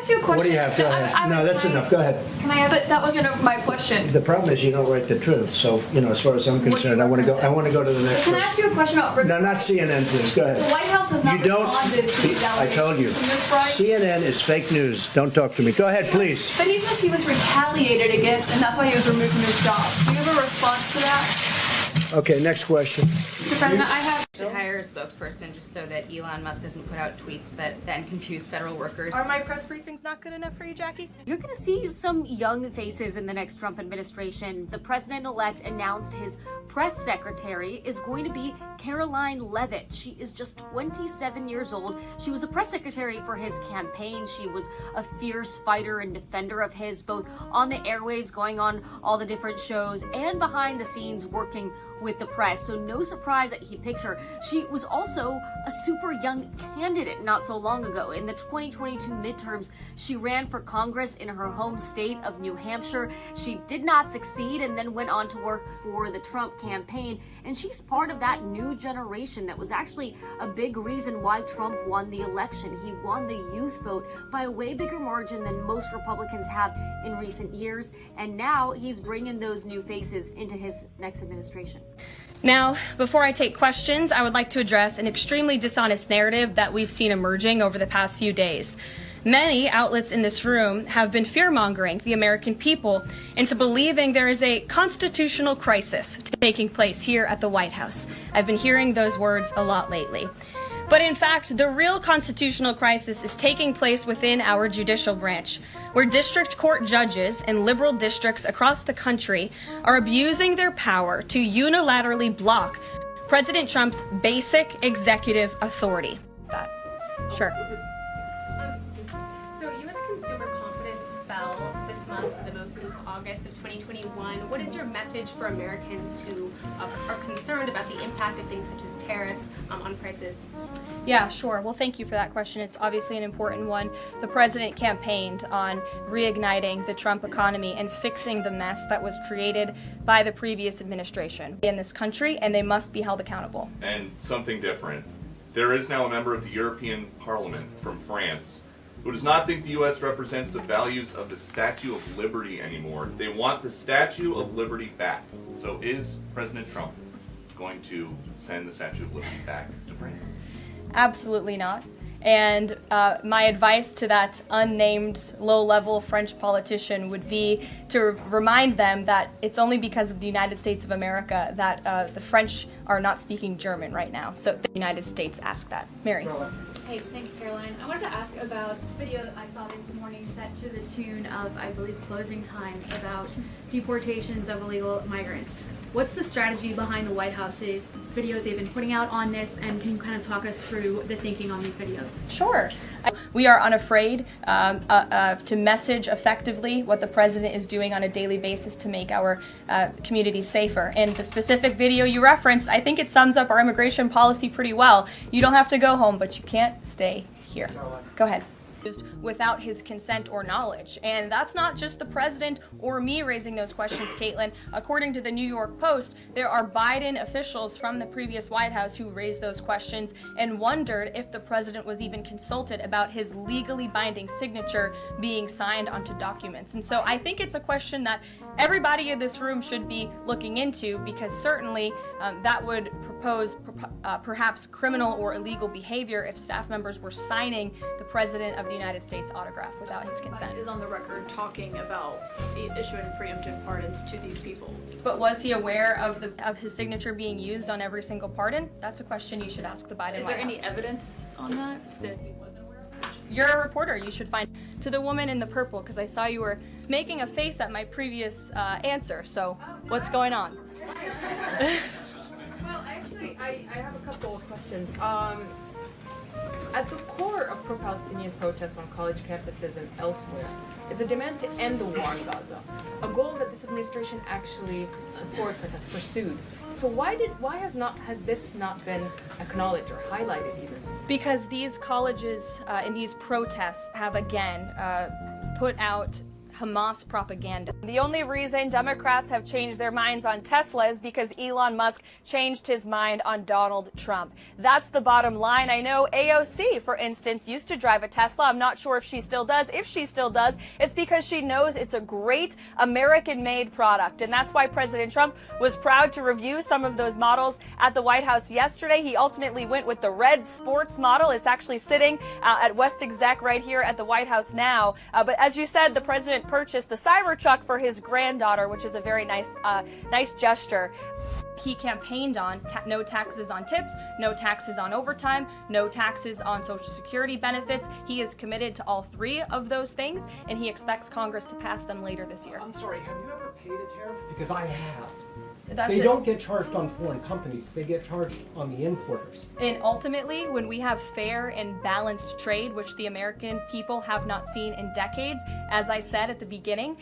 ask you a question? What do you have? Go ahead. No, that's enough. Go ahead. Can I ask? But that wasn't my question. The problem is you don't write the truth. So, as far as I'm concerned, I want to go to the next Can one. I ask you a question about... No, not CNN, please. Go ahead. The White House has not responded to these allegations. I told you. CNN is fake news. Don't talk to me. Go ahead, please. But he says he was retaliated against, and that's why he was removed from his job. Do you have a response to that? Okay, next question. Mr. President, I have to hire a spokesperson just so that Elon Musk doesn't put out tweets that then confuse federal workers. Are my press briefings not good enough for you, Jackie? You're going to see some young faces in the next Trump administration. The president-elect announced his press secretary is going to be Karoline Levitt. She is just 27 years old. She was a press secretary for his campaign. She was a fierce fighter and defender of his, both on the airwaves, going on all the different shows, and behind the scenes working with the press. So no surprise that he picked her. She was also a super young candidate not so long ago. In the 2022 midterms, she ran for Congress in her home state of New Hampshire. She did not succeed and then went on to work for the Trump campaign. And she's part of that new generation that was actually a big reason why Trump won the election. He won the youth vote by a way bigger margin than most Republicans have in recent years. And now he's bringing those new faces into his next administration. Now, before I take questions, I would like to address an extremely dishonest narrative that we've seen emerging over the past few days. Many outlets in this room have been fear-mongering the American people into believing there is a constitutional crisis taking place here at the White House. I've been hearing those words a lot lately. But in fact, the real constitutional crisis is taking place within our judicial branch, where district court judges in liberal districts across the country are abusing their power to unilaterally block President Trump's basic executive authority. Sure. So U.S. consumer confidence fell this month, the most since August of 2021. What is your message for Americans who are concerned about the impact of things such as tariffs on prices? Yeah, sure. Well, thank you for that question. It's obviously an important one. The president campaigned on reigniting the Trump economy and fixing the mess that was created by the previous administration in this country, and they must be held accountable. And something different. There is now a member of the European Parliament from France who does not think the U.S. represents the values of the Statue of Liberty anymore. They want the Statue of Liberty back. So is President Trump going to send the Statue of Liberty back to France? Absolutely not. And my advice to that unnamed low-level French politician would be to remind them that it's only because of the United States of America that the French are not speaking German right now. So the United States asked that. Mary. Hey, thanks, Caroline. I wanted to ask about this video that I saw this morning set to the tune of, I believe, Closing Time, about deportations of illegal migrants. What's the strategy behind the White House's videos they've been putting out on this, and can you kind of talk us through the thinking on these videos? Sure. We are unafraid to message effectively what the president is doing on a daily basis to make our community safer. And the specific video you referenced, I think it sums up our immigration policy pretty well. You don't have to go home, but you can't stay here. Go ahead. Without his consent or knowledge. And that's not just the president or me raising those questions, Caitlin. According to the New York Post, there are Biden officials from the previous White House who raised those questions and wondered if the president was even consulted about his legally binding signature being signed onto documents. And so I think it's a question that everybody in this room should be looking into, because certainly that would propose perhaps criminal or illegal behavior if staff members were signing the president of the United States autograph without his consent. Is on the record talking about issuing preemptive pardons to these people. But was he aware of his signature being used on every single pardon? That's a question you should ask the Biden White House. Is there any evidence on that he wasn't aware of that? You're a reporter. You should find. To the woman in the purple, because I saw you were making a face at my previous answer. So what's going on? Well, actually, I have a couple of questions. At the core of pro-Palestinian protests on college campuses and elsewhere is a demand to end the war in Gaza, a goal that this administration actually supports and has pursued. So why has this not been acknowledged or highlighted even? Because these colleges in these protests have again put out Hamas propaganda. The only reason Democrats have changed their minds on Tesla is because Elon Musk changed his mind on Donald Trump. That's the bottom line. I know AOC, for instance, used to drive a Tesla. I'm not sure if she still does. If she still does, it's because she knows it's a great American-made product. And that's why President Trump was proud to review some of those models at the White House yesterday. He ultimately went with the red sports model. It's actually sitting at West Exec right here at the White House now. But as you said, the president purchased the Cybertruck for his granddaughter, which is a very nice gesture. He campaigned on no taxes on tips, no taxes on overtime, no taxes on Social Security benefits. He is committed to all three of those things, and he expects Congress to pass them later this year. I'm sorry, have you ever paid a tariff? Because I have. That's they it. don't get charged on foreign companies, they get charged on the importers. And ultimately, when we have fair and balanced trade, which the American people have not seen in decades, as I said at the beginning,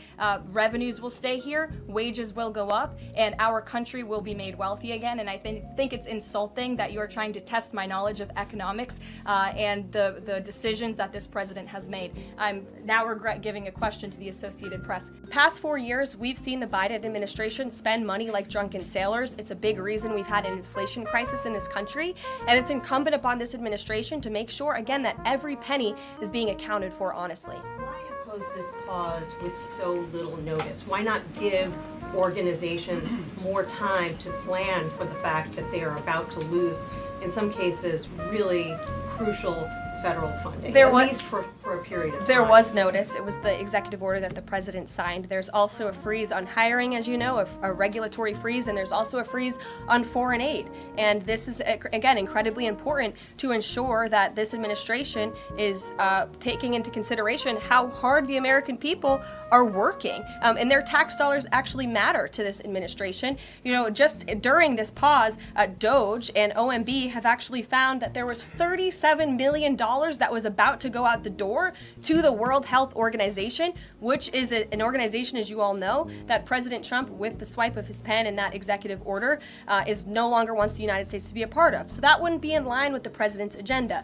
revenues will stay here, wages will go up, and our country will be made wealthy again. And I think it's insulting that you are trying to test my knowledge of economics and the decisions that this president has made. I'm now regret giving a question to the Associated Press. Past 4 years, we've seen the Biden administration spend money like drunken sailors. It's a big reason we've had an inflation crisis in this country, and it's incumbent upon this administration to make sure, again, that every penny is being accounted for honestly. Why impose this pause with so little notice? Why not give organizations more time to plan for the fact that they are about to lose, in some cases, really crucial federal funding, at least for a period of time? There was notice. It was the executive order that the president signed. There's also a freeze on hiring, as you know, a regulatory freeze, and there's also a freeze on foreign aid. And this is, again, incredibly important to ensure that this administration is taking into consideration how hard the American people are working. And their tax dollars actually matter to this administration. You know, just during this pause, DOGE and OMB have actually found that there was $37 million that was about to go out the door to the World Health Organization, which is an organization, as you all know, that President Trump, with the swipe of his pen in that executive order, is no longer wants the United States to be a part of. So that wouldn't be in line with the president's agenda.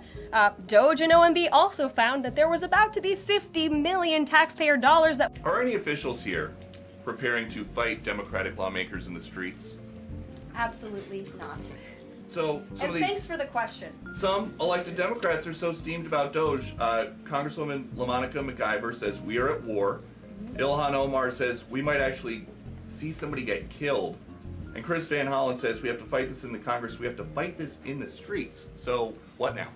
DOGE and OMB also found that there was about to be 50 million taxpayer dollars that... Are any officials here preparing to fight Democratic lawmakers in the streets? Absolutely not. So some of these, thanks for the question. Some elected Democrats are so steamed about DOGE. Congresswoman LaMonica McIver says we are at war. Ilhan Omar says we might actually see somebody get killed. And Chris Van Hollen says we have to fight this in the Congress. We have to fight this in the streets. So what now?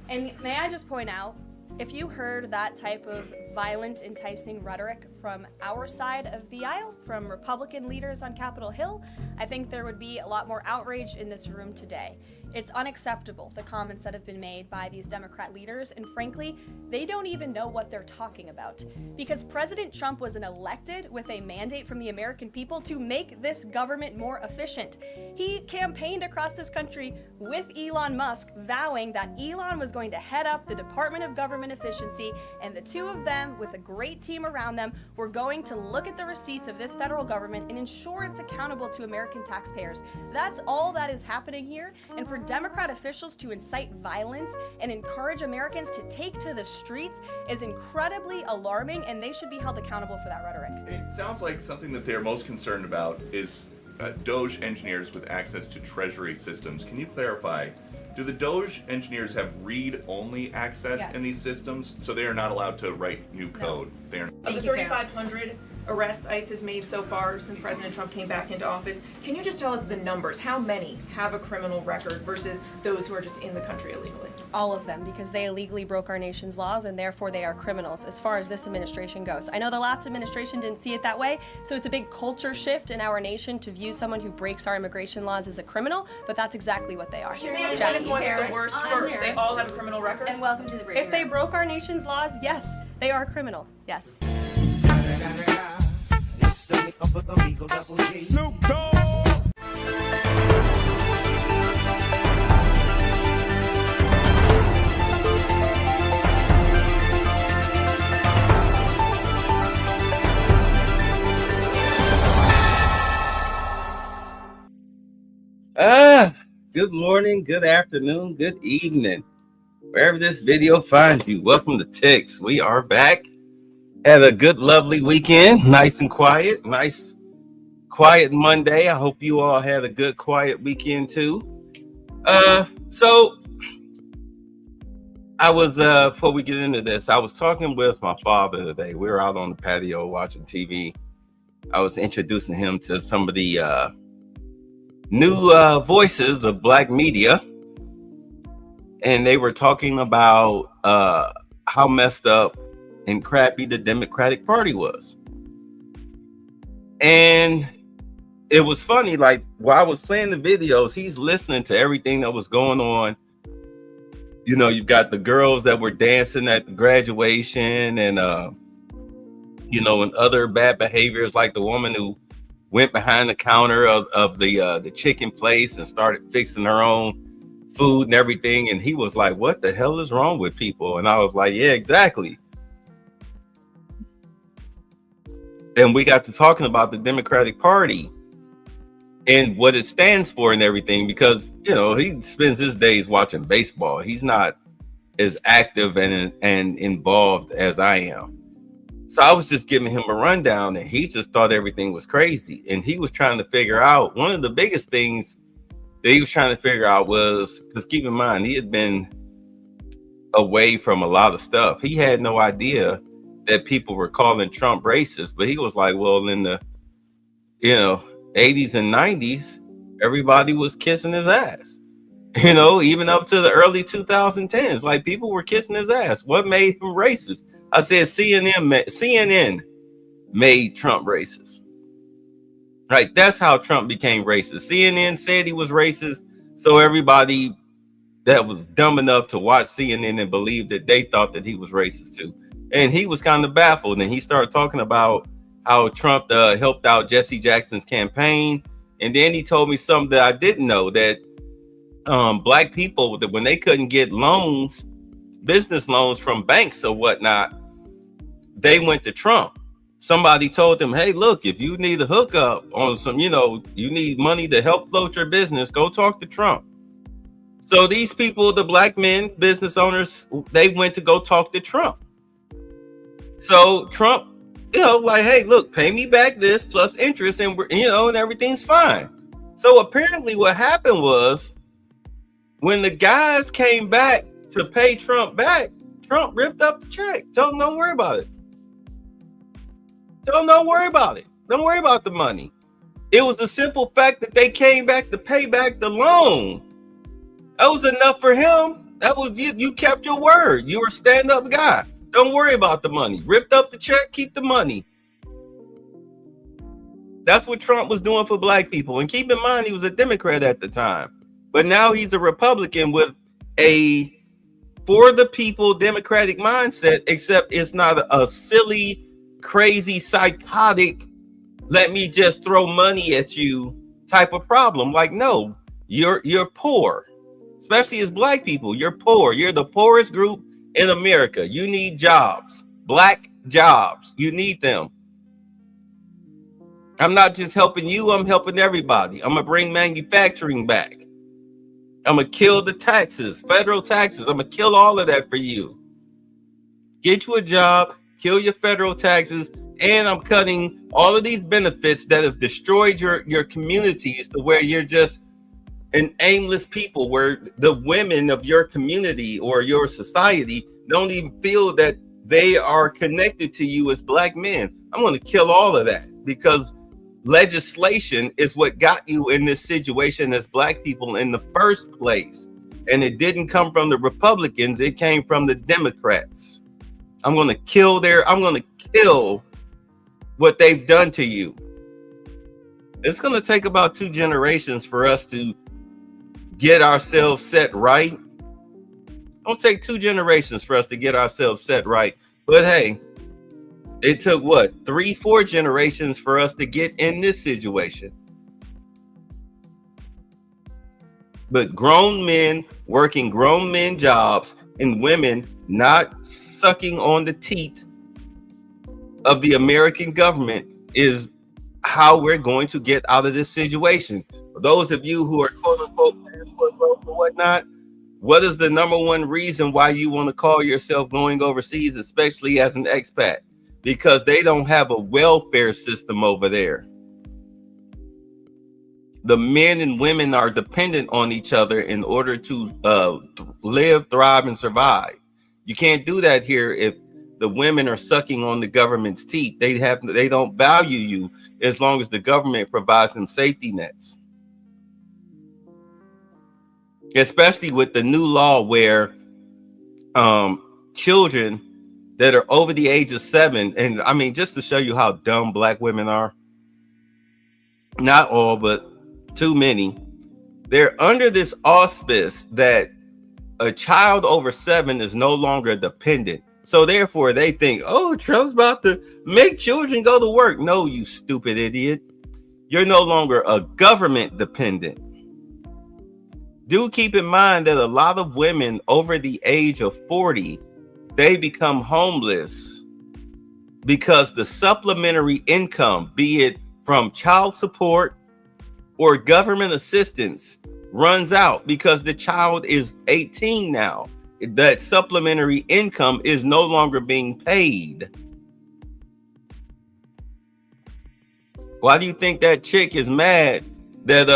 And may I just point out, if you heard that type of violent, enticing rhetoric from our side of the aisle, from Republican leaders on Capitol Hill, I think there would be a lot more outrage in this room today. It's unacceptable, the comments that have been made by these Democrat leaders, and frankly, they don't even know what they're talking about. Because President Trump was elected with a mandate from the American people to make this government more efficient. He campaigned across this country with Elon Musk, vowing that Elon was going to head up the Department of Government Efficiency, and the two of them, with a great team around them, were going to look at the receipts of this federal government and ensure it's accountable to American taxpayers. That's all that is happening here, and for Democrat officials to incite violence and encourage Americans to take to the streets is incredibly alarming, and they should be held accountable for that rhetoric. It sounds like something that they're most concerned about is DOGE engineers with access to Treasury systems. Can you clarify? Do the DOGE engineers have read-only access in these systems, so they are not allowed to write new code? They are. Of the 3,500 arrests ICE has made so far since President Trump came back into office, can you just tell us the numbers? How many have a criminal record versus those who are just in the country illegally? All of them, because they illegally broke our nation's laws, and therefore they are criminals as far as this administration goes. I know the last administration didn't see it that way, so it's a big culture shift in our nation to view someone who breaks our immigration laws as a criminal, but that's exactly what they are. You may have to point at the worst first. They all have a criminal record? And welcome to the break. If they broke our nation's laws, yes, they are criminal, yes. Snoop Dogg. Good morning, good afternoon, good evening. Wherever this video finds you, welcome to Tix. We are back. Had a good, lovely weekend. Nice and quiet. Nice, quiet Monday. I hope you all had a good, quiet weekend too. So I was, before we get into this, I was talking with my father today. We were out on the patio watching TV. I was introducing him to some of the new voices of Black media. And they were talking about how messed up and crappy the Democratic Party was. And it was funny, like while I was playing the videos, he's listening to everything that was going on. You know, you've got the girls that were dancing at the graduation and you know, and other bad behaviors, like the woman who went behind the counter of the chicken place and started fixing her own food and everything. And he was like, what the hell is wrong with people? And I was like, yeah, exactly. And we got to talking about the Democratic Party and what it stands for and everything, because, you know, he spends his days watching baseball. He's not as active and involved as I am. So I was just giving him a rundown and he just thought everything was crazy. And he was trying to figure out, one of the biggest things that he was trying to figure out was, because keep in mind, he had been away from a lot of stuff. He had no idea that people were calling Trump racist, but he was like, well, in the, you know, 80s and 90s, everybody was kissing his ass, you know, even up to the early 2010s, like people were kissing his ass. What made him racist? I said CNN made Trump racist. Right, that's how Trump became racist. CNN said he was racist, so everybody that was dumb enough to watch CNN and believe that they thought that he was racist too. And he was kind of baffled, and he started talking about how Trump helped out Jesse Jackson's campaign. And then he told me something that I didn't know, that Black people, that when they couldn't get loans, business loans from banks or whatnot, they went to Trump. Somebody told them, hey, look, if you need a hookup on some, you know, you need money to help float your business, go talk to Trump. So these people, the Black men, business owners, they went to go talk to Trump. So Trump, you know, like, hey, look, pay me back this plus interest, and you know, and everything's fine. So apparently what happened was, when the guys came back to pay Trump back, Trump ripped up the check. Told them, don't worry about it. Don't worry about it. Don't worry about the money. It was the simple fact that they came back to pay back the loan. That was enough for him. That was, you kept your word. You were a stand-up guy. Don't worry about the money. Ripped up the check, keep the money. That's what Trump was doing for Black people. And keep in mind, he was a Democrat at the time. But now he's a Republican with a for the people Democratic mindset, except it's not a silly, crazy, psychotic, let me just throw money at you type of problem. Like, no, you're poor, especially as Black people. You're poor. You're the poorest group in America. You need jobs, Black jobs. You need them. I'm not just helping you, I'm helping everybody. I'm gonna bring manufacturing back. I'm gonna kill the taxes, federal taxes. I'm gonna kill all of that for you. Get you a job, kill your federal taxes, and I'm cutting all of these benefits that have destroyed your communities to where you're just an aimless people, where the women of your community or your society don't even feel that they are connected to you as Black men. I'm going to kill all of that, because legislation is what got you in this situation as Black people in the first place. And it didn't come from the Republicans, it came from the Democrats. I'm going to kill what they've done to you. It's going to take about 2 generations for us to get ourselves set right. It'll take 2 generations for us to get ourselves set right. But hey, it took what, 3-4 generations for us to get in this situation. But grown men working grown men jobs and women not sucking on the teat of the American government is how we're going to get out of this situation. For those of you who are quote unquote or whatnot, what is the number one reason why you want to call yourself going overseas, especially as an expat? because they don't have a welfare system over there. The men and women are dependent on each other in order to live, thrive, and survive. You can't do that here if the women are sucking on the government's teeth. They don't value you as long as the government provides them safety nets. Especially with the new law where children that are over the age of 7, and I mean, just to show you how dumb black women are, not all, but too many, they're under this auspice that a child over 7 is no longer dependent. So therefore they think, oh, Trump's about to make children go to work. No, you stupid idiot. You're no longer a government dependent. Do keep in mind that a lot of women over the age of 40, they become homeless because the supplementary income, be it from child support or government assistance, runs out because the child is 18 now. That supplementary income is no longer being paid. Why do you think that chick is mad that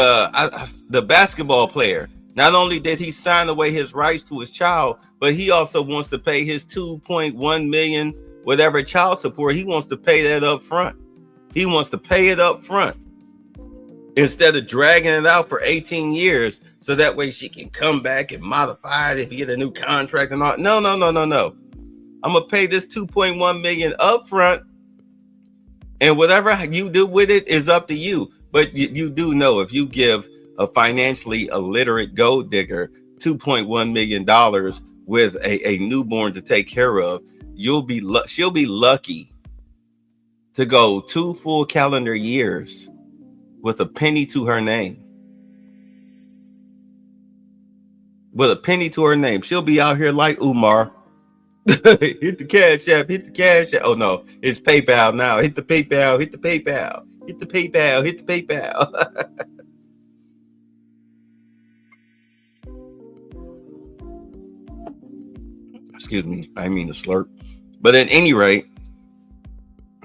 the basketball player, not only did he sign away his rights to his child, but he also wants to pay his 2.1 million whatever child support? He wants to pay that up front. He wants to pay it up front instead of dragging it out for 18 years so that way she can come back and modify it if you get a new contract and all. No. I'm gonna pay this 2.1 million up front, and whatever you do with it is up to you. But you do know, if you give a financially illiterate gold digger $2.1 million with a newborn to take care of, she'll be lucky to go 2 full calendar years with a penny to her name. With a penny to her name. She'll be out here like Umar. Hit the cash app, hit the cash app. Oh no, it's PayPal now. Hit the PayPal, hit the PayPal, hit the PayPal, hit the PayPal. Excuse me, I mean to slurp. But at any rate,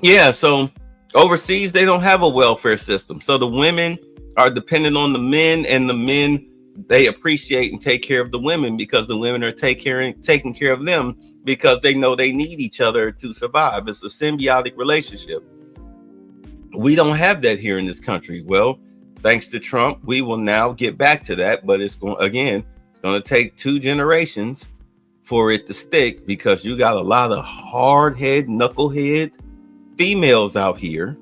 yeah, so overseas, they don't have a welfare system. So the women are dependent on the men, and the men, they appreciate and take care of the women because the women are taking care of them because they know they need each other to survive. It's a symbiotic relationship. We don't have that here in this country. Well, thanks to Trump, we will now get back to that. But it's going to take 2 generations for it to stick because you got a lot of hard-head, knucklehead females out here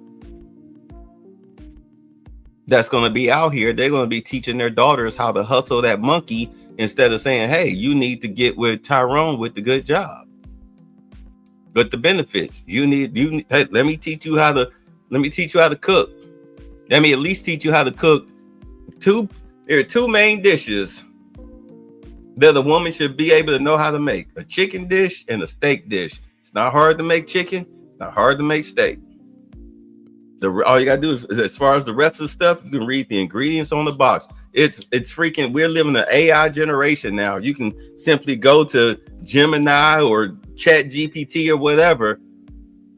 that's going to be out here. They're going to be teaching their daughters how to hustle that monkey instead of saying, hey, you need to get with Tyrone with the good job, but the benefits hey, let me teach you how to cook. Let me at least teach you how to cook. There are 2 main dishes that a woman should be able to know how to make: a chicken dish and a steak dish. It's not hard to make chicken. Not hard to make steak. All you gotta do is, as far as the rest of the stuff, you can read the ingredients on the box. It's freaking. We're living in an AI generation now. You can simply go to Gemini or Chat GPT or whatever.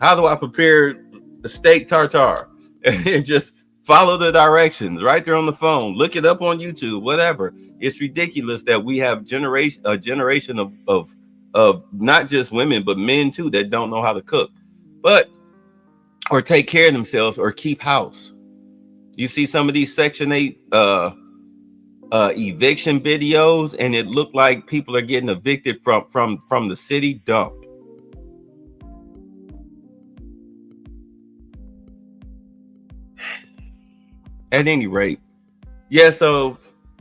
How do I prepare a steak tartare? And just follow the directions right there on the phone. Look it up on YouTube. Whatever. It's ridiculous that we have a generation of not just women but men too that don't know how to cook. Or take care of themselves or keep house. You see some of these Section 8 eviction videos, and it looked like people are getting evicted from the city dump. At any rate, yeah, so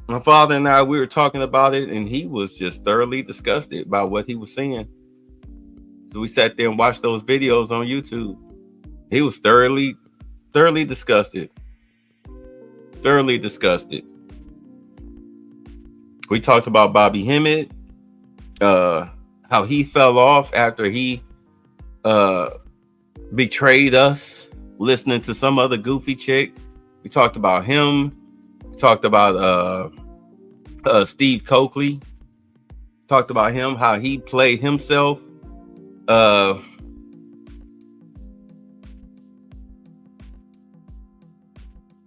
my father and I, we were talking about it, and he was just thoroughly disgusted by what he was seeing. So we sat there and watched those videos on YouTube. He was thoroughly disgusted. Thoroughly disgusted. We talked about Bobby Hemmett, how he fell off after he betrayed us, listening to some other goofy chick. We talked about him. We talked about Steve Coakley. Talked about him, how he played himself.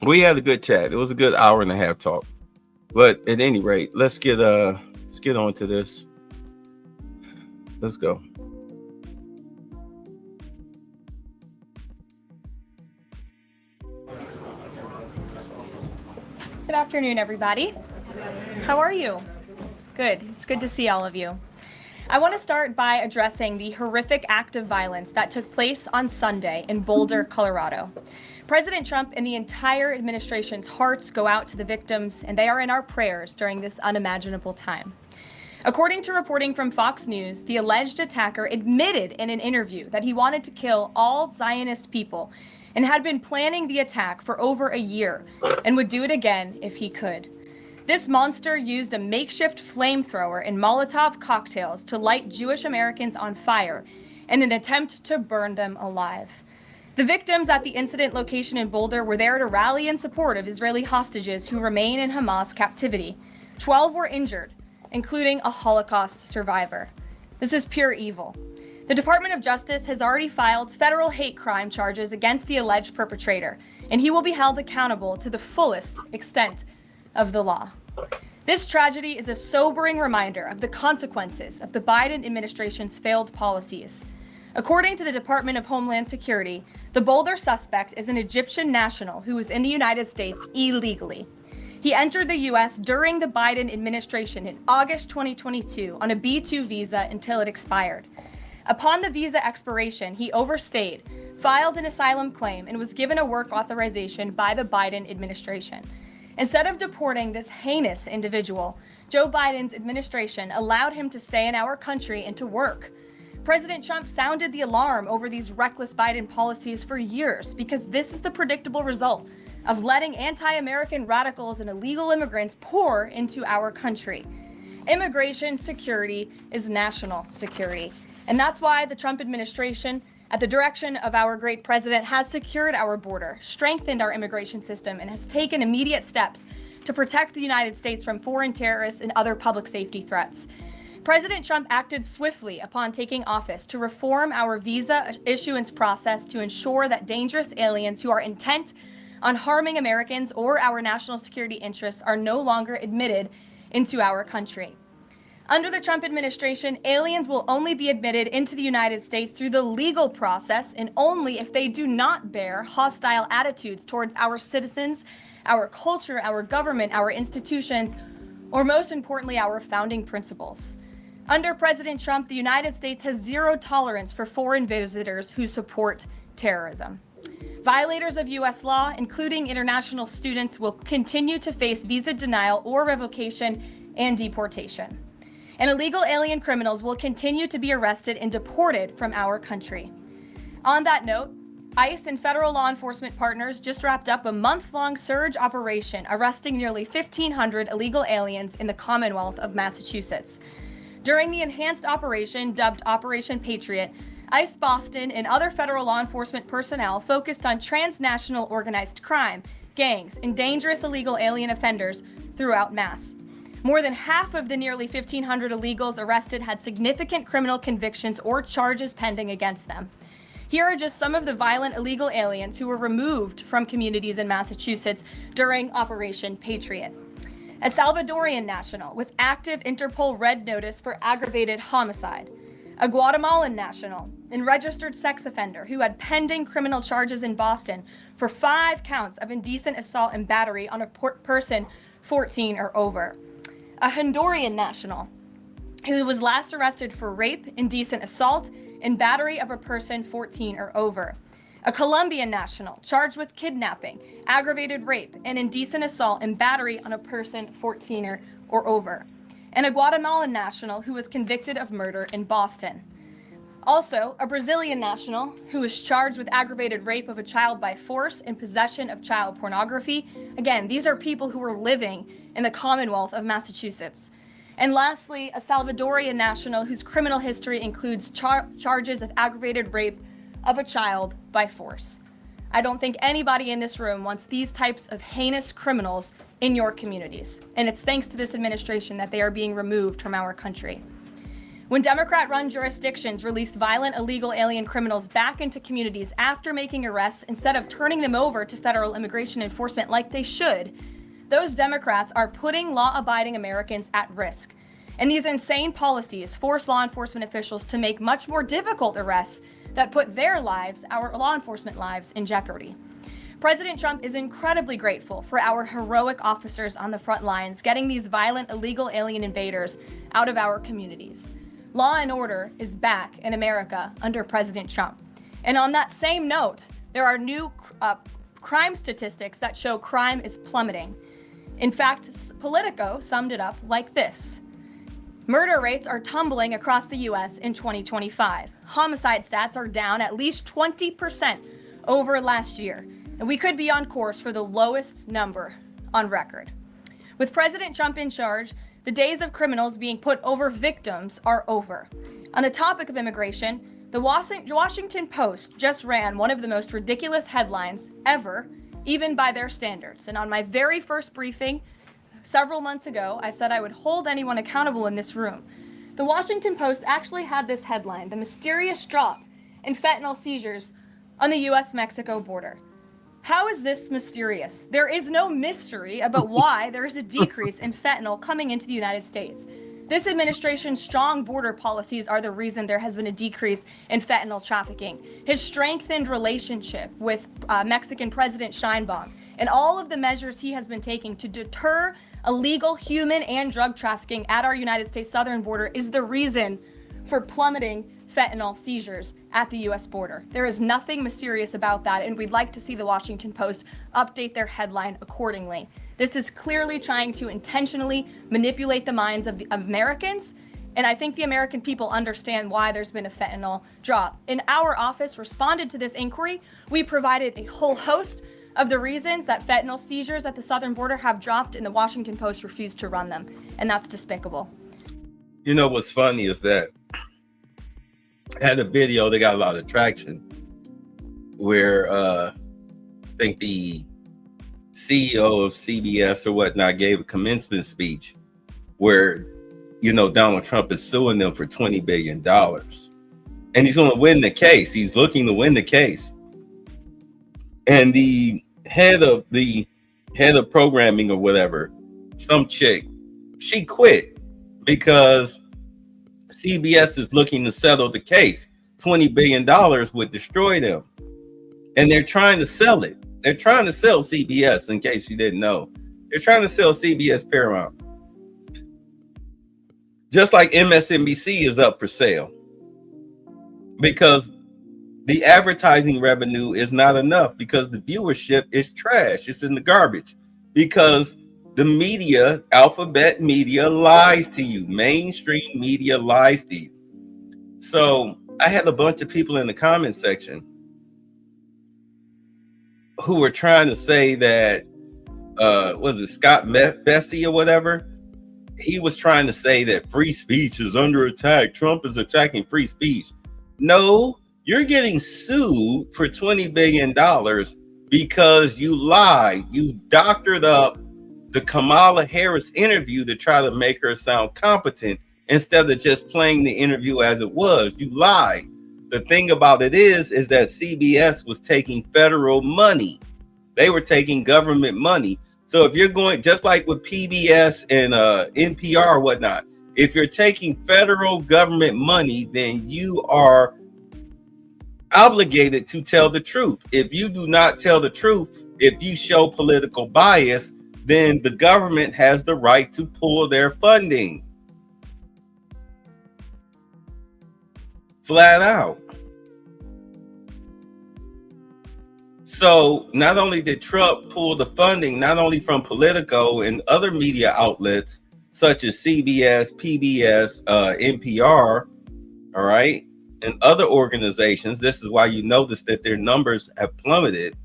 We had a good chat. It was a good hour and a half talk. But at any rate, let's get on to this. Let's go. Good afternoon, everybody. How are you? Good. It's good to see all of you. I want to start by addressing the horrific act of violence that took place on Sunday in Boulder, Colorado. President Trump and the entire administration's hearts go out to the victims, and they are in our prayers during this unimaginable time. According to reporting from Fox News, the alleged attacker admitted in an interview that he wanted to kill all Zionist people and had been planning the attack for over a year and would do it again if he could. This monster used a makeshift flamethrower and Molotov cocktails to light Jewish Americans on fire in an attempt to burn them alive. The victims at the incident location in Boulder were there to rally in support of Israeli hostages who remain in Hamas captivity. 12 were injured, including a Holocaust survivor. This is pure evil. The Department of Justice has already filed federal hate crime charges against the alleged perpetrator, and he will be held accountable to the fullest extent of the law. This tragedy is a sobering reminder of the consequences of the Biden administration's failed policies. According to the Department of Homeland Security, the Boulder suspect is an Egyptian national who was in the United States illegally. He entered the U.S. during the Biden administration in August 2022 on a B-2 visa until it expired. Upon the visa expiration, he overstayed, filed an asylum claim, and was given a work authorization by the Biden administration. Instead of deporting this heinous individual, Joe Biden's administration allowed him to stay in our country and to work. President Trump sounded the alarm over these reckless Biden policies for years because this is the predictable result of letting anti-American radicals and illegal immigrants pour into our country. Immigration security is national security. And that's why the Trump administration, at the direction of our great president, has secured our border, strengthened our immigration system, and has taken immediate steps to protect the United States from foreign terrorists and other public safety threats. President Trump acted swiftly upon taking office to reform our visa issuance process to ensure that dangerous aliens who are intent on harming Americans or our national security interests are no longer admitted into our country. Under the Trump administration, aliens will only be admitted into the United States through the legal process and only if they do not bear hostile attitudes towards our citizens, our culture, our government, our institutions, or most importantly, our founding principles. Under President Trump, the United States has zero tolerance for foreign visitors who support terrorism. Violators of U.S. law, including international students, will continue to face visa denial or revocation and deportation. And illegal alien criminals will continue to be arrested and deported from our country. On that note, ICE and federal law enforcement partners just wrapped up a month-long surge operation arresting nearly 1,500 illegal aliens in the Commonwealth of Massachusetts. During the enhanced operation, dubbed Operation Patriot, ICE Boston and other federal law enforcement personnel focused on transnational organized crime, gangs, and dangerous illegal alien offenders throughout Mass. More than half of the nearly 1,500 illegals arrested had significant criminal convictions or charges pending against them. Here are just some of the violent illegal aliens who were removed from communities in Massachusetts during Operation Patriot. A Salvadorian national with active Interpol red notice for aggravated homicide. A Guatemalan national and registered sex offender who had pending criminal charges in Boston for 5 counts of indecent assault and battery on a person 14 or over. A Honduran national who was last arrested for rape, indecent assault, and battery of a person 14 or over. A Colombian national charged with kidnapping, aggravated rape, and indecent assault and battery on a person 14 or over. And a Guatemalan national who was convicted of murder in Boston. Also, a Brazilian national who was charged with aggravated rape of a child by force and possession of child pornography. Again, these are people who were living in the Commonwealth of Massachusetts. And lastly, a Salvadorian national whose criminal history includes charges of aggravated rape of a child by force. I don't think anybody in this room wants these types of heinous criminals in your communities. And it's thanks to this administration that they are being removed from our country. When Democrat-run jurisdictions released violent illegal alien criminals back into communities after making arrests instead of turning them over to federal immigration enforcement like they should, those Democrats are putting law-abiding Americans at risk. And these insane policies force law enforcement officials to make much more difficult arrests that put their lives, our law enforcement lives, in jeopardy. President Trump is incredibly grateful for our heroic officers on the front lines getting these violent illegal alien invaders out of our communities. Law and order is back in America under President Trump. And on that same note, there are new crime statistics that show crime is plummeting. In fact, Politico summed it up like this. Murder rates are tumbling across the U.S. in 2025. Homicide stats are down at least 20% over last year, and we could be on course for the lowest number on record. With President Trump in charge, the days of criminals being put over victims are over. On the topic of immigration, the Washington Post just ran one of the most ridiculous headlines ever, even by their standards. And on my very first briefing several months ago, I said I would hold anyone accountable in this room. The Washington Post actually had this headline: the mysterious drop in fentanyl seizures on the US-Mexico border. How is this mysterious? There is no mystery about why there is a decrease in fentanyl coming into the United States. This administration's strong border policies are the reason there has been a decrease in fentanyl trafficking. His strengthened relationship with Mexican President Sheinbaum and all of the measures he has been taking to deter illegal human and drug trafficking at our United States southern border is the reason for plummeting fentanyl seizures at the U.S. border. There is nothing mysterious about that, and we'd like to see the Washington Post update their headline accordingly. This is clearly trying to intentionally manipulate the minds of the Americans, and I think the American people understand why there's been a fentanyl drop. In our office responded to this inquiry. We provided a whole host of the reasons that fentanyl seizures at the southern border have dropped, and the Washington Post refused to run them, and that's despicable. You know what's funny is that I had a video that got a lot of traction where I think the CEO of CBS or whatnot gave a commencement speech where, you know, Donald Trump is suing them for $20 billion. And he's going to win the case. He's looking to win the case. And the head of programming or whatever, some chick, she quit because CBS is looking to settle the case. $20 billion would destroy them. And they're trying to sell it. They're trying to sell CBS, in case you didn't know. They're trying to sell CBS Paramount. Just like MSNBC is up for sale. Because the advertising revenue is not enough, because the viewership is trash. It's in the garbage. Because the media, alphabet media, lies to you. Mainstream media lies to you. So I had a bunch of people in the comment section who were trying to say that, was it Scott Bessie or whatever? He was trying to say that free speech is under attack. Trump is attacking free speech. No, you're getting sued for $20 billion because you lied. You doctored up the Kamala Harris interview to try to make her sound competent instead of just playing the interview as it was. You lied. The thing about it is that CBS was taking federal money. They were taking government money. So if you're going, just like with PBS and NPR or whatnot, if you're taking federal government money, then you are obligated to tell the truth. If you do not tell the truth, if you show political bias, then the government has the right to pull their funding. Flat out. So not only did Trump pull the funding, not only from Politico and other media outlets such as CBS, PBS, NPR, all right, and other organizations. This is why you notice that their numbers have plummeted.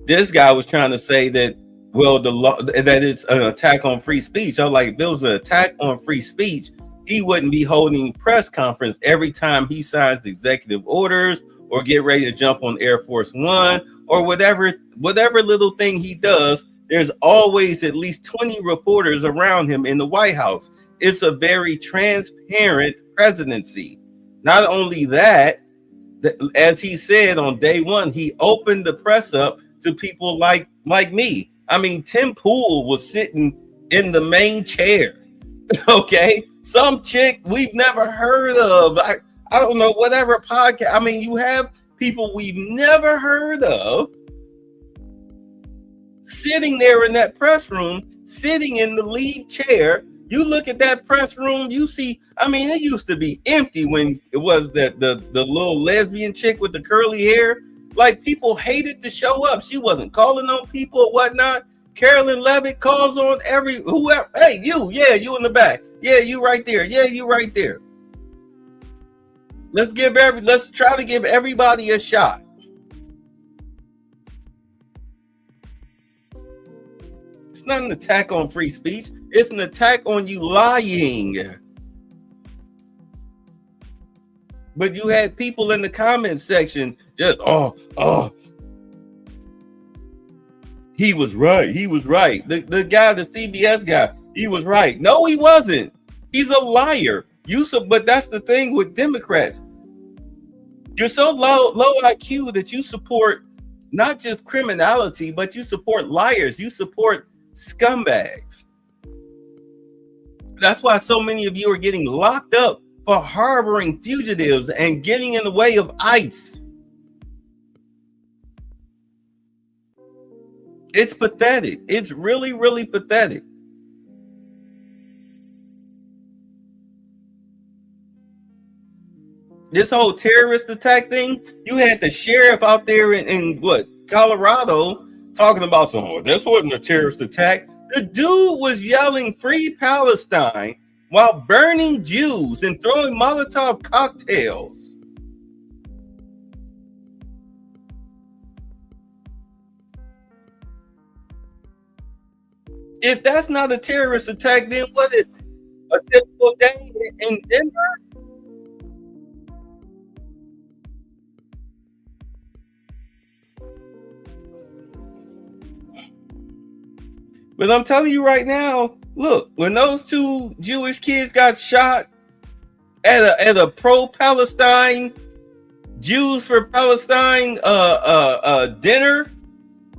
This guy was trying to say that, well, the law, that it's an attack on free speech. I was like, if it was an attack on free speech, he wouldn't be holding press conference every time he signs executive orders or get ready to jump on Air Force One or whatever little thing he does. There's always at least 20 reporters around him in the White House. it's a very transparent presidency. Not only that, as he said on day one, he opened the press up to people like me. I mean, Tim Pool was sitting in the main chair. Okay, some chick we've never heard of. I don't know, whatever podcast. I mean, you have people we've never heard of sitting there in that press room, sitting in the lead chair. You look at that press room, you see, I mean, it used to be empty when it was the little lesbian chick with the curly hair. Like, people hated to show up. She wasn't calling on people or whatnot. Karoline Levitt calls on whoever. Hey, you in the back. Yeah, you right there. Yeah, you right there. Let's try to give everybody a shot. It's not an attack on free speech. It's an attack on you lying. But you had people in the comment section just, he was right. He was right. The guy, the CBS guy, he was right. No, he wasn't. He's a liar. But that's the thing with Democrats. You're so low IQ that you support not just criminality, but you support liars. You support scumbags. That's why so many of you are getting locked up for harboring fugitives and getting in the way of ICE. It's pathetic. It's really, really pathetic. This whole terrorist attack thing, you had the sheriff out there in Colorado talking about this wasn't a terrorist attack. The dude was yelling "Free Palestine" while burning Jews and throwing Molotov cocktails. If that's not a terrorist attack, then what is a typical day in Denver? But I'm telling you right now, look, when those two Jewish kids got shot at a pro-Palestine, Jews for Palestine dinner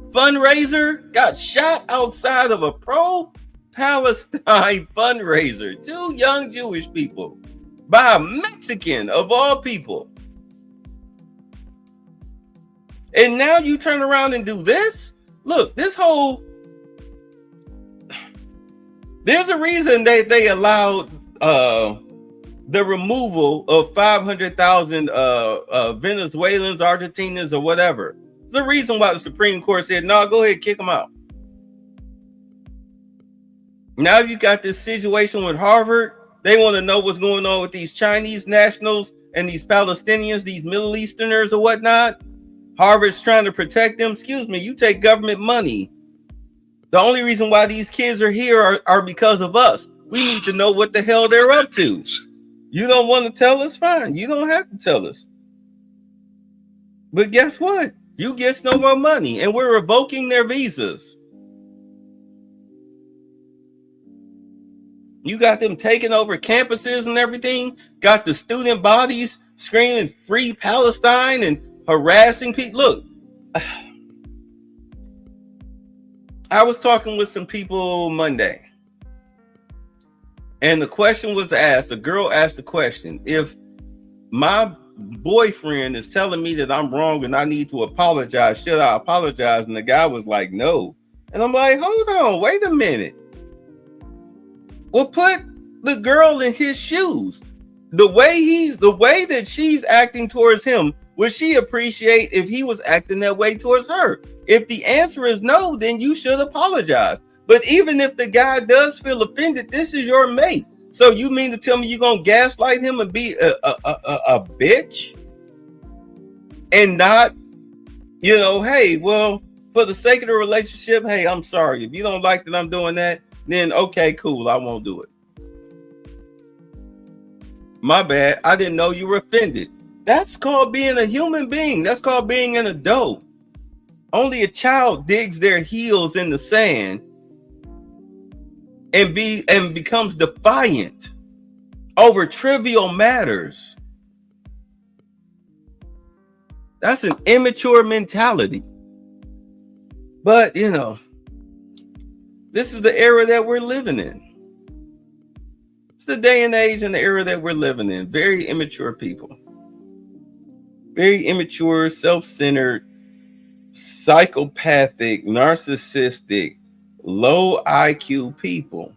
fundraiser, got shot outside of a pro-Palestine fundraiser. Two young Jewish people by a Mexican of all people. And now you turn around and do this? Look, there's a reason they allowed the removal of 500,000 Venezuelans, Argentinians, or whatever. The reason why the Supreme Court said, no, go ahead, kick them out. Now you got this situation with Harvard. They want to know what's going on with these Chinese nationals and these Palestinians, these Middle Easterners or whatnot. Harvard's trying to protect them. Excuse me, you take government money. The only reason why these kids are here are because of us. We need to know what the hell they're up to. You don't want to tell us? Fine. You don't have to tell us. But guess what? You get no more money, and we're revoking their visas. You got them taking over campuses and everything. Got the student bodies screaming "Free Palestine" and harassing people. Look. I was talking with some people Monday, and the question was asked. The girl asked the question: if my boyfriend is telling me that I'm wrong and I need to apologize, should I apologize? And the guy was like, no. And I'm like, hold on, wait a minute. Well, put the girl in his shoes. The way that she's acting towards him, would she appreciate if he was acting that way towards her? If the answer is no, then you should apologize. But even if the guy does feel offended, this is your mate. So you mean to tell me you're going to gaslight him and be a bitch? And not, hey, well, for the sake of the relationship, hey, I'm sorry. If you don't like that I'm doing that, then okay, cool, I won't do it. My bad, I didn't know you were offended. That's called being a human being. That's called being an adult. Only a child digs their heels in the sand and becomes defiant over trivial matters. That's an immature mentality. But, you know, this is the era that we're living in. It's the day and age and the era that we're living in. Very immature people. Very immature, self-centered, psychopathic, narcissistic, low IQ people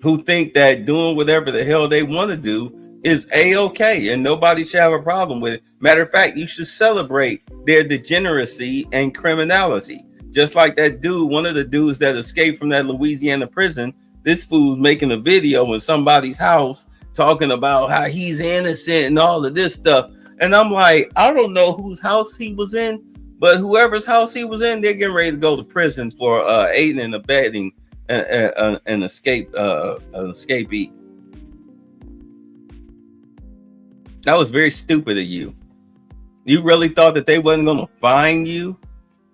who think that doing whatever the hell they want to do is A-okay and nobody should have a problem with it. Matter of fact, you should celebrate their degeneracy and criminality. Just like that dude, one of the dudes that escaped from that Louisiana prison, this fool's making a video in somebody's house talking about how he's innocent and all of this stuff. And I'm like, I don't know whose house he was in, but whoever's house he was in, they're getting ready to go to prison for aiding and abetting an escapee. That was very stupid of you. You really thought that they wasn't going to find you?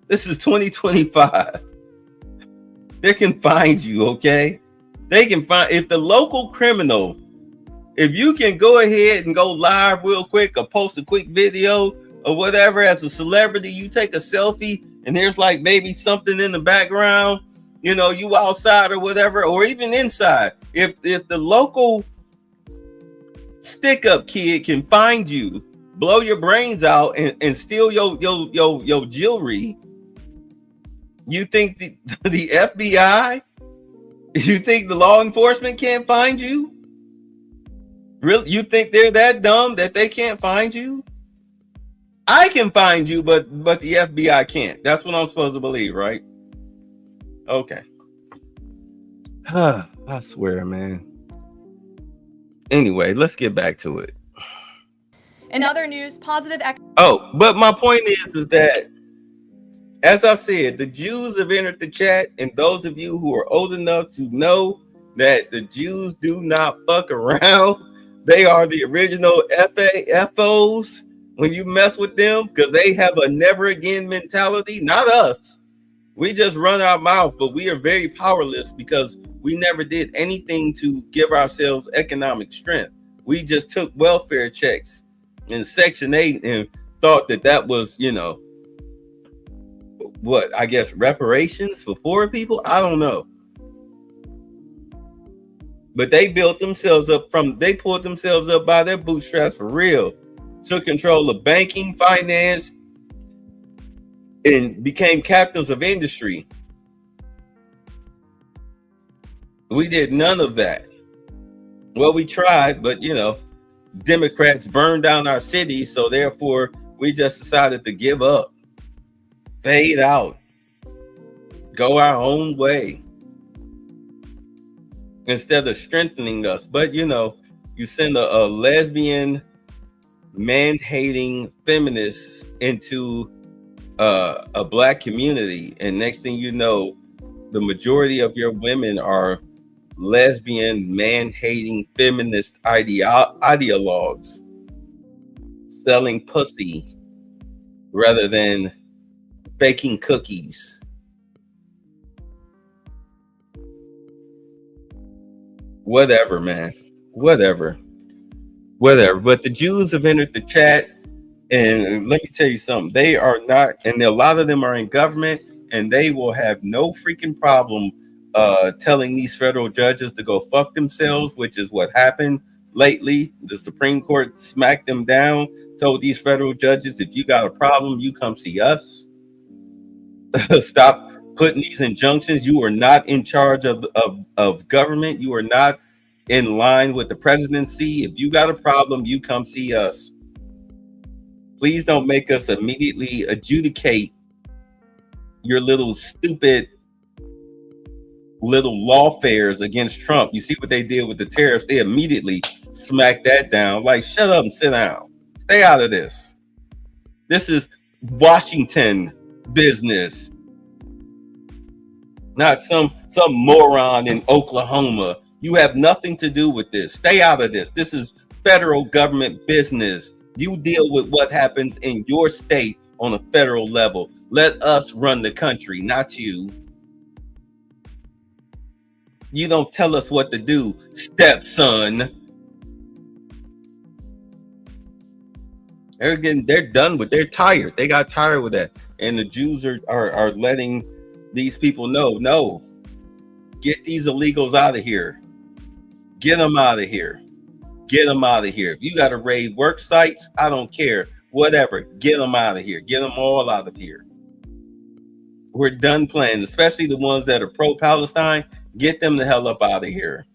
This is 2025. They can find you, okay? They can find, if the local criminal, if you can go ahead and go live real quick or post a quick video or whatever as a celebrity, you take a selfie and there's like maybe something in the background, you know, you outside or whatever, or even inside. If the local stick-up kid can find you, blow your brains out and steal your jewelry, you think the FBI, you think the law enforcement can't find you? Really? You think they're that dumb that they can't find you? I can find you, but the FBI can't. That's what I'm supposed to believe, right? Okay. I swear, man. Anyway, let's get back to it. In other news, positive. Oh, but my point is that, as I said, the Jews have entered the chat, and those of you who are old enough to know that the Jews do not fuck around, they are the original FOs when you mess with them, because they have a never again mentality. Not us. We just run our mouth, but we are very powerless because we never did anything to give ourselves economic strength. We just took welfare checks in Section 8 and thought that was, you know, what, I guess reparations for poor people? I don't know. But they built themselves up they pulled themselves up by their bootstraps for real. Took control of banking, finance, and became captains of industry. We did none of that. Well, we tried, but you know, Democrats burned down our city, so therefore we just decided to give up, fade out, go our own way instead of strengthening us. But you know, you send a lesbian, man-hating feminist into a black community, and next thing you know, the majority of your women are lesbian, man-hating feminist ideologues selling pussy rather than baking cookies. Whatever, man. Whatever. But the Jews have entered the chat, and let me tell you something. They are not, and a lot of them are in government, and they will have no freaking problem telling these federal judges to go fuck themselves, which is what happened lately. The Supreme Court smacked them down, told these federal judges, if you got a problem, you come see us. Stop putting these injunctions. You are not in charge of government. You are not in line with the presidency. If you got a problem, you come see us. Please don't make us immediately adjudicate your little stupid little lawfares against Trump. You see what they did with the tariffs? They immediately smacked that down. Like, shut up and sit down. Stay out of this. This is Washington business, not some moron in Oklahoma. You have nothing to do with this. Stay out of this. This is federal government business. You deal with what happens in your state on a federal level. Let us run the country, not you. You don't tell us what to do, stepson. They're done with. They're tired. They got tired with that, and the Jews are letting these people know. No, get these illegals out of here. Get them out of here. Get them out of here. If you got to raid work sites, I don't care. Whatever. Get them out of here. Get them all out of here. We're done playing, especially the ones that are pro-Palestine. Get them the hell up out of here.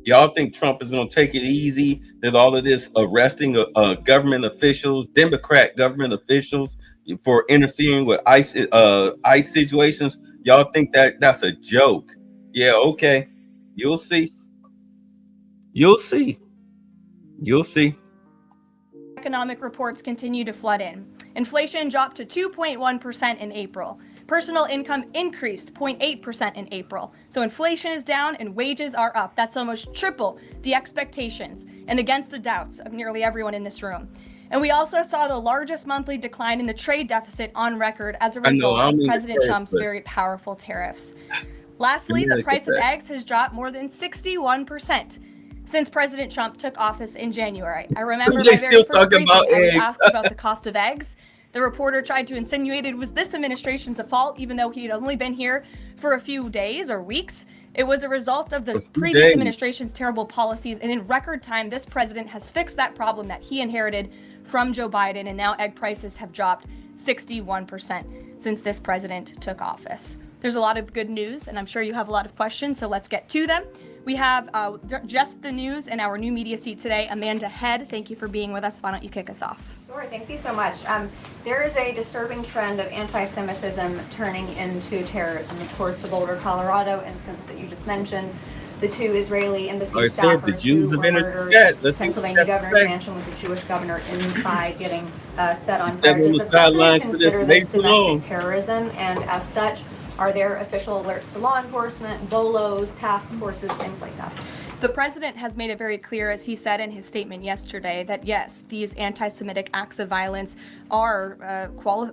Y'all think Trump is going to take it easy? That all of this arresting government officials, Democrat government officials, for interfering with ICE situations? Y'all think that that's a joke? Yeah, okay. You'll see. You'll see. You'll see. Economic reports continue to flood in. Inflation dropped to 2.1% in April. Personal income increased 0.8% in April. So inflation is down and wages are up. That's almost triple the expectations and against the doubts of nearly everyone in this room. And we also saw the largest monthly decline in the trade deficit on record as a result of President Trump's very powerful tariffs. Lastly, the price of eggs has dropped more than 61% since President Trump took office in January. I remember my very first briefing, I was asked about the cost of eggs. The reporter tried to insinuate it was this administration's fault, even though he had only been here for a few days or weeks. It was a result of the previous administration's terrible policies, and in record time, this president has fixed that problem that he inherited from Joe Biden, and now egg prices have dropped 61% since this president took office. There's a lot of good news, and I'm sure you have a lot of questions, so let's get to them. We have just the news in our new media seat today. Amanda Head, thank you for being with us. Why don't you kick us off? Sure, thank you so much. There is a disturbing trend of anti-Semitism turning into terrorism. Of course, the Boulder, Colorado instance that you just mentioned, the two Israeli embassy staffers who were murdered, Pennsylvania governor's mansion with the Jewish governor inside getting set on fire. Does the president consider this domestic terrorism? And as such, are there official alerts to law enforcement, BOLOs, task forces, things like that? The president has made it very clear, as he said in his statement yesterday, that yes, these anti-Semitic acts of violence are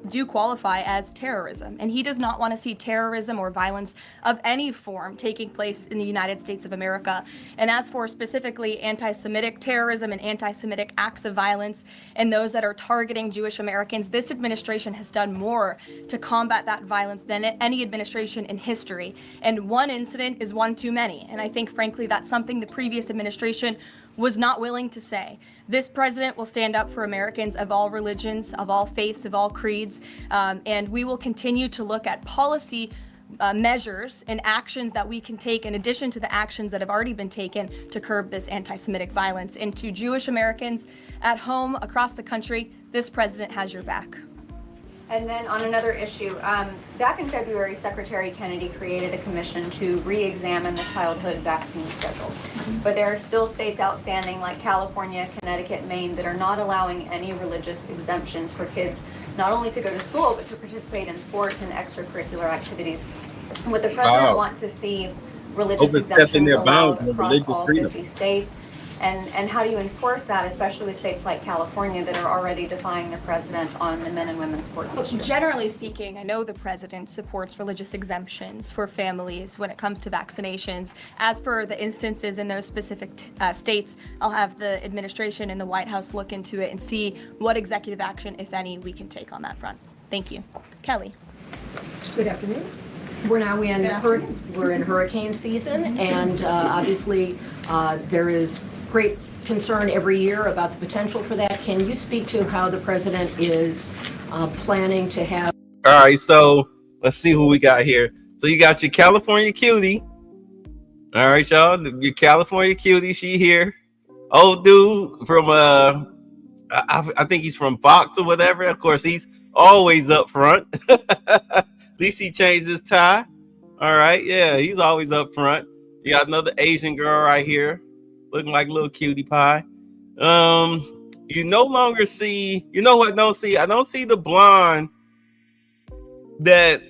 do qualify as terrorism, and he does not want to see terrorism or violence of any form taking place in the United States of America. And as for specifically anti-Semitic terrorism and anti-Semitic acts of violence and those that are targeting Jewish Americans, this administration has done more to combat that violence than any administration in history. And one incident is one too many, and I think frankly that's something the previous administration was not willing to say. This president will stand up for Americans of all religions, of all faiths, of all creeds, and we will continue to look at policy measures and actions that we can take in addition to the actions that have already been taken to curb this anti-Semitic violence. And to Jewish Americans at home, across the country, this president has your back. And then on another issue, back in February, Secretary Kennedy created a commission to re-examine the childhood vaccine schedule. But there are still states outstanding like California, Connecticut, Maine that are not allowing any religious exemptions for kids, not only to go to school, but to participate in sports and extracurricular activities. Would the president want to see religious exemptions allowed across all 50 states? And how do you enforce that, especially with states like California that are already defying the president on the men and women's sports issue? Generally speaking, I know the president supports religious exemptions for families when it comes to vaccinations. As for the instances in those specific states, I'll have the administration and the White House look into it and see what executive action, if any, we can take on that front. Thank you. Kelly. Good afternoon. We're now in hurricane season, and obviously there is great concern every year about the potential for that. Can you speak to how the president is planning to have? All right, so let's see who we got here. So you got your California cutie. All right, y'all, your California cutie, she here. Old dude from I think he's from Fox or whatever. Of course, he's always up front. At least he changed his tie. All right, yeah, he's always up front. You got another Asian girl right here, looking like a little cutie pie. You no longer see, you know what I don't see? I don't see the blonde that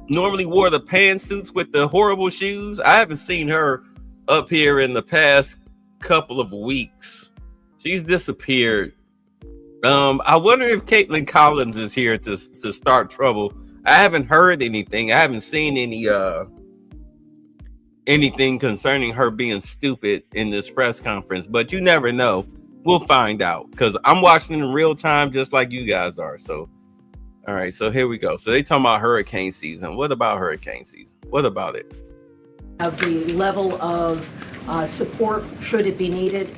normally wore the pantsuits with the horrible shoes. I haven't seen her up here in the past couple of weeks. She's disappeared. I wonder if Caitlin Collins is here to start trouble. I haven't heard anything. I haven't seen anything concerning her being stupid in this press conference, but you never know. We'll find out because I'm watching in real time just like you guys are. So, all right, so here we go. So they talking about hurricane season. What about hurricane season? What about it? Of the level of support, should it be needed,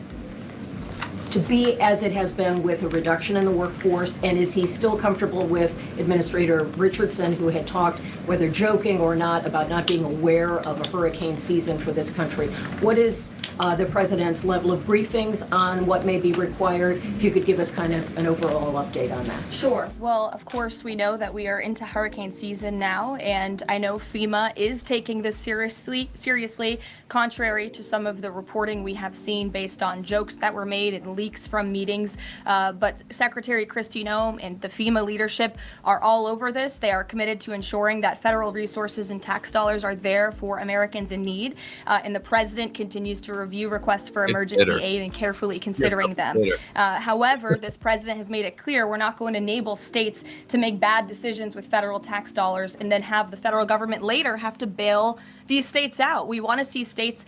to be as it has been with a reduction in the workforce? And is he still comfortable with Administrator Richardson, who had talked, whether joking or not, about not being aware of a hurricane season for this country? What is the president's level of briefings on what may be required? If you could give us kind of an overall update on that. Sure. Well, of course, we know that we are into hurricane season now, and I know FEMA is taking this seriously, contrary to some of the reporting we have seen based on jokes that were made and leaks from meetings. But Secretary Kristi Noem and the FEMA leadership are all over this. They are committed to ensuring that federal resources and tax dollars are there for Americans in need, and the president continues to review requests for emergency aid and carefully considering them. However, this president has made it clear we're not going to enable states to make bad decisions with federal tax dollars and then have the federal government later have to bail these states out. We want to see states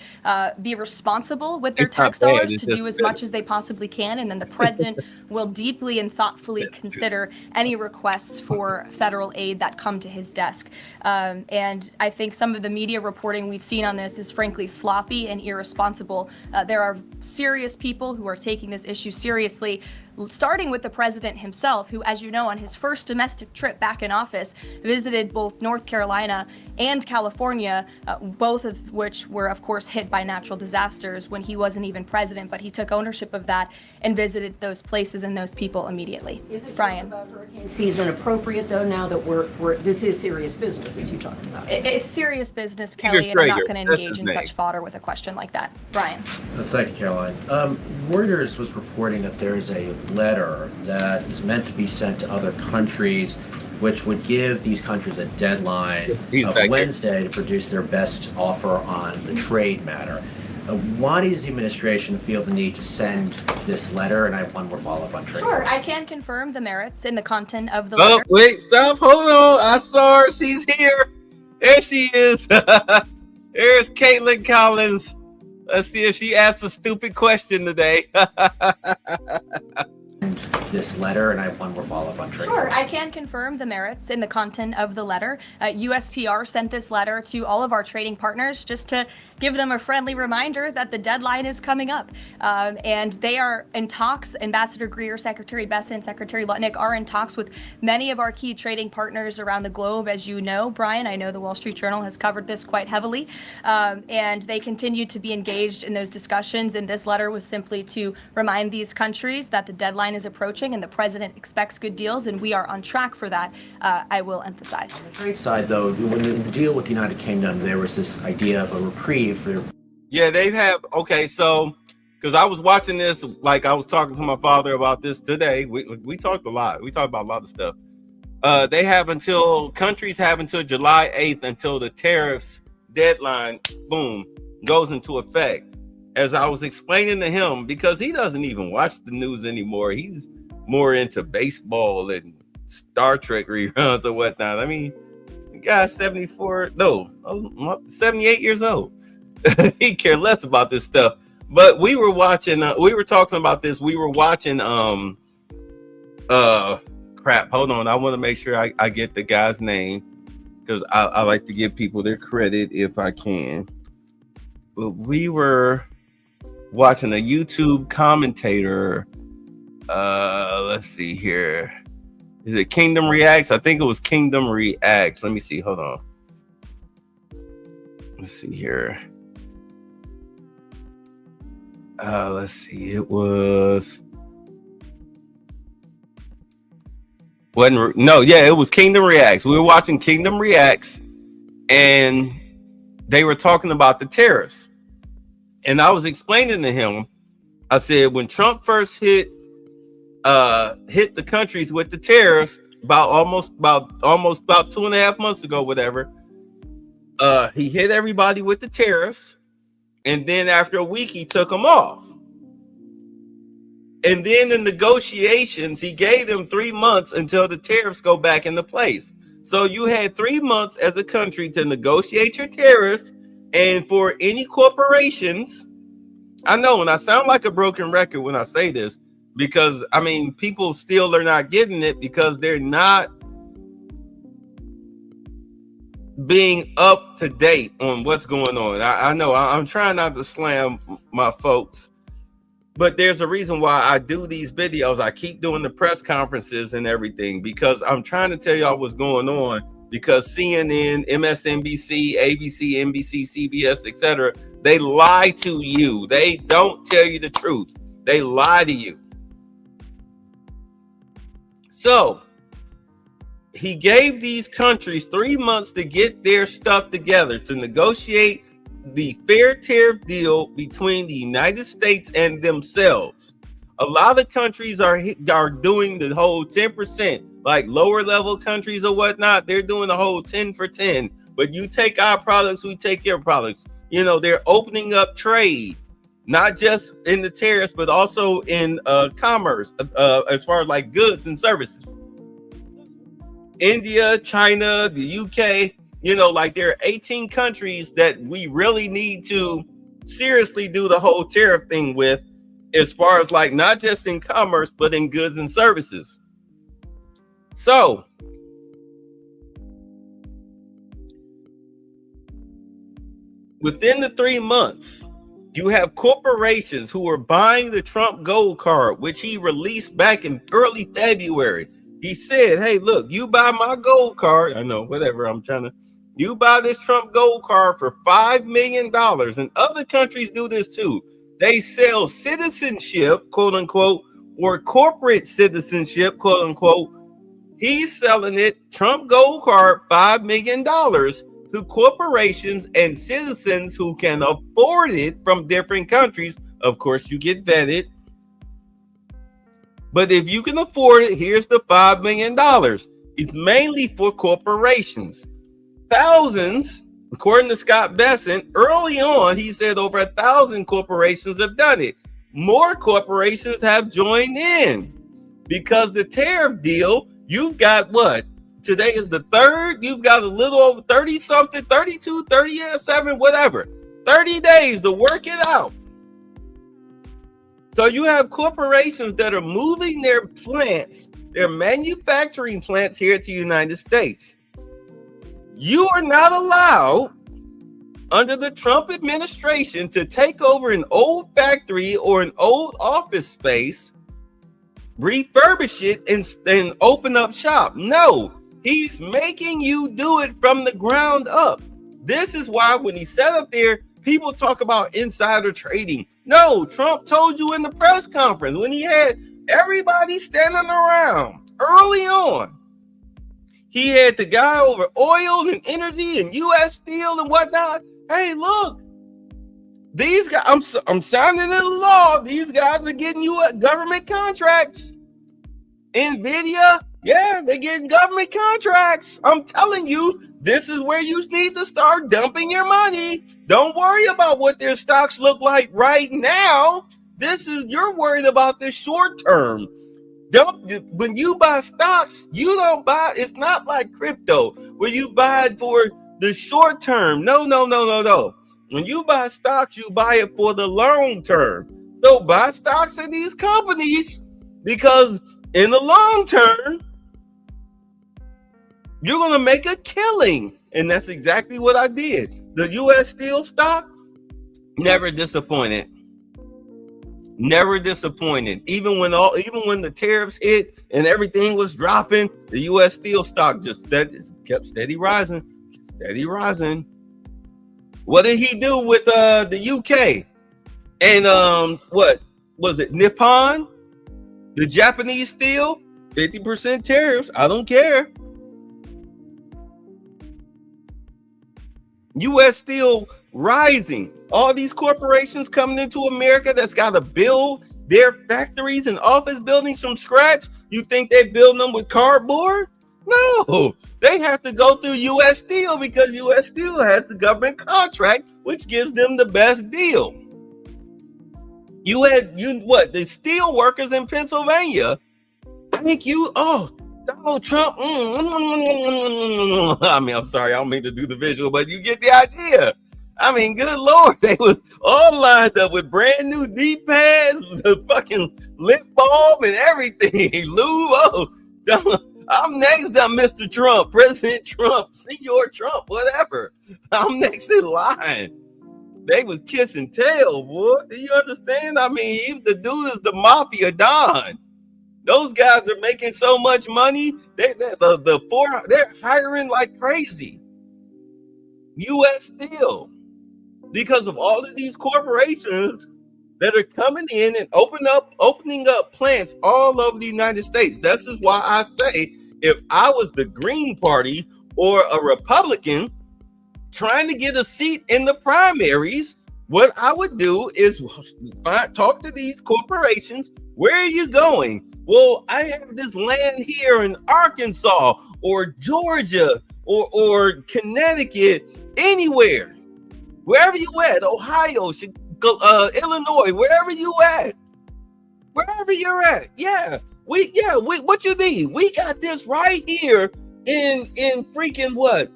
be responsible with their tax dollars to do as much as they possibly can, and then the president will deeply and thoughtfully consider any requests for federal aid that come to his desk. And I think some of the media reporting we've seen on this is frankly sloppy and irresponsible. There are serious people who are taking this issue seriously, starting with the president himself, who, as you know, on his first domestic trip back in office, visited both North Carolina and California, both of which were, of course, hit by natural disasters when he wasn't even president, but he took ownership of that and visited those places and those people immediately. Is it Brian? About hurricane season appropriate, though, now that this is serious business, as you talked about? It's serious business, Kelly, and I'm not going to engage in such fodder with a question like that. Brian? Thank you, Caroline. Reuters was reporting that there's a letter that is meant to be sent to other countries, which would give these countries a deadline of Wednesday to produce their best offer on the trade matter. Why does the administration feel the need to send this letter? And I have one more follow-up on trade. Sure, I can confirm the merits and the content of the letter. Oh, wait, stop, hold on. I saw her. She's here. There she is. There's Caitlin Collins. Let's see if she asks a stupid question today. This letter, and I have one more follow-up on trade. Sure, I can confirm the merits and the content of the letter. USTR sent this letter to all of our trading partners just to give them a friendly reminder that the deadline is coming up. And they are in talks. Ambassador Greer, Secretary Bessent, Secretary Lutnick are in talks with many of our key trading partners around the globe. As you know, Brian, I know the Wall Street Journal has covered this quite heavily. And they continue to be engaged in those discussions. And this letter was simply to remind these countries that the deadline is approaching and the president expects good deals, and we are on track for that, I will emphasize. On the trade side, though, when the deal with the United Kingdom, there was this idea of a reprieve for... Yeah, they have. Okay, so because I was watching this, like I was talking to my father about this today. We talked a lot. We talked about a lot of stuff. They have countries have until July 8th until the tariffs deadline, boom, goes into effect. As I was explaining to him, because he doesn't even watch the news anymore. He's more into baseball and Star Trek reruns or whatnot. I mean, the guy's 78 years old. He cares less about this stuff. But we were watching, we were talking about this. We were watching, crap, hold on. I want to make sure I get the guy's name because I like to give people their credit if I can. But we were watching a YouTube commentator. Let's see here. Is it Kingdom Reacts? I think it was Kingdom Reacts. Let me see. Hold on. Let's see here. Let's see. It was. It was Kingdom Reacts. We were watching Kingdom Reacts, and they were talking about the tariffs. And I was explaining to him, I said, when Trump first hit the countries with the tariffs about 2.5 months ago, whatever, he hit everybody with the tariffs. And then after a week, he took them off. And then in negotiations, he gave them 3 months until the tariffs go back into place. So you had 3 months as a country to negotiate your tariffs, and for any corporations, I know, and I sound like a broken record when I say this, because I mean, people still are not getting it because they're not being up to date on what's going on. I know I'm trying not to slam my folks, but there's a reason why I do these videos. I keep doing the press conferences and everything because I'm trying to tell y'all what's going on, because CNN, MSNBC, ABC, NBC, CBS, etc., they lie to you. They don't tell you the truth. They lie to you. So he gave these countries 3 months to get their stuff together to negotiate the fair tariff deal between the United States and themselves. A lot of countries are doing the whole 10%, like lower level countries or whatnot. They're doing the whole 10 for 10. But you take our products, we take your products. You know, they're opening up trade, not just in the tariffs, but also in commerce, as far as like goods and services. India, China, the UK, you know, like there are 18 countries that we really need to seriously do the whole tariff thing with, as far as like not just in commerce, but in goods and services. So within the 3 months, you have corporations who are buying the Trump gold card, which he released back in early February. He said, hey, look, you buy my gold card. I know, whatever, you buy this Trump gold card for $5 million. And other countries do this too. They sell citizenship, quote unquote, or corporate citizenship, quote unquote. He's selling it, Trump gold card, $5 million to corporations and citizens who can afford it from different countries. Of course, you get vetted. But if you can afford it, here's the $5 million. It's mainly for corporations. Thousands, according to Scott Bessent, early on, he said over 1,000 corporations have done it. More corporations have joined in because the tariff deal, you've got what? Today is the 3rd. You've got a little over 30 something, 32, 37, whatever. 30 days to work it out. So you have corporations that are moving their plants, their manufacturing plants here to the United States. You are not allowed under the Trump administration to take over an old factory or an old office space, refurbish it, and open up shop. No, he's making you do it from the ground up. This is why when he sat up there, people talk about insider trading. No, Trump told you in the press conference when he had everybody standing around early on. He had the guy over oil and energy and U.S. Steel and whatnot. Hey, look, these guys, I'm signing in the law. These guys are getting you government contracts. NVIDIA, yeah, they're getting government contracts. I'm telling you, this is where you need to start dumping your money. Don't worry about what their stocks look like right now. You're worried about the short term. When you buy stocks, you don't buy, it's not like crypto where you buy it for the short term. No. When you buy stocks, you buy it for the long term. So buy stocks in these companies because in the long term, you're going to make a killing. And that's exactly what I did. The U.S. Steel stock, never disappointed. Never disappointed. Even when the tariffs hit and everything was dropping, the U.S. Steel stock just kept steady rising. What did he do with the UK? And what was it? Nippon? The Japanese steel? 50% tariffs. I don't care. U.S. Steel rising. All these corporations coming into America that's got to build their factories and office buildings from scratch. You think they build them with cardboard? No, they have to go through U.S. Steel because U.S. Steel has the government contract, which gives them the best deal. The steel workers in Pennsylvania. Thank you. Oh, Donald Trump. I mean, I'm sorry, I don't mean to do the visual, but you get the idea. I mean, good Lord, they was all lined up with brand new knee pads, the fucking lip balm and everything. Lube, I'm next to Mr. Trump, President Trump, Senor Trump, whatever. I'm next in line. They was kissing tail, boy. Do you understand? I mean, the dude is the mafia don. Those guys are making so much money. They're hiring like crazy. U.S. Steel, because of all of these corporations that are coming in and opening up plants all over the United States. This is why I say, if I was the Green Party or a Republican trying to get a seat in the primaries, what I would do is talk to these corporations. Where are you going? Well, I have this land here in Arkansas or Georgia or Connecticut, anywhere, wherever you at, Ohio, Illinois, wherever you're at. Yeah, what you need? We got this right here in freaking what?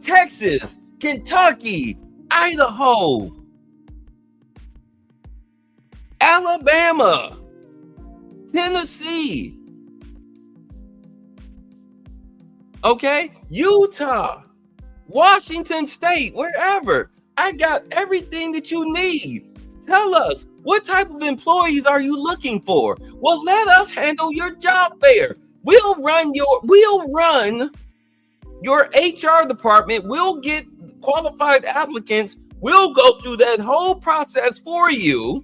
Texas, Kentucky, Idaho, Alabama, Tennessee, okay, Utah, Washington State, wherever. I got everything that you need. Tell us, what type of employees are you looking for? Well, let us handle your job fair. We'll run your HR department. We'll get qualified applicants. We'll go through that whole process for you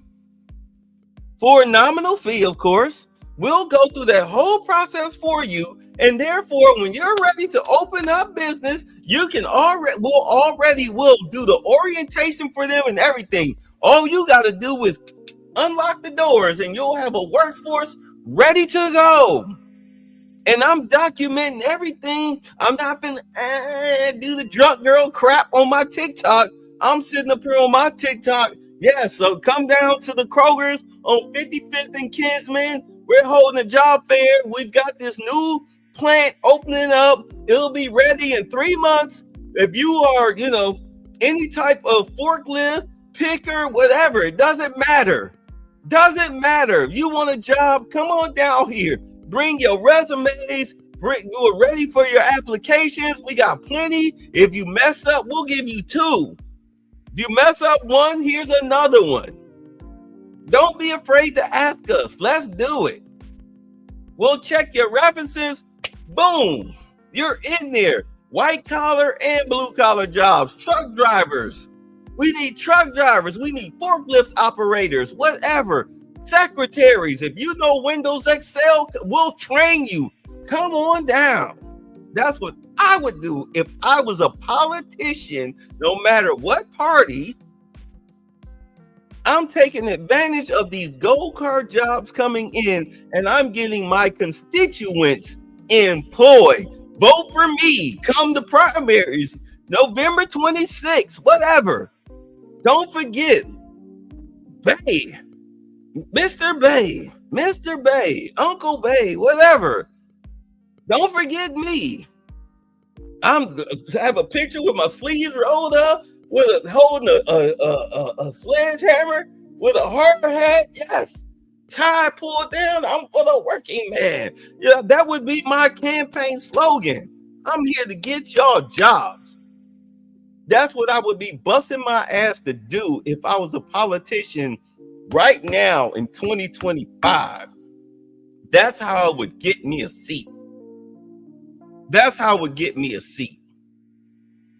for a nominal fee, of course. We'll go through that whole process for you. And therefore, when you're ready to open up business, we'll do the orientation for them and everything. All you got to do is unlock the doors and you'll have a workforce ready to go. And I'm documenting everything. I'm not gonna do the drunk girl crap on my TikTok. I'm sitting up here on my TikTok. Yeah, so come down to the Kroger's on 55th and Kinsman. We're holding a job fair. We've got this new plant opening up. It'll be ready in 3 months. If you are, any type of forklift, picker, whatever, it doesn't matter. If you want a job, come on down here. Bring your resumes. You're ready for your applications. We got plenty. If you mess up, we'll give you 2. If you mess up one, here's another one. Don't be afraid to ask us. Let's do it. We'll check your references. Boom. You're in there. White collar and blue collar jobs. Truck drivers. We need truck drivers. We need forklift operators. Whatever. Secretaries. If you know Windows Excel, we'll train you. Come on down. That's what I would do if I was a politician, no matter what party. I'm taking advantage of these gold card jobs coming in, and I'm getting my constituents employed. Vote for me. Come to primaries, November 26th, whatever. Don't forget, Bay, Mr. Bay, Uncle Bay, whatever. Don't forget me. I have a picture with my sleeves rolled up, holding a sledgehammer with a hard hat. Yes, tie pulled down. I'm for the working man. Yeah, that would be my campaign slogan. I'm here to get y'all jobs. That's what I would be busting my ass to do if I was a politician right now in 2025. That's how it would get me a seat.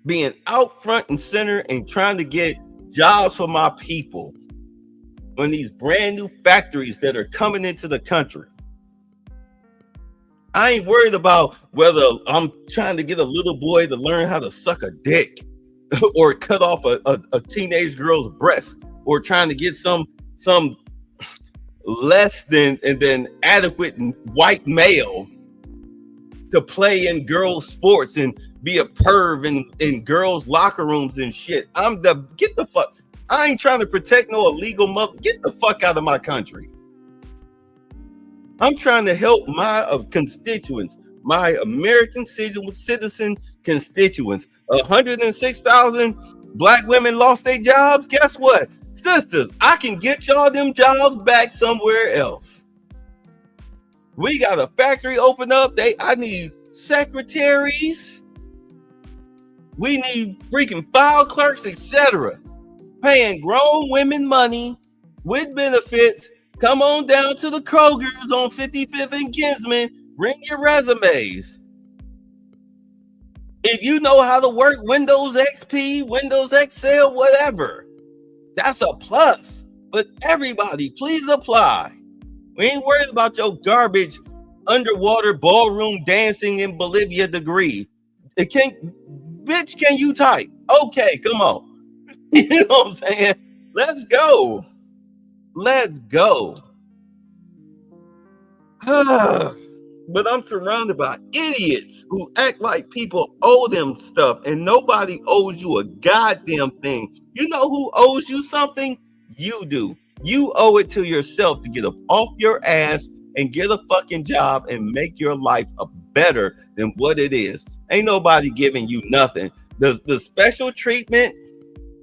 Being out front and center and trying to get jobs for my people on these brand new factories that are coming into the country. I ain't worried about whether I'm trying to get a little boy to learn how to suck a dick or cut off a teenage girl's breast, or trying to get some less than adequate white male to play in girls' sports and be a perv in girls' locker rooms and shit. Get the fuck. I ain't trying to protect no illegal mother. Get the fuck out of my country. I'm trying to help my constituents, my American citizen constituents. 106,000 black women lost their jobs. Guess what? Sisters, I can get y'all them jobs back somewhere else. We got a factory open up. I need secretaries. We need freaking file clerks, etc. Paying grown women money with benefits. Come on down to the Kroger's on 55th and Kinsman. Bring your resumes. If you know how to work Windows XP, Windows Excel, whatever, that's a plus. But everybody, please apply. We ain't worried about your garbage underwater ballroom dancing in Bolivia degree. Bitch, can you type? Okay, come on. You know what I'm saying? Let's go. Let's go. But I'm surrounded by idiots who act like people owe them stuff, and nobody owes you a goddamn thing. You know who owes you something? You do. You owe it to yourself to get up off your ass and get a fucking job and make your life better than what it is. Ain't nobody giving you nothing. The special treatment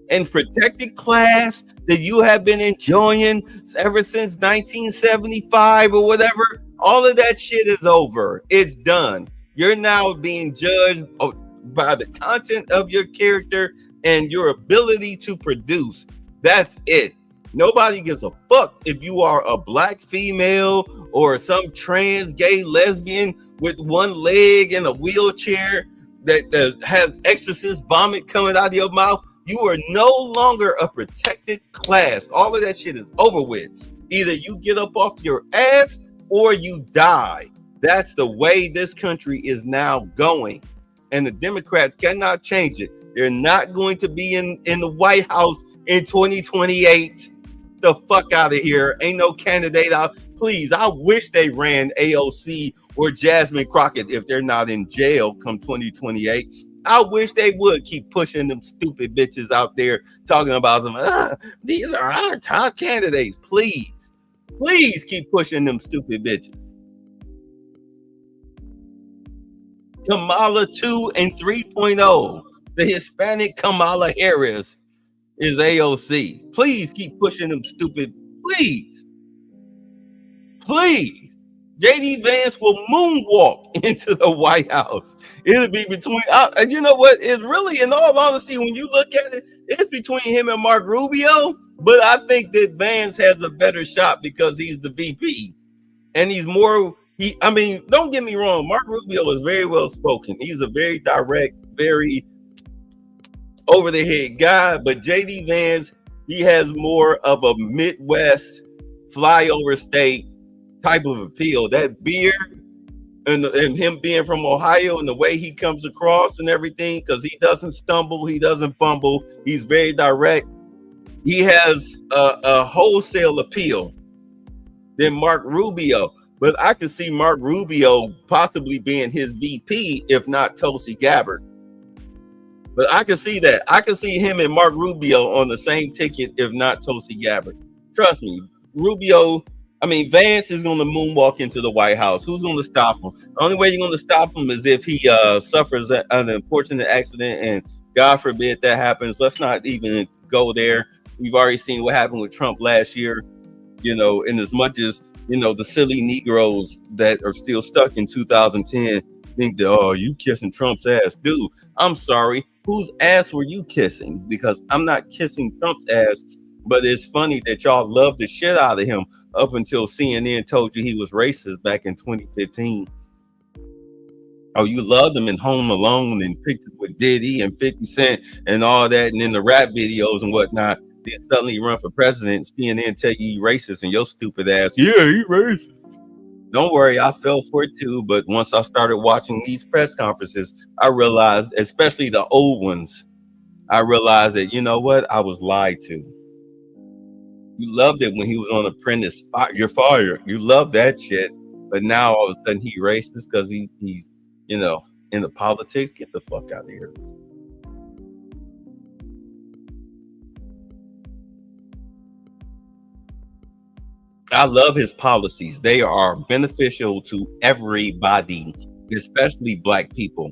and protected class that you have been enjoying ever since 1975 or whatever, all of that shit is over. It's done. You're now being judged by the content of your character and your ability to produce. That's it. Nobody gives a fuck if you are a black female or some trans gay lesbian with one leg in a wheelchair that has exorcist vomit coming out of your mouth. You are no longer a protected class. All of that shit is over with. Either you get up off your ass or you die. That's the way this country is now going. And the Democrats cannot change it. They're not going to be in the White House in 2028. The fuck out of here. Ain't no candidate out. Please, I wish they ran AOC or Jasmine Crockett if they're not in jail come 2028. I wish they would keep pushing them stupid bitches out there talking about them. These are our top candidates. Please keep pushing them stupid bitches. Kamala 2 and 3.0. The Hispanic Kamala Harris is AOC. Please keep pushing them stupid. Please. JD Vance will moonwalk into the White House. It'll be between, you know what? It's really, in all honesty, when you look at it, it's between him and Mark Rubio. But I think that Vance has a better shot because he's the VP. And he's more, don't get me wrong. Mark Rubio is very well spoken. He's a very direct, very over the head guy. But JD Vance, he has more of a Midwest flyover state type of appeal. That beard and him being from Ohio and the way he comes across and everything, because he doesn't stumble, he doesn't fumble, he's very direct. He has a wholesale appeal than Mark Rubio. But I could see Mark Rubio possibly being his VP, if not Tulsi Gabbard. But I can see that. I can see him and Mark Rubio on the same ticket, if not Tulsi Gabbard. Trust me, Vance is going to moonwalk into the White House. Who's going to stop him? The only way you're going to stop him is if he suffers an unfortunate accident, and God forbid that happens. Let's not even go there. We've already seen what happened with Trump last year, in as much as, the silly Negroes that are still stuck in 2010 think that, you kissing Trump's ass. Dude, I'm sorry. Whose ass were you kissing? Because I'm not kissing Trump's ass, but it's funny that y'all love the shit out of him up until CNN told you he was racist back in 2015. Oh, you loved him in Home Alone and Pictures with Diddy and 50 Cent and all that, and in the rap videos and whatnot. Then suddenly you run for president, CNN tell you racist, and your stupid ass, yeah, he racist. Don't worry, I fell for it too, but once I started watching these press conferences, I realized, especially the old ones, I realized that, you know what, I was lied to. You loved it when he was on Apprentice. You're fired. You love that shit. But now all of a sudden he racist because he's in the politics. Get the fuck out of here. I love his policies. They are beneficial to everybody, especially black people.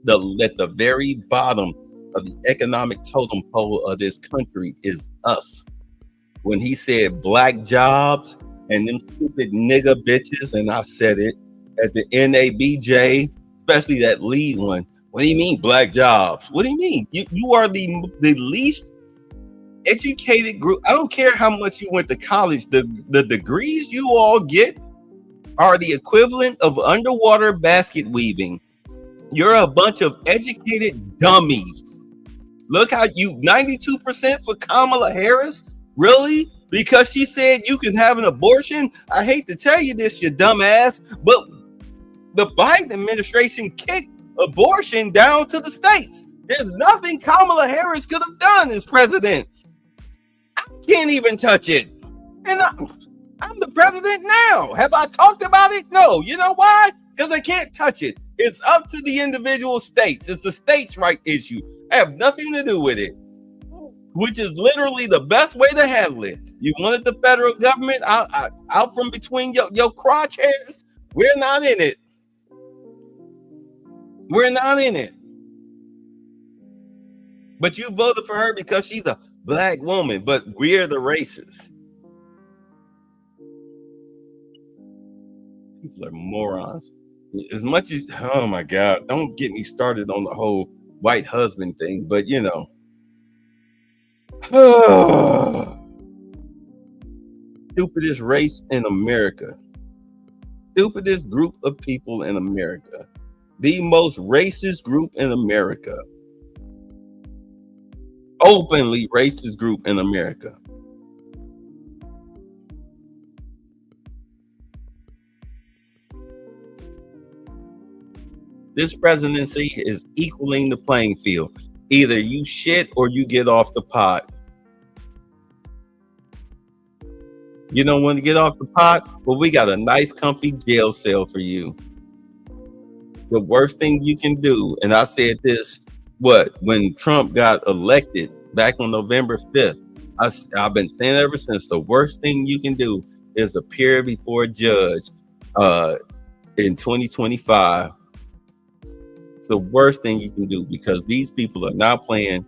At the very bottom of the economic totem pole of this country is us. When he said black jobs and them stupid nigga bitches, and I said it at the NABJ, especially that lead one. What do you mean black jobs? What do you mean? You are the least educated group. I don't care how much you went to college. The degrees you all get are the equivalent of underwater basket weaving. You're a bunch of educated dummies. Look how you 92% for Kamala Harris. Really? Because she said you can have an abortion? I hate to tell you this, you dumbass, but the Biden administration kicked abortion down to the states. There's nothing Kamala Harris could have done as president. I can't even touch it. And I'm the president now. Have I talked about it? No. You know why? Because I can't touch it. It's up to the individual states. It's the states' right issue. I have nothing to do with it, which is literally the best way to handle it. You wanted the federal government out from between your crosshairs? We're not in it. We're not in it. But you voted for her because she's a black woman, but we're the racists. People are morons. As much as, oh my God, don't get me started on the whole white husband thing, but you know. Stupidest race in America. Stupidest group of people in America. The most racist group in America. Openly racist group in America. This presidency is equaling the playing field. Either you shit or you get off the pot. You don't want to get off the pot? Well, we got a nice, comfy jail cell for you. The worst thing you can do, and I said this, when Trump got elected back on November 5th, I've been saying ever since, the worst thing you can do is appear before a judge in 2025. It's the worst thing you can do because these people are not playing.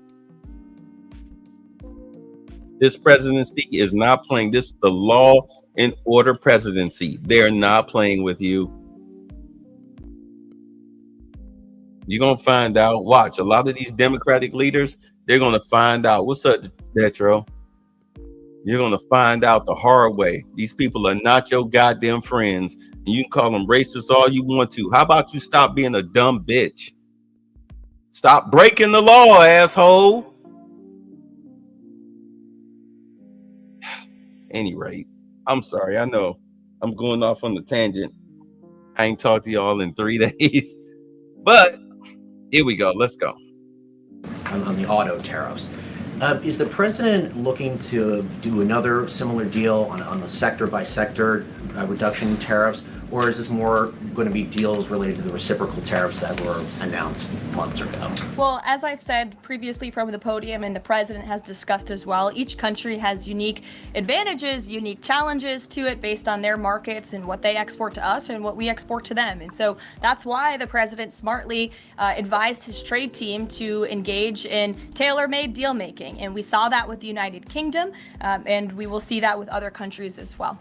This presidency is not playing. This is the law and order presidency. They're not playing with you. You're going to find out. Watch. A lot of these Democratic leaders, they're going to find out. What's up, Detro? You're going to find out the hard way. These people are not your goddamn friends. And you can call them racist all you want to. How about you stop being a dumb bitch? Stop breaking the law, asshole. Any rate, I'm sorry. I know I'm going off on the tangent. I ain't talked to y'all in 3 days. But here we go. Let's go. On the auto tariffs. Is the president looking to do another similar deal on the sector by sector reduction in tariffs? Or is this more going to be deals related to the reciprocal tariffs that were announced months ago? Well, as I've said previously from the podium and the president has discussed as well, each country has unique advantages, unique challenges to it based on their markets and what they export to us and what we export to them. And so that's why the president smartly advised his trade team to engage in tailor-made deal making. And we saw that with the United Kingdom, and we will see that with other countries as well.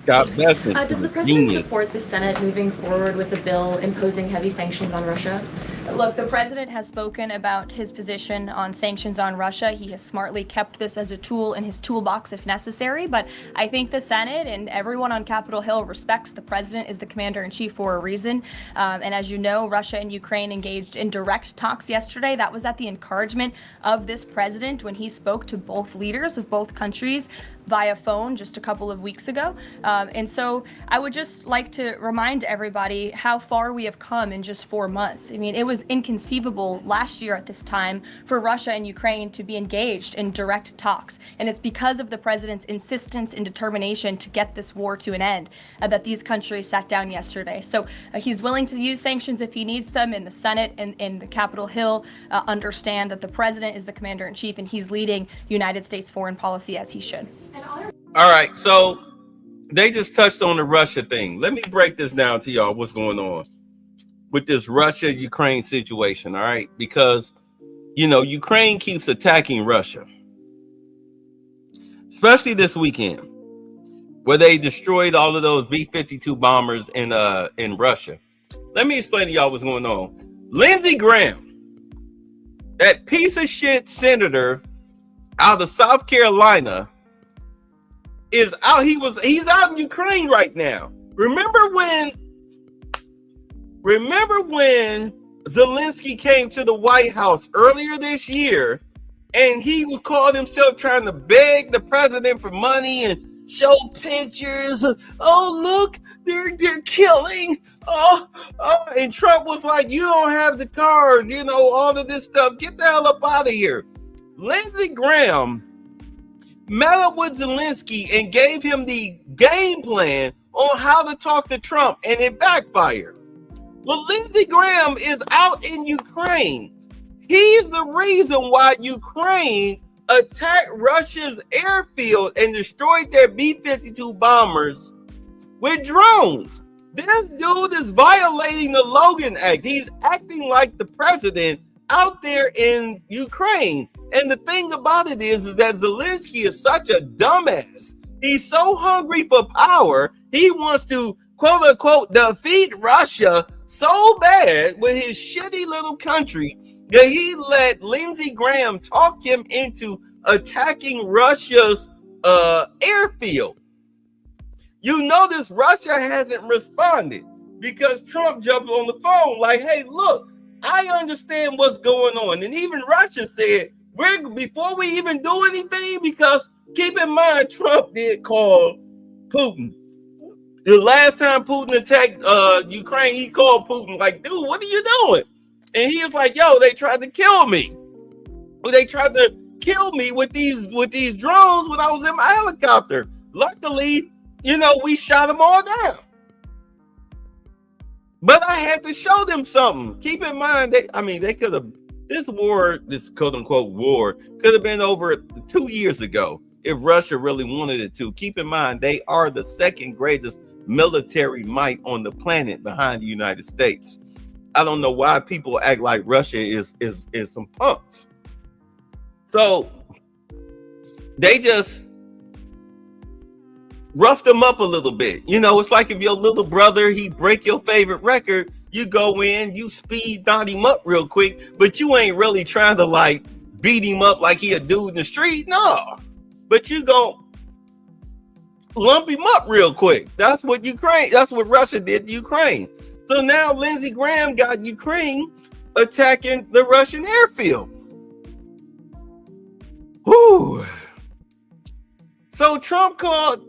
Does the president support the Senate moving forward with the bill imposing heavy sanctions on Russia? Look, the president has spoken about his position on sanctions on Russia. He has smartly kept this as a tool in his toolbox if necessary, but I think the Senate and everyone on Capitol Hill respects the president as the commander-in-chief for a reason. And as you know, Russia and Ukraine engaged in direct talks yesterday. That was at the encouragement of this president when he spoke to both leaders of both countries via phone just a couple of weeks ago. And so I would just like to remind everybody how far we have come in just 4 months. I mean, it was inconceivable last year at this time for Russia and Ukraine to be engaged in direct talks. And it's because of the president's insistence and determination to get this war to an end that these countries sat down yesterday. So he's willing to use sanctions if he needs them, and the Senate and the Capitol Hill understand that the president is the commander-in-chief and he's leading United States foreign policy as he should. All right, so they just touched on the Russia thing. Let me break this down to y'all. What's going on with this Russia-Ukraine situation? All right, because Ukraine keeps attacking Russia, especially this weekend, where they destroyed all of those B-52 bombers in Russia. Let me explain to y'all what's going on. Lindsey Graham, that piece of shit senator out of South Carolina, is out. He's out in Ukraine right now. Remember when Zelensky came to the White House earlier this year, and he would call himself trying to beg the president for money and show pictures of, oh look, they're killing, and Trump was like, you don't have the card, all of this stuff, get the hell up out of here. Lindsey Graham met up with Zelensky and gave him the game plan on how to talk to Trump, and it backfired. Well, Lindsey Graham is out in Ukraine. He's the reason why Ukraine attacked Russia's airfield and destroyed their B-52 bombers with drones. This dude is violating the Logan Act. He's acting like the president out there in Ukraine. And the thing about it is that Zelensky is such a dumbass. He's so hungry for power. He wants to, quote unquote, defeat Russia so bad with his shitty little country that he let Lindsey Graham talk him into attacking Russia's airfield. You notice Russia hasn't responded because Trump jumped on the phone like, hey, look, I understand what's going on. And even Russia said, before we even do anything, because keep in mind, Trump did call Putin. The last time Putin attacked Ukraine, he called Putin like, dude, what are you doing? And he was like, yo, they tried to kill me. Well, they tried to kill me with these drones when I was in my helicopter. Luckily, we shot them all down. But I had to show them something. Keep in mind, they could have, this quote unquote war could have been over 2 years ago if Russia really wanted it to. Keep in mind, they are the second greatest military might on the planet behind the United States. I don't know why people act like Russia is some punks. So they just roughed them up a little bit. It's like if your little brother, he break your favorite record, you go in, you speed knot him up real quick, but you ain't really trying to like beat him up like he a dude in the street. No, but you gon' lump him up real quick. That's what Russia did to Ukraine. So now Lindsey Graham got Ukraine attacking the Russian airfield. Whew. So Trump called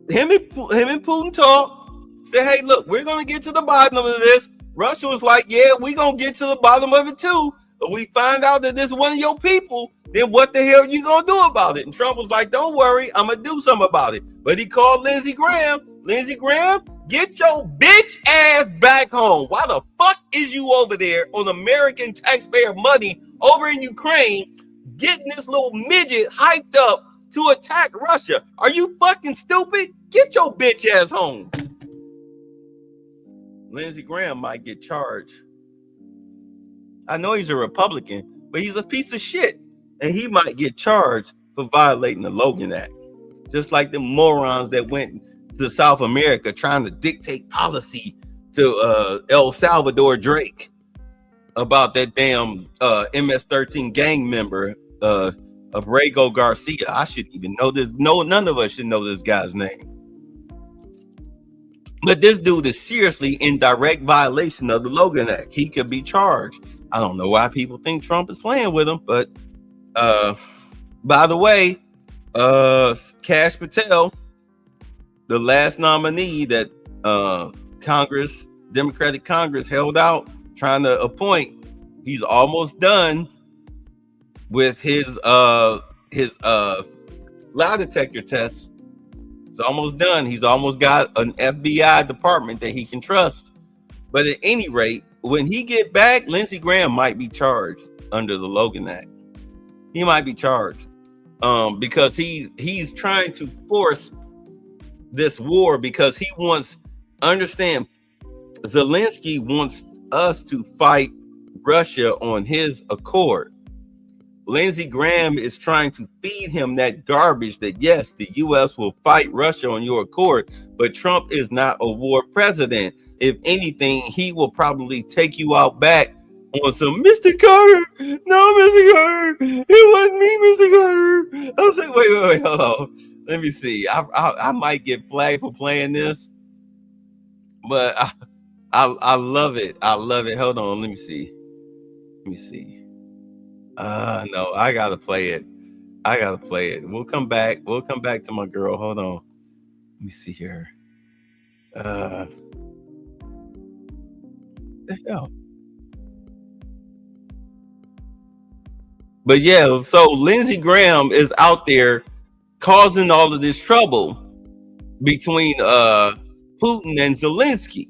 him and Putin talk, said, hey, look, we're going to get to the bottom of this. Russia was like, yeah, we're going to get to the bottom of it too. But we find out that this is one of your people, then what the hell are you going to do about it? And Trump was like, don't worry, I'm going to do something about it. But he called Lindsey Graham. Lindsey Graham, get your bitch ass back home. Why the fuck is you over there on American taxpayer money over in Ukraine getting this little midget hyped up to attack Russia? Are you fucking stupid? Get your bitch ass home. Lindsey Graham might get charged. I know he's a Republican, but he's a piece of shit. And he might get charged for violating the Logan Act. Just like the morons that went to South America trying to dictate policy to El Salvador Drake about that damn MS-13 gang member, Abrego Garcia. I shouldn't even know this. No, none of us should know this guy's name. But this dude is seriously in direct violation of the Logan Act. He could be charged. I don't know why people think Trump is playing with him, but by the way, Kash Patel, the last nominee that Democratic Congress held out trying to appoint, he's almost done with his lie detector test. It's almost done. He's almost got an FBI department that he can trust. But at any rate, when he get back, Lindsey Graham might be charged under the Logan Act. He might be charged because he's trying to force this war because he wants, understand, Zelensky wants us to fight Russia on his accord. Lindsey Graham is trying to feed him that garbage that, yes, the U.S. will fight Russia on your accord, but Trump is not a war president. If anything, he will probably take you out back on some Mr. Carter. No, Mr. Carter. It wasn't me, Mr. Carter. I was like, wait, hold on. Let me see. I might get flagged for playing this, but I love it. I love it. Hold on. Let me see. No, I gotta play it. We'll come back to my girl. Hold on. Let me see here. The hell. But yeah, so Lindsey Graham is out there causing all of this trouble between Putin and Zelensky.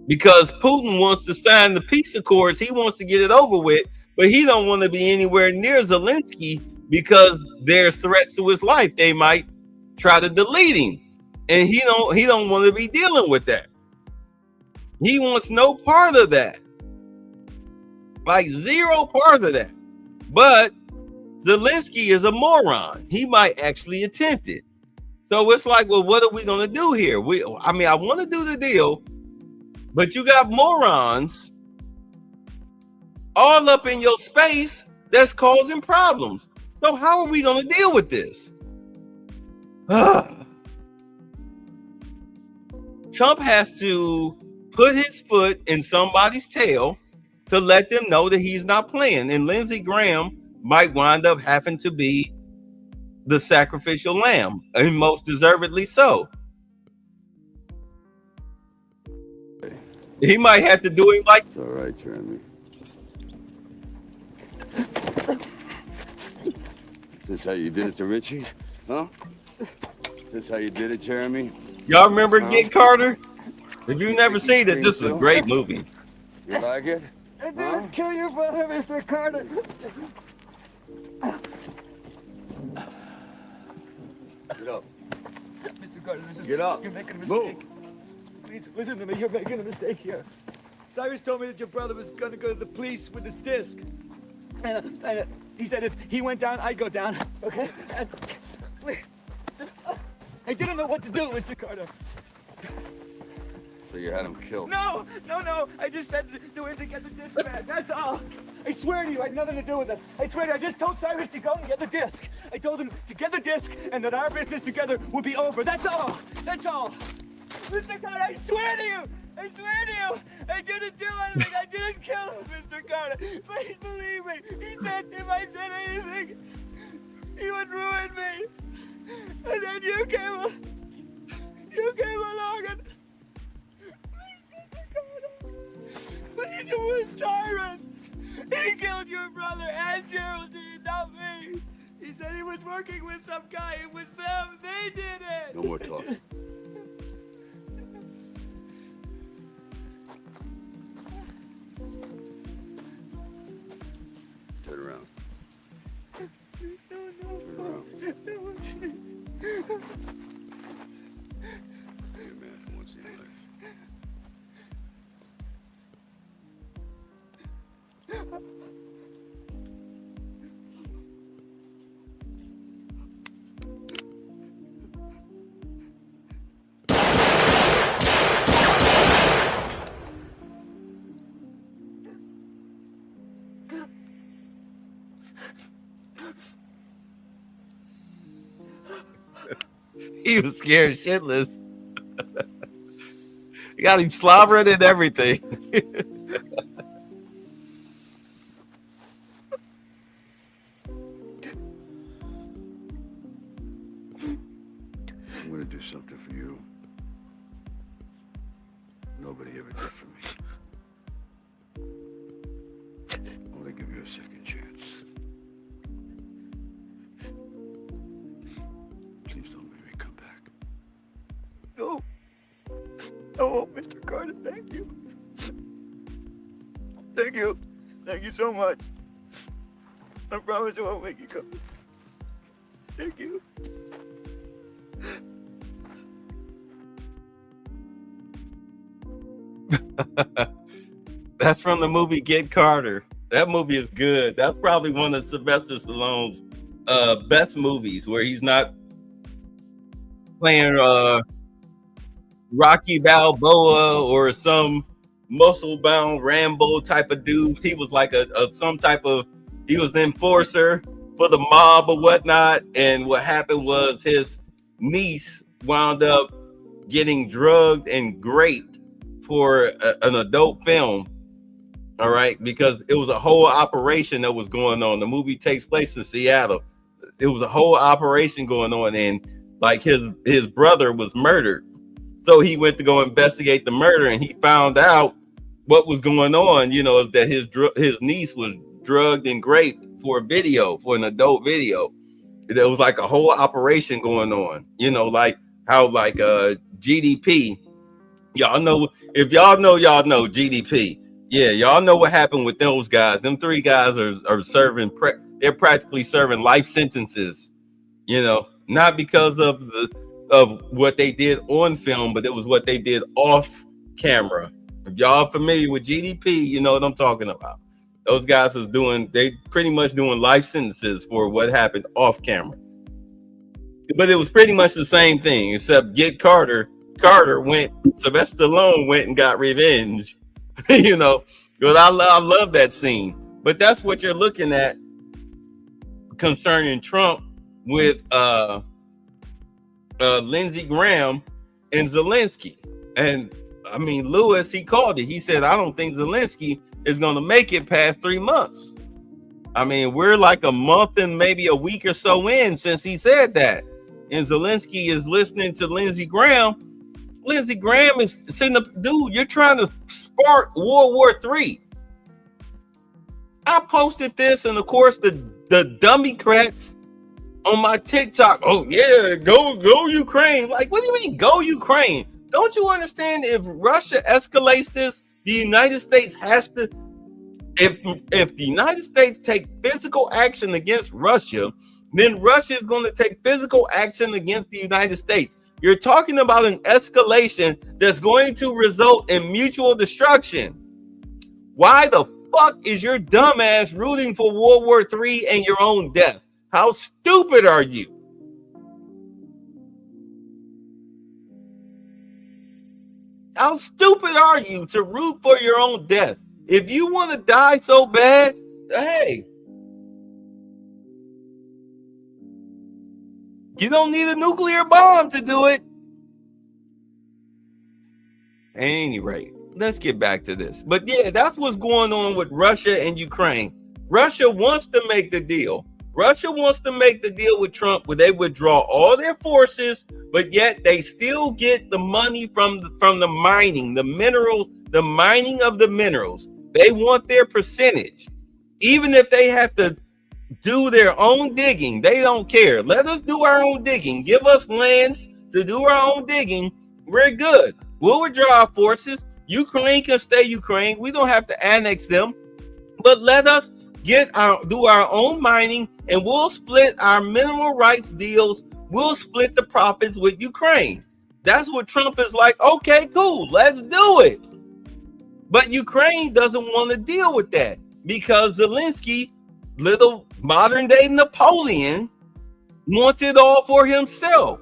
Because Putin wants to sign the peace accords, he wants to get it over with, but he don't want to be anywhere near Zelensky because there's threats to his life. They might try to delete him, and he don't want to be dealing with that. He wants no part of that, like zero part of that. But Zelensky is a moron. He might actually attempt it. So it's like, well, what are we gonna do here? I want to do the deal. But you got morons all up in your space that's causing problems. So how are we going to deal with this? Trump has to put his foot in somebody's tail to let them know that he's not playing. And Lindsey Graham might wind up having to be the sacrificial lamb, and most deservedly so. He might have to do him like. It's all right, Jeremy. This how you did it to Richie? Huh? This how you did it, Jeremy? Y'all remember Get Carter? If you've never seen it, this is a great movie. You like it? I didn't kill your brother, Mr. Carter. Get up. Mr. Carter, listen. Get up. You're making a mistake. Move. Please listen to me. You're making a mistake here. Cyrus told me that your brother was going to go to the police with this disc. And he said if he went down, I'd go down. Okay? And I didn't know what to do, Mr. Carter. So you had him killed? No. I just said to him to get the disc back. That's all. I swear to you, I had nothing to do with it. I swear to you, I just told Cyrus to go and get the disc. I told him to get the disc and that our business together would be over. That's all. That's all. Mr. Carter, I swear to you! I swear to you! I didn't do anything! I didn't kill him, Mr. Carter! Please believe me! He said if I said anything, he would ruin me! And then you came along and... Please, Mr. Carter! Please, it was Cyrus! He killed your brother and Geraldine, not me! He said he was working with some guy. It was them. They did it! No more talking. Turn around. Please, no. Turn around. No, please. Be a man for once in your life. He was scared shitless. You got him slobbering and everything. I'm gonna do something for you. Nobody ever did for me. I want to give you a second chance. Please don't make me come back. No. Oh, Mr. Carter, thank you. Thank you. Thank you so much. I promise I won't make you come. Thank you. That's from the movie Get Carter. That movie is good. That's probably one of Sylvester Stallone's best movies, where he's not playing Rocky Balboa or some muscle-bound Rambo type of dude. He was like he was an enforcer for the mob or whatnot. And what happened was his niece wound up getting drugged and raped for an adult film. All right, because it was a whole operation that was going on. The movie takes place in Seattle. It was a whole operation going on, and like his brother was murdered. So he went to go investigate the murder, and he found out what was going on. You know, that his niece was drugged and raped for an adult video. There was like a whole operation going on. You know, like how GDP. Y'all know, if y'all know GDP. Yeah, y'all know what happened with those guys. Them three guys are serving. They're practically serving life sentences. You know, not because of what they did on film, but it was what they did off camera. If y'all familiar with GDP, you know what I'm talking about. Those guys they pretty much doing life sentences for what happened off camera. But it was pretty much the same thing, except Sylvester Stallone went and got revenge. You know, because I love that scene. But that's what you're looking at concerning Trump with Lindsey Graham and Zelensky. And I mean, Lewis, he called it. He said, I don't think Zelensky is going to make it past 3 months. I mean, we're like a month and maybe a week or so in since he said that. And Zelensky is listening to Lindsey Graham. Lindsey Graham is saying, dude, you're trying to spark World War III. I posted this, and of course, the dummy crats on my TikTok. Oh yeah, go Ukraine! Like, what do you mean, go Ukraine? Don't you understand? If Russia escalates this, the United States has to. If the United States take physical action against Russia, then Russia is going to take physical action against the United States. You're talking about an escalation that's going to result in mutual destruction. Why the fuck is your dumbass rooting for World War III and your own death? How stupid are you? How stupid are you to root for your own death? If you want to die so bad, hey, you don't need a nuclear bomb to do it. At any rate, let's get back to this. But yeah, that's what's going on with Russia and Ukraine. Russia wants to make the deal. Russia wants to make the deal with Trump where they withdraw all their forces, but yet they still get the money from the mining, the mineral, the mining of the minerals. They want their percentage. Even if they have to do their own digging, they don't care. Let us do our own digging. Give us lands to do our own digging. We're good. We'll withdraw our forces. Ukraine can stay Ukraine. We don't have to annex them. But let us do our own mining, and we'll split our mineral rights deals. We'll split the profits with Ukraine. That's what Trump is like. Okay, cool. Let's do it. But Ukraine doesn't want to deal with that because Zelensky, little modern day Napoleon, wants it all for himself.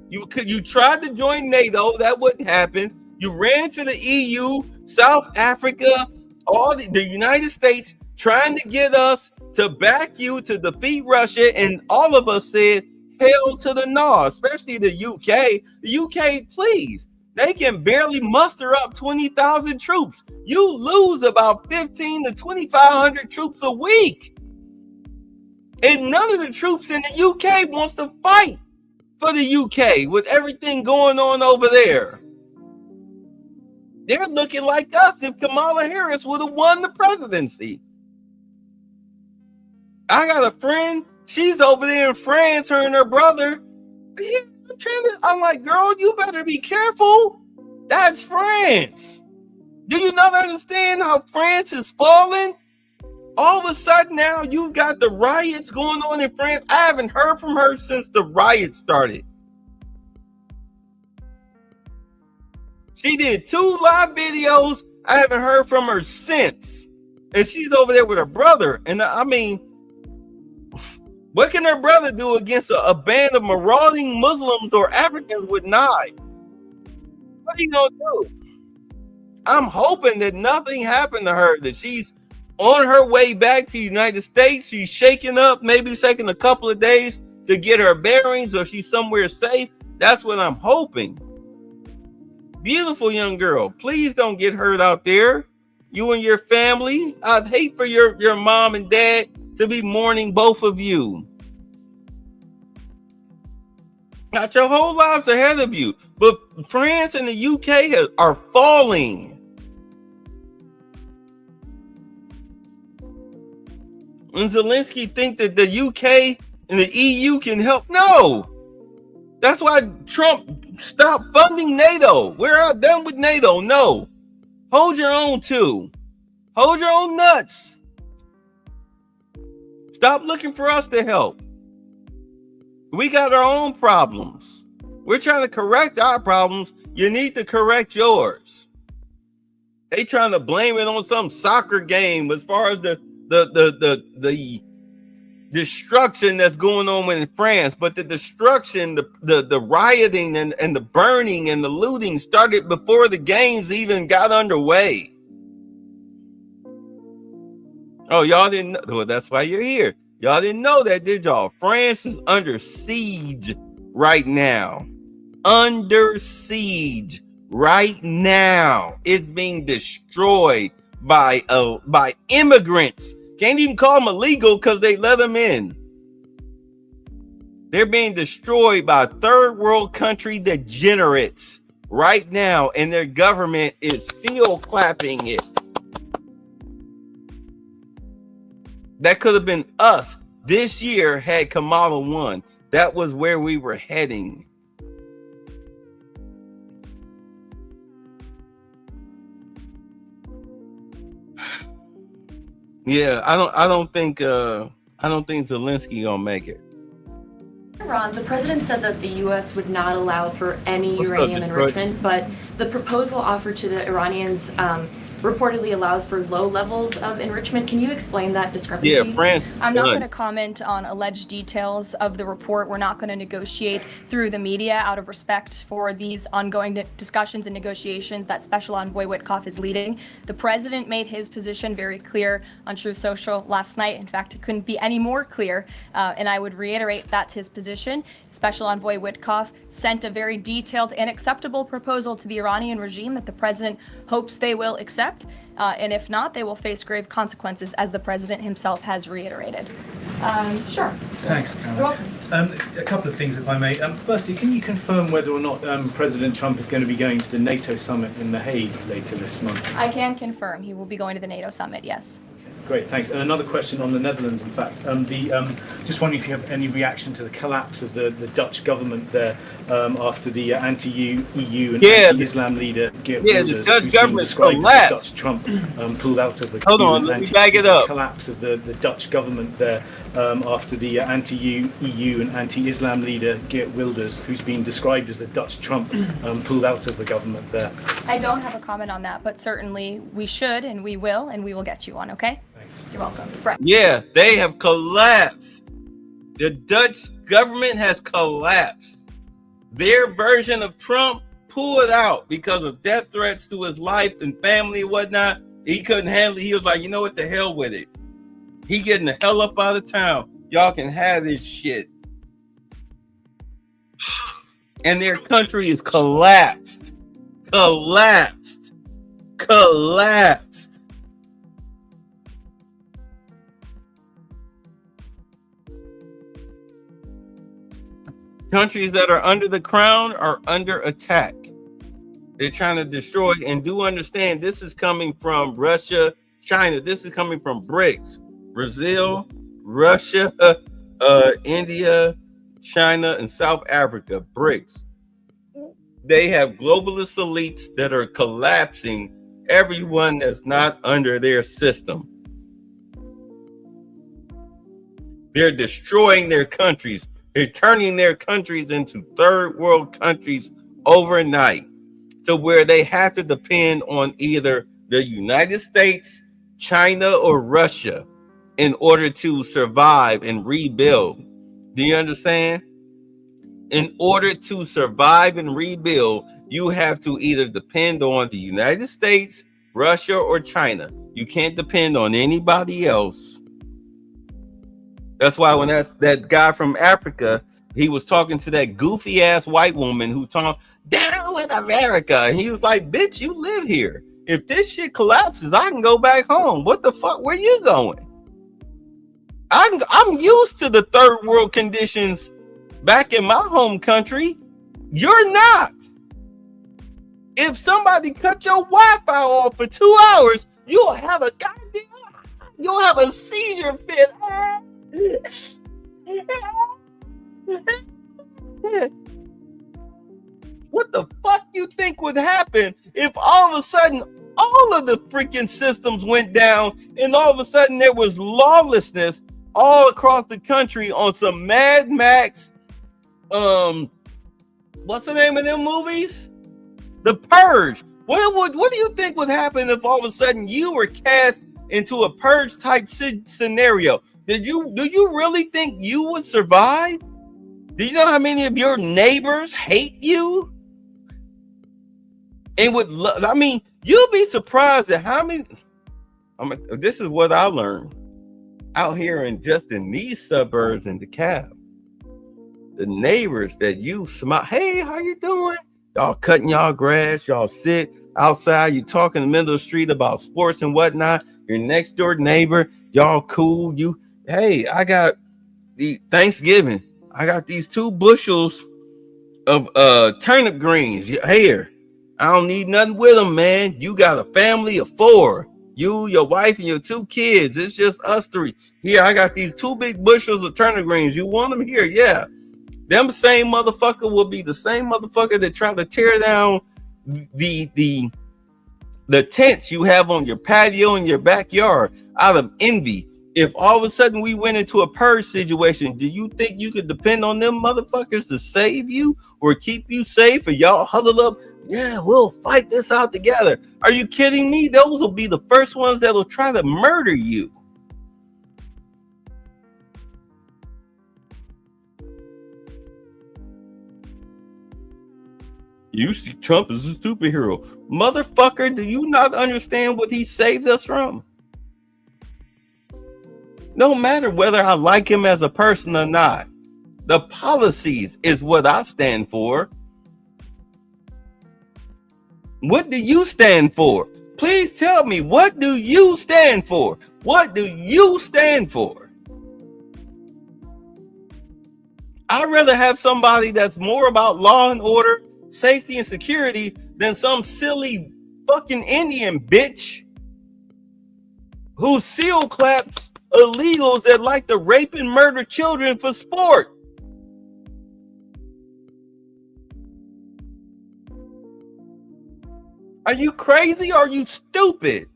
You tried to join NATO, that wouldn't happen. You ran to the EU, South Africa, all the United States trying to get us to back you to defeat Russia, and all of us said hell to the no, especially the UK. The UK, please. They can barely muster up 20,000 troops. You lose about 15 to 2,500 troops a week. And none of the troops in the UK wants to fight for the UK with everything going on over there. They're looking like us if Kamala Harris would have won the presidency. I got a friend. She's over there in France, her and her brother. I'm like, girl, you better be careful. That's France. Do you not understand how France is falling? All of a sudden now you've got the riots going on in France. I haven't heard from her since the riots started. She did 2 live videos. I haven't heard from her since. And she's over there with her brother. And I mean, what can her brother do against a band of marauding Muslims or Africans with knives? What are you gonna do? I'm hoping that nothing happened to her, that she's on her way back to the United States. She's shaking up, maybe taking a couple of days to get her bearings, or she's somewhere safe. That's what I'm hoping. Beautiful young girl. Please don't get hurt out there. You and your family. I'd hate for your mom and dad to be mourning both of you. Got your whole lives ahead of you. But France and the UK are falling. And Zelensky think that the UK and the EU can help? No. That's why Trump stopped funding NATO. We're all done with NATO. No. Hold your own too. Hold your own nuts. Stop looking for us to help. We got our own problems. We're trying to correct our problems. You need to correct yours. They trying to blame it on some soccer game as far as the destruction that's going on in France. But the destruction, the rioting and the burning and the looting started before the games even got underway. Oh, y'all didn't know? Well, that's why you're here. Y'all didn't know that, did y'all? France is under siege right now. Under siege right now. It's being destroyed by immigrants. Can't even call them illegal because they let them in. They're being destroyed by third world country degenerates right now, and their government is seal clapping it. That could have been us this year had Kamala won. That was where we were heading. Yeah, I don't think Zelensky gonna make it. Ron, the president said that the U.S. would not allow for any uranium enrichment, but the proposal offered to the Iranians reportedly allows for low levels of enrichment. Can you explain that discrepancy? Yeah, France. I'm not going to comment on alleged details of the report. We're not going to negotiate through the media out of respect for these ongoing discussions and negotiations that Special Envoy Witkoff is leading. The president made his position very clear on Truth Social last night. In fact, it couldn't be any more clear, and I would reiterate that's his position. Special Envoy Witkoff sent a very detailed and acceptable proposal to the Iranian regime that the president hopes they will accept. And if not, they will face grave consequences, as the president himself has reiterated. Sure. Thanks. You're welcome. A couple of things, if I may. Firstly, can you confirm whether or not President Trump is going to be going to the NATO summit in The Hague later this month? I can confirm he will be going to the NATO summit, yes. Great, thanks. And another question on the Netherlands, in fact. Just wondering if you have any reaction to the collapse of the Dutch government there after the anti-EU and anti-Islam leader Geert Wilders, the Dutch government collapsed. Dutch Trump pulled out of the Hold on, let me back it up. Collapse of the Dutch government there after the anti-EU and anti-Islam leader Geert Wilders, who's been described as the Dutch Trump, pulled out of the government there. I don't have a comment on that, but certainly we should and we will get you one, okay? Thanks. You're welcome. Brett. Yeah, they have collapsed. The Dutch government has collapsed. Their version of Trump pulled out because of death threats to his life and family and whatnot. He couldn't handle it. He was like, you know what, the hell with it. He getting the hell up out of town. Y'all can have this shit. And their country is collapsed. Collapsed. Collapsed. Countries that are under the crown are under attack. They're trying to destroy, and do understand this is coming from Russia, China. This is coming from BRICS. Brazil, Russia, India, China, and South Africa, BRICS. They have globalist elites that are collapsing everyone that's not under their system. They're destroying their countries. They're turning their countries into third world countries overnight. to where they have to depend on either the United States, China, or Russia in order to survive and rebuild. Do you understand? In order to survive and rebuild, you have to either depend on the United States, Russia, or China. You can't depend on anybody else. That's why when that guy from Africa, he was talking to that goofy ass white woman who talked down with America. And he was like, bitch, you live here. If this shit collapses, I can go back home. What the fuck? Where you going? I'm used to the third world conditions back in my home country. You're not. If somebody cut your Wi-Fi off for 2 hours, you'll have a seizure fit. What the fuck you think would happen if all of a sudden all of the freaking systems went down and all of a sudden there was lawlessness all across the country on some Mad Max, what's the name of them movies? The Purge. What do you think would happen if all of a sudden you were cast into a Purge type scenario? Do you really think you would survive? Do you know how many of your neighbors hate you? And you'll be surprised at how many. This is what I learned out here in these suburbs in DeKalb. The neighbors that you smile, hey, how you doing? Y'all cutting y'all grass, y'all sit outside, you talk in the middle of the street about sports and whatnot. Your next door neighbor, y'all cool. Hey, I got the Thanksgiving. I got these 2 bushels of turnip greens here. I don't need nothing with them, man. You got a family of 4. You, your wife, and your 2 kids. It's just us 3. Here, I got these 2 big bushels of turnip greens. You want them here? Yeah. Them same motherfucker will be the same motherfucker that try to tear down the tents you have on your patio in your backyard out of envy. If all of a sudden we went into a purge situation, do you think you could depend on them motherfuckers to save you or keep you safe? Or y'all huddle up? Yeah, we'll fight this out together. Are you kidding me? Those will be the first ones that will try to murder you. You see Trump as a superhero. Motherfucker, do you not understand what he saved us from? No matter whether I like him as a person or not, the policies is what I stand for. What do you stand for? Please tell me, what do you stand for? What do you stand for? I'd rather have somebody that's more about law and order, safety and security than some silly fucking Indian bitch who seal claps illegals that like to rape and murder children for sport. Are you crazy or are you stupid?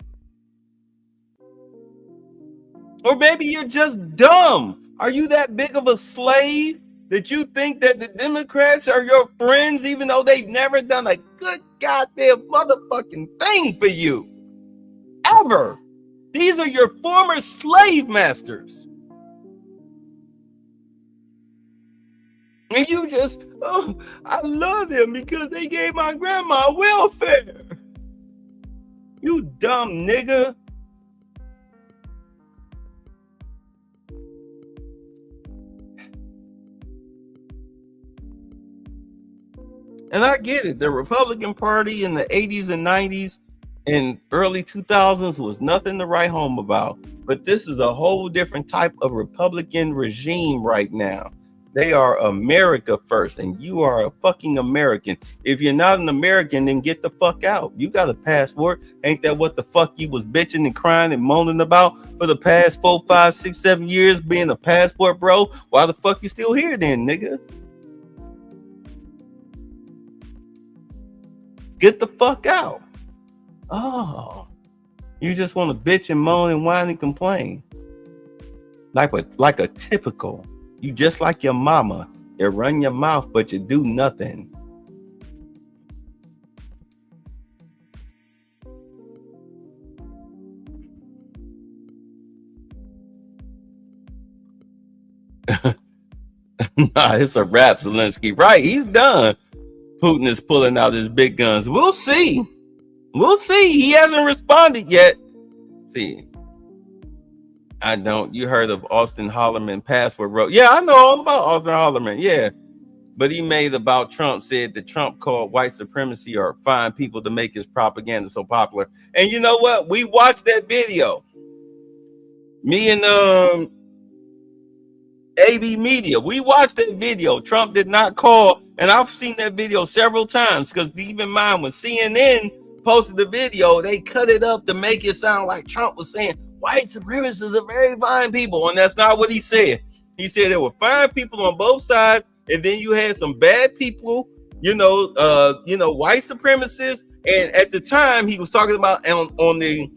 Or maybe you're just dumb. Are you that big of a slave that you think that the Democrats are your friends even though they've never done a good goddamn motherfucking thing for you? Ever. These are your former slave masters. And you just, oh, I love them because they gave my grandma welfare. You dumb nigga. And I get it. The Republican Party in the 80s and 90s and early 2000s was nothing to write home about. But this is a whole different type of Republican regime right now. They are America first, and you are a fucking American. If you're not an American, then get the fuck out. You got a passport. Ain't that what the fuck you was bitching and crying and moaning about for the past 4, 5, 6, 7 years being a passport, bro? Why the fuck you still here then, nigga? Get the fuck out. Oh, you just want to bitch and moan and whine and complain. Like a typical. You just like your mama. You run your mouth, but you do nothing. Nah, it's a wrap, Zelensky. Right, he's done. Putin is pulling out his big guns. We'll see. We'll see. He hasn't responded yet. See, I don't. You heard of Austin Hollerman password wrote? Yeah, I know all about Austin Hollerman. Yeah, but he made about Trump, said that Trump called white supremacy or fine people to make his propaganda so popular. And you know what? We watched that video. Me and AB Media, we watched that video. Trump did not call, and I've seen that video several times, because keep in mind, when CNN posted the video, they cut it up to make it sound like Trump was saying white supremacists are very fine people, and that's not what he said. He said there were fine people on both sides, and then you had some bad people, white supremacists. And at the time, he was talking about on the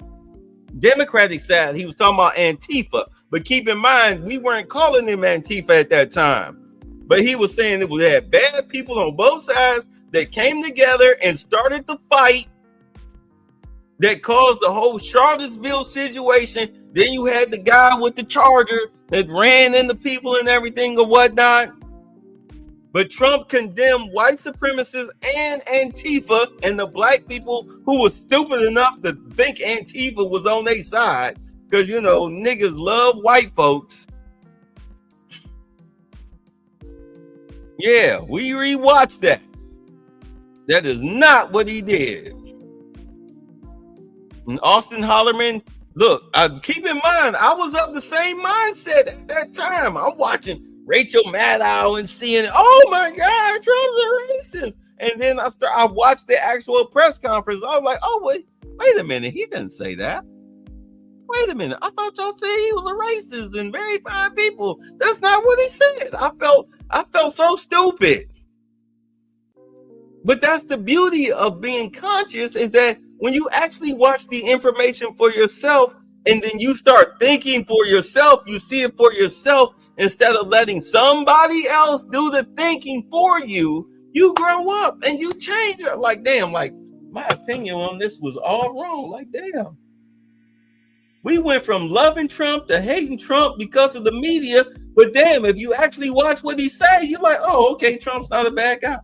Democratic side, he was talking about Antifa. But keep in mind, we weren't calling him Antifa at that time. But he was saying that we had bad people on both sides that came together and started the fight that caused the whole Charlottesville situation. Then you had the guy with the charger that ran into people and everything or whatnot. But Trump condemned white supremacists and Antifa and the black people who were stupid enough to think Antifa was on their side. Because, niggas love white folks. Yeah, we rewatched that. That is not what he did. And Austin Hollerman, look, keep in mind, I was of the same mindset at that time. I'm watching Rachel Maddow and seeing, oh my God, Trump's a racist. And then I watched the actual press conference. I was like, oh, wait a minute. He didn't say that. Wait a minute. I thought y'all said he was a racist and very fine people. That's not what he said. I felt so stupid. But that's the beauty of being conscious, is that when you actually watch the information for yourself and then you start thinking for yourself, you see it for yourself instead of letting somebody else do the thinking for you, you grow up and you change it. Like, damn, like my opinion on this was all wrong. Like, damn. We went from loving Trump to hating Trump because of the media. But damn, if you actually watch what he say, you're like, oh, okay, Trump's not a bad guy.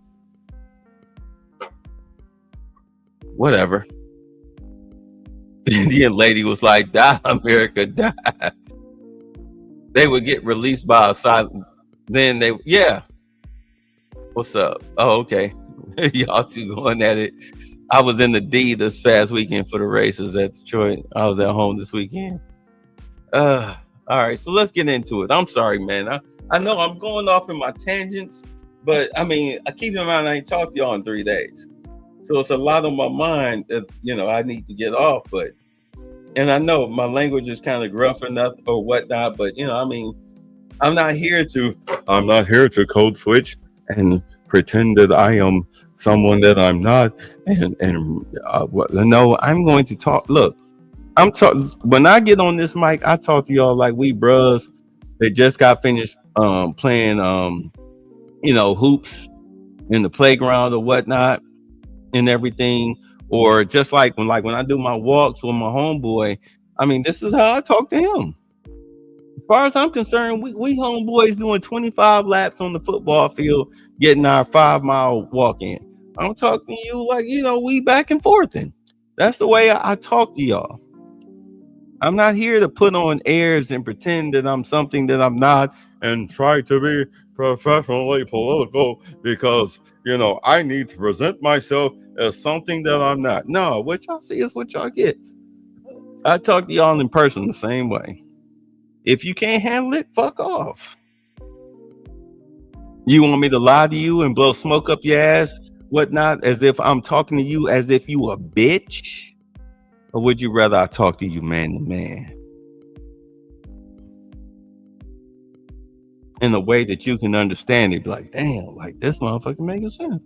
Whatever. The Indian lady was like, die, America, die. They would get released by a silent. Then yeah. What's up? Oh, okay. Y'all two going at it. I was in the D this past weekend for the races at Detroit. I was at home this weekend. All right, so let's get into it. I'm sorry, man. I know I'm going off in my tangents, but I mean, I keep in mind I ain't talked to y'all in 3 days. So it's a lot on my mind that, I need to get off, and I know my language is kind of gruff enough or whatnot, but I'm not here to code switch and pretend that I am someone that I'm not. No, I'm going to talk. Look, when I get on this mic, I talk to y'all like we bros that just got finished playing hoops in the playground or whatnot and everything, or just like when I do my walks with my homeboy. I mean, this is how I talk to him. As far as I'm concerned, we homeboys doing 25 laps on the football field, getting our 5-mile walk in. I'm talking to you like, we back and forth. And that's the way I talk to y'all. I'm not here to put on airs and pretend that I'm something that I'm not and try to be professionally political because, I need to present myself as something that I'm not. No, what y'all see is what y'all get. I talk to y'all in person the same way. If you can't handle it, fuck off. You want me to lie to you and blow smoke up your ass, whatnot, as if I'm talking to you as if you a bitch? Or would you rather I talk to you man to man? In a way that you can understand it, be like, damn, like this motherfucker making sense.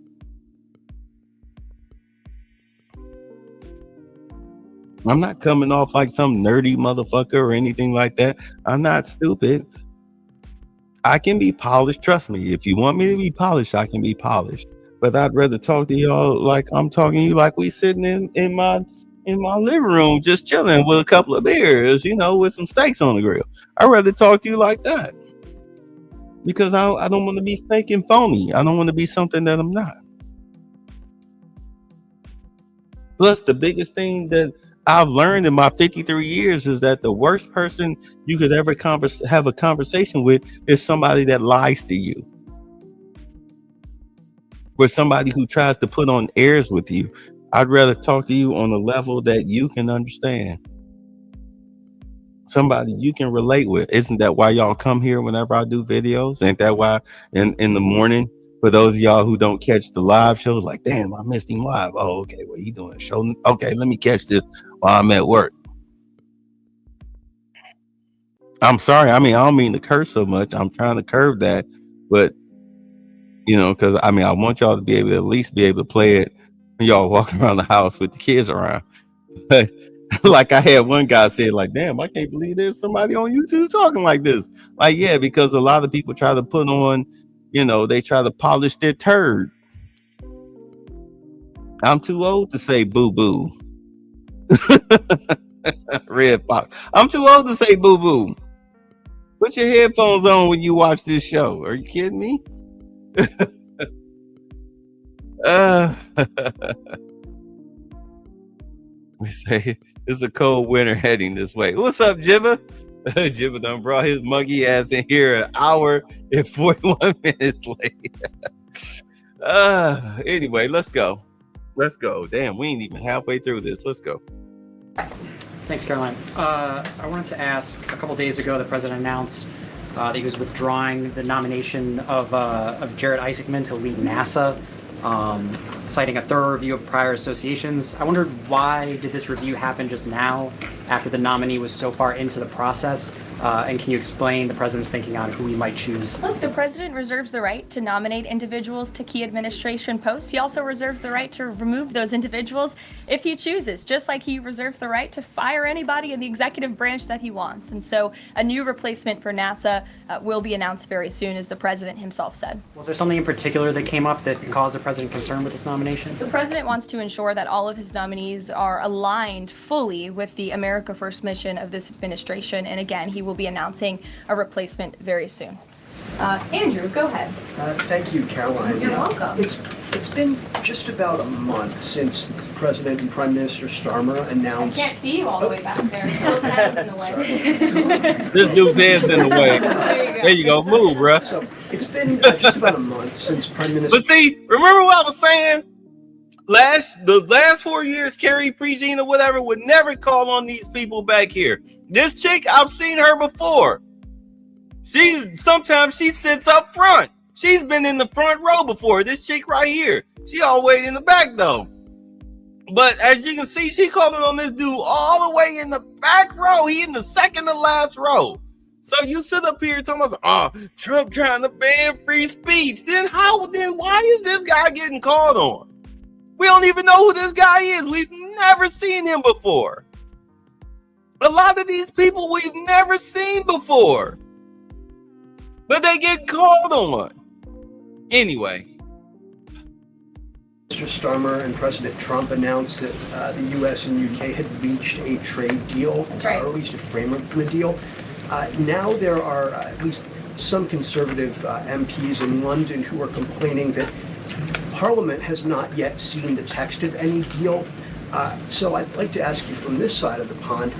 I'm not coming off like some nerdy motherfucker or anything like that. I'm not stupid. I can be polished. Trust me. If you want me to be polished, I can be polished. But I'd rather talk to y'all like I'm talking to you, like we sitting in my living room, just chilling with a couple of beers, with some steaks on the grill. I'd rather talk to you like that. because I don't want to be fake and phony. I don't want to be something that I'm not. Plus, the biggest thing that I've learned in my 53 years is that the worst person you could ever have a conversation with is somebody that lies to you. Or somebody who tries to put on airs with you. I'd rather talk to you on a level that you can understand. Somebody you can relate with. Isn't that why y'all come here whenever I do videos? Ain't that why in the morning, for those of y'all who don't catch the live shows, like, damn, I missed him live. Oh, okay, well, he doing a show. Okay, let me catch this while I'm at work. I'm sorry. I mean, I don't mean to curse so much. I'm trying to curb that. But, you know, because, I mean, I want y'all to be able to at least be able to play it when y'all walking around the house with the kids around. But like I had one guy say, like, damn, I can't believe there's somebody on YouTube talking like this. Like, yeah, because a lot of people try to put on, you know, they try to polish their turd. I'm too old to say boo-boo. Red Fox. I'm too old to say boo-boo. Put your headphones on when you watch this show. Are you kidding me? We say it's a cold winter heading this way. What's up, Jibba? Jibba done brought his muggy ass in here an hour and 41 minutes late. Anyway, let's go. Let's go. Damn, we ain't even halfway through this. Let's go. Thanks, Caroline. I wanted to ask, a couple days ago, the president announced that he was withdrawing the nomination of Jared Isaacman to lead NASA, citing a thorough review of prior associations. I wondered, why did this review happen just now, after the nominee was so far into the process? And can you explain the president's thinking on who he might choose? Look, the president reserves the right to nominate individuals to key administration posts. He also reserves the right to remove those individuals if he chooses, just like he reserves the right to fire anybody in the executive branch that he wants. And so a new replacement for NASA will be announced very soon, as the president himself said. Was there something in particular that came up that caused the president concern with this nomination? The president wants to ensure that all of his nominees are aligned fully with the America First mission of this administration. And again, he will be announcing a replacement very soon. Andrew, go ahead. Thank you, Caroline. You're welcome. It's been just about a month since President and Prime Minister Starmer announced... I can't see you all the way back there. Phil's head's in the way. This dude's head's in the way. There you go. Move, bruh. So it's been just about a month since Prime Minister... But see, remember what I was saying? The last 4 years, Carrie Prejean or whatever would never call on these people back here. This chick, I've seen her before. Sometimes she sits up front. She's been in the front row before. This chick right here, she all the way in the back though. But as you can see, she called on this dude all the way in the back row. He in the second to last row. So you sit up here talking about, oh, Trump trying to ban free speech. Then why is this guy getting called on? We don't even know who this guy is. We've never seen him before. A lot of these people we've never seen before. But they get called on. Anyway. Mr. Starmer and President Trump announced that the U.S. and UK had reached a trade deal, or at least a framework for a deal. Now there are at least some conservative MPs in London who are complaining that Parliament has not yet seen the text of any deal. So I'd like to ask you from this side of the pond,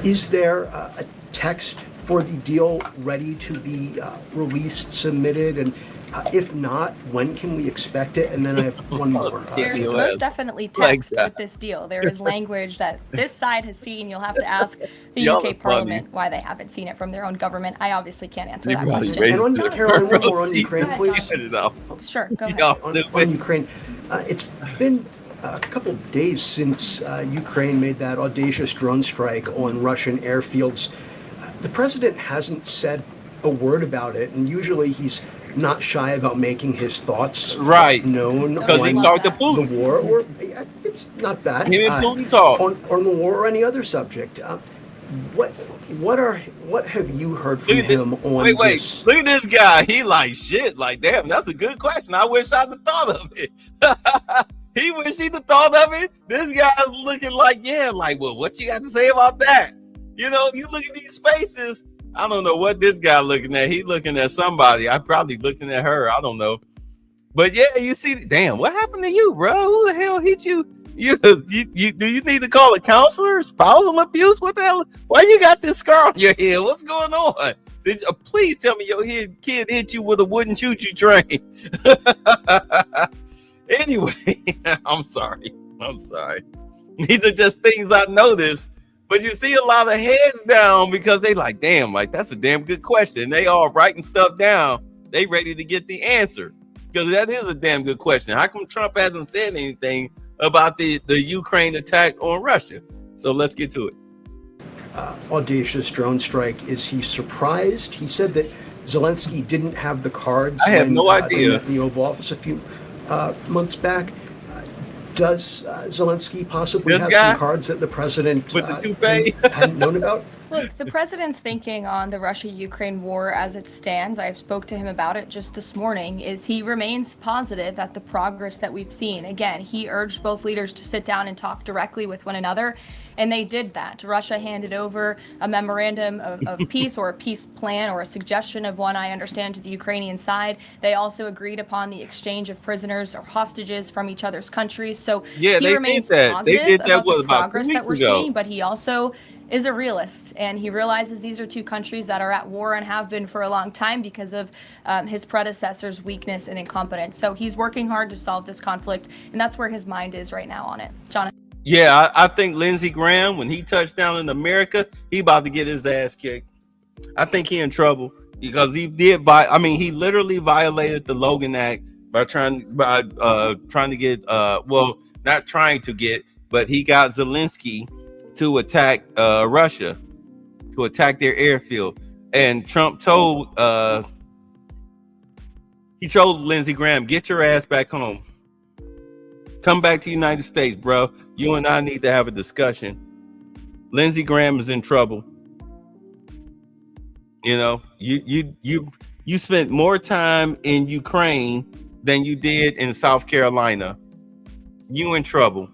is there a text for the deal ready to be released, submitted, and if not, when can we expect it? And then I have one more. There's most definitely text with this deal. There is language that this side has seen. You'll have to ask the UK Parliament why they haven't seen it from their own government. I obviously can't answer that question. And on Caroline, one more on Ukraine, please. Sure, go ahead. On Ukraine, it's been a couple of days since Ukraine made that audacious drone strike on Russian airfields. The president hasn't said a word about it, and usually he's not shy about making his thoughts known because he talked to Putin. The war, or it's not bad. Him and Putin talk on the war or any other subject. What have you heard from him on this? Look at this guy. He like shit. Like, damn, that's a good question. I wish I'd have thought of it. He wish he'd have thought of it. This guy's looking like, yeah, like, well, what you got to say about that? You know, you look at these faces, I don't know what this guy looking at. He looking at somebody. I'm probably looking at her. I don't know. But yeah, you see, damn, what happened to you, bro? Who the hell hit you? You do you need to call a counselor? Spousal abuse? What the hell? Why you got this scar on your head? What's going on? Please tell me your kid hit you with a wooden choo-choo train. Anyway, I'm sorry. These are just things I noticed. But you see a lot of heads down because they like, damn, like that's a damn good question. They all writing stuff down. They ready to get the answer. Because that is a damn good question. How come Trump hasn't said anything about the Ukraine attack on Russia? So let's get to it. Audacious drone strike. Is he surprised? He said that Zelensky didn't have the cards. I have no idea. In the Oval Office a few months back. Does Zelensky possibly have some cards that the president with the toupee hadn't known about? Look, the president's thinking on the Russia-Ukraine war as it stands, I spoke to him about it just this morning, is he remains positive at the progress that we've seen. Again, he urged both leaders to sit down and talk directly with one another, and they did that. Russia handed over a memorandum of peace or a peace plan or a suggestion of one, I understand, to the Ukrainian side. They also agreed upon the exchange of prisoners or hostages from each other's countries. So yeah, he remains positive about the progress that we're seeing, but he also is a realist, and he realizes these are two countries that are at war and have been for a long time because of his predecessor's weakness and incompetence. So he's working hard to solve this conflict, and that's where his mind is right now on it. Jonathan? Yeah, I think Lindsey Graham, when he touched down in America, he about to get his ass kicked. I think he in trouble because he literally violated the Logan Act by trying to get, not trying to get, but he got Zelensky to attack Russia, to attack their airfield. And Trump told Lindsey Graham, get your ass back home. Come back to the United States, bro. You and I need to have a discussion. Lindsey Graham is in trouble. You know, you spent more time in Ukraine than you did in South Carolina. You in trouble.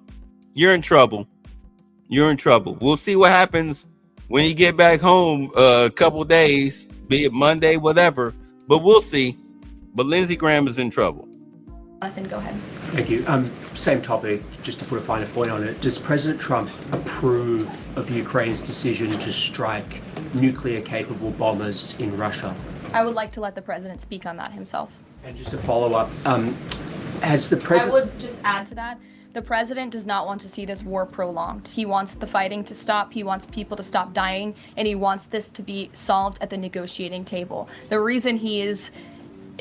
You're in trouble. You're in trouble. We'll see what happens when you get back home a couple days, be it Monday, whatever. But we'll see. But Lindsey Graham is in trouble. Jonathan, go ahead. Thank you. Same topic, just to put a finer point on it. Does President Trump approve of Ukraine's decision to strike nuclear-capable bombers in Russia? I would like to let the president speak on that himself. And just to follow up, has the president... I would just add to that. The president does not want to see this war prolonged. He wants the fighting to stop. He wants people to stop dying, and he wants this to be solved at the negotiating table. The reason he is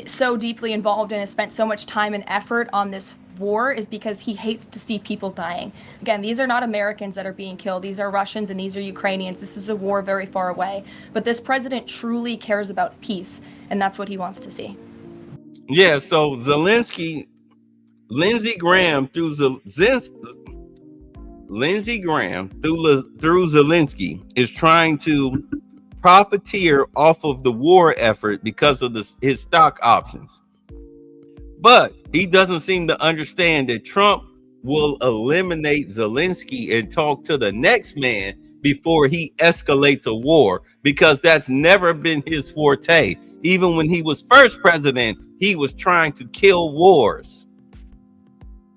so deeply involved and has spent so much time and effort on this war is because he hates to see people dying. Again, these are not Americans that are being killed. These are Russians and these are Ukrainians. This is a war very far away. But this president truly cares about peace, and that's what he wants to see. Yeah, so Lindsey Graham through Zelensky is trying to profiteer off of the war effort because of his stock options. But he doesn't seem to understand that Trump will eliminate Zelensky and talk to the next man before he escalates a war, because that's never been his forte. Even when he was first president, he was trying to kill wars.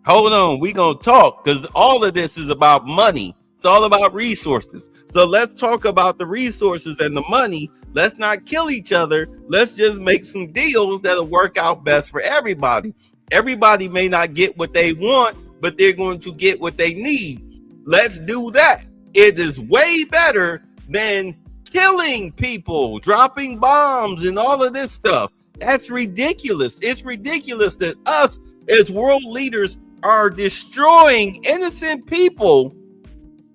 Hold on, we gonna talk, because all of this is about money. It's all about resources. So let's talk about the resources and the money. Let's not kill each other. Let's just make some deals that'll work out best for everybody. Everybody may not get what they want, but they're going to get what they need. Let's do that. It is way better than killing people, dropping bombs and all of this stuff. That's ridiculous. It's ridiculous that us as world leaders are destroying innocent people,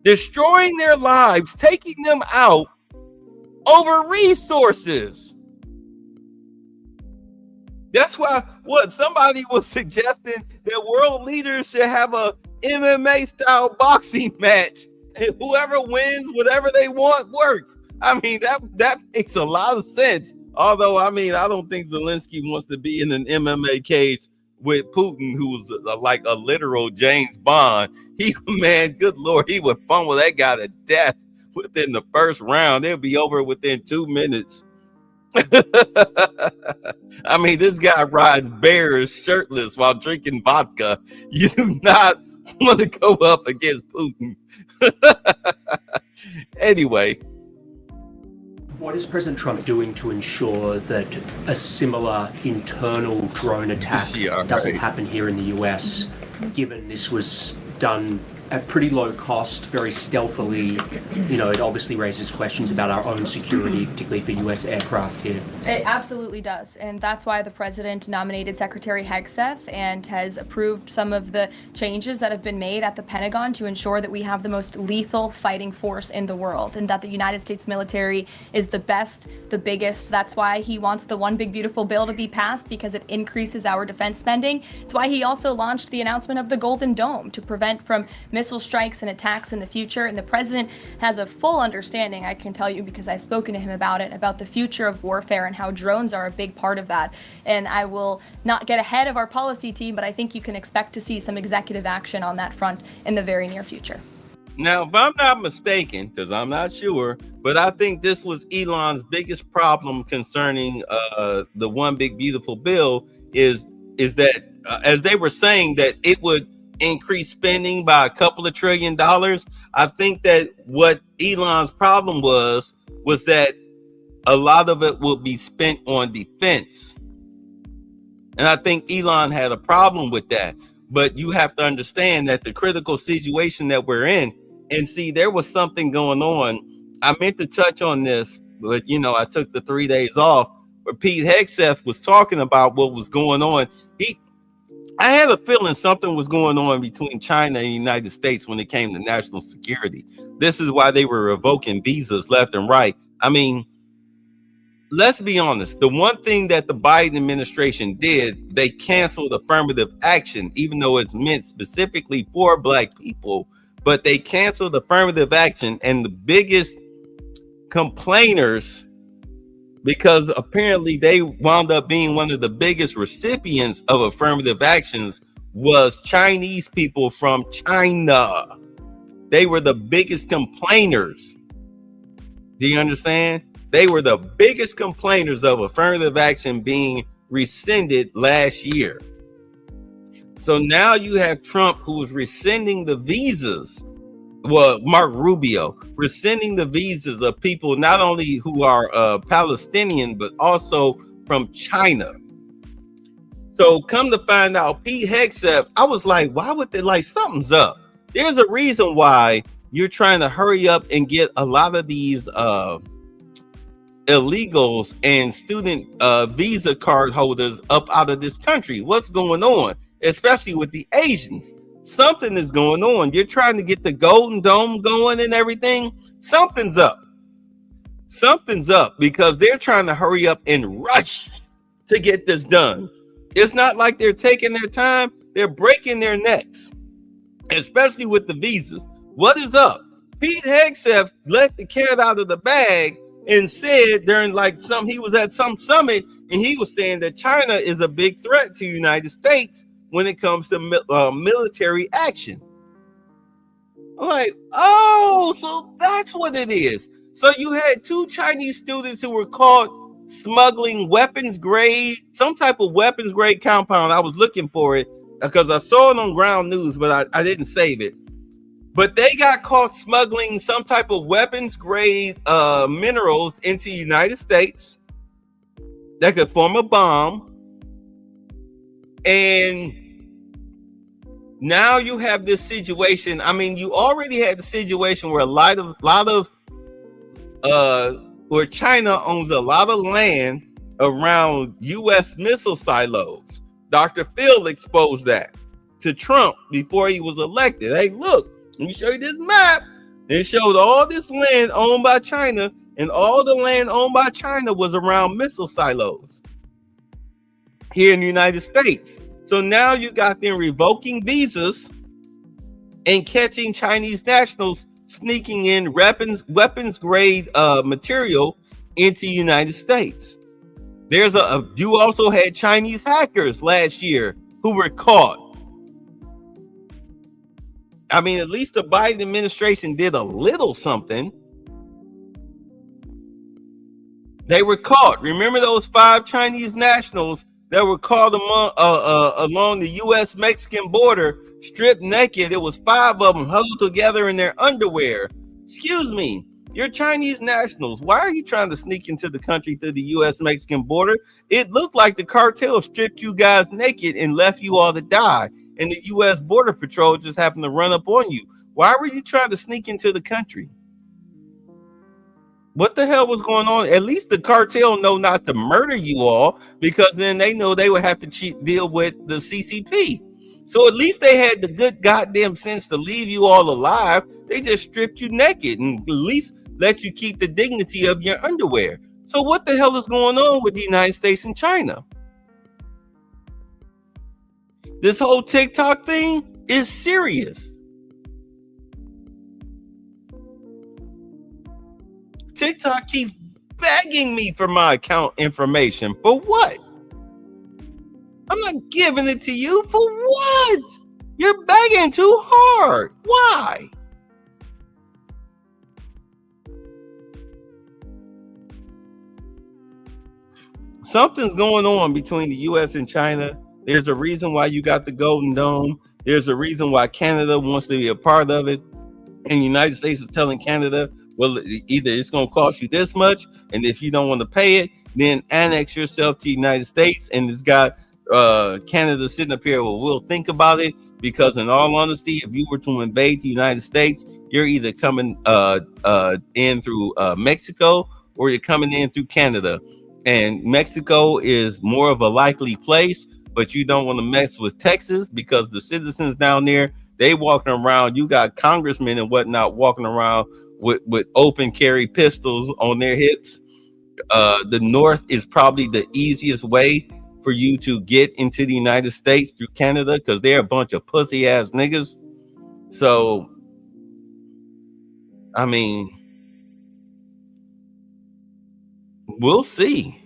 destroying their lives, taking them out over resources. That's why somebody was suggesting that world leaders should have a MMA style boxing match, and whoever wins, whatever they want works. I mean, that makes a lot of sense. Although, I mean, I don't think Zelensky wants to be in an MMA cage with Putin, who's like a literal James Bond. Man, good Lord, he would fumble that guy to death. within the first round. They'll be over within 2 minutes. I mean, this guy rides bears shirtless while drinking vodka. You do not want to go up against Putin. Anyway. What is President Trump doing to ensure that a similar internal drone attack doesn't happen here in the US, given this was done at pretty low cost, very stealthily? You know, it obviously raises questions about our own security, particularly for US aircraft here. It absolutely does, and that's why the president nominated Secretary Hegseth and has approved some of the changes that have been made at the Pentagon to ensure that we have the most lethal fighting force in the world, and that the United States military is the best, the biggest. That's why he wants the One Big Beautiful Bill to be passed, because it increases our defense spending. It's why he also launched the announcement of the Golden Dome to prevent from missile strikes and attacks in the future. And the president has a full understanding, I can tell you because I've spoken to him about it, about the future of warfare and how drones are a big part of that. And I will not get ahead of our policy team, but I think you can expect to see some executive action on that front in the very near future. Now, if I'm not mistaken, because I'm not sure, but I think this was Elon's biggest problem concerning the One Big Beautiful Bill is that, as they were saying, that it would increase spending by $2 trillion. I think that what Elon's problem was that a lot of it will be spent on defense. And I think Elon had a problem with that. But you have to understand that the critical situation that we're in, and see, there was something going on. I meant to touch on this, but I took the 3 days off. But Pete Hegseth was talking about what was going on. I had a feeling something was going on between China and the United States when it came to national security. This is why they were revoking visas left and right. I mean, let's be honest. The one thing that the Biden administration did, they canceled affirmative action, even though it's meant specifically for Black people, but they canceled affirmative action. And the biggest complainers, because apparently they wound up being one of the biggest recipients of affirmative actions, was Chinese people from China. They were the biggest complainers. Do you understand? They were the biggest complainers of affirmative action being rescinded last year. So now you have Trump, who is rescinding the visas. Well, Mark Rubio rescinding the visas of people not only who are Palestinian, but also from China. So come to find out, Pete Hegseth, I was like, why would they, something's up. There's a reason why you're trying to hurry up and get a lot of these illegals and student visa card holders up out of this country. What's going on? Especially with the Asians. Something is going on. You're trying to get the Golden Dome going and everything. Something's up. Something's up, because they're trying to hurry up and rush to get this done. It's not like they're taking their time. They're breaking their necks, especially with the visas. What is up? Pete Hegseth let the cat out of the bag and said during he was at some summit, and he was saying that China is a big threat to the United States when it comes to military action. I'm like, oh, so that's what it is. So you had 2 Chinese students who were caught smuggling weapons grade, some type of weapons grade compound. I was looking for it because I saw it on Ground News, but I didn't save it. But they got caught smuggling some type of weapons grade minerals into the United States that could form a bomb. And now you have this situation. I mean, you already had the situation where a lot of where China owns a lot of land around U.S. missile silos. Dr. Phil exposed that to Trump before he was elected. Hey, look, let me show you this map. It showed all this land owned by China, and all the land owned by China was around missile silos here in the United States. So now you got them revoking visas and catching Chinese nationals sneaking in weapons grade material into the United States. You also had Chinese hackers last year who were caught. I mean, at least the Biden administration did a little something. They were caught. Remember those 5 Chinese nationals that were caught along the U.S.-Mexican border, stripped naked? It was 5 of them huddled together in their underwear. Excuse me, you're Chinese nationals. Why are you trying to sneak into the country through the U.S.-Mexican border? It looked like the cartel stripped you guys naked and left you all to die, and the U.S. Border Patrol just happened to run up on you. Why were you trying to sneak into the country? What the hell was going on? At least the cartel know not to murder you all, because then they know they would have to deal with the CCP. So at least they had the good goddamn sense to leave you all alive. They just stripped you naked and at least let you keep the dignity of your underwear. So what the hell is going on with the United States and China? This whole TikTok thing is serious. TikTok keeps begging me for my account information. For what? I'm not giving it to you. For what? You're begging too hard. Why? Something's going on between the U.S. and China. There's a reason why you got the Golden Dome. There's a reason why Canada wants to be a part of it. And the United States is telling Canada, well, either it's going to cost you this much, and if you don't want to pay it, then annex yourself to the United States. And it's got Canada sitting up here, well, we'll think about it, because in all honesty, if you were to invade the United States, you're either coming in through Mexico, or you're coming in through Canada. And Mexico is more of a likely place, but you don't want to mess with Texas, because the citizens down there, they walking around, you got congressmen and whatnot walking around with open carry pistols on their hips. The North is probably the easiest way for you to get into the United States through Canada, because they're a bunch of pussy ass niggas. So, I mean, we'll see.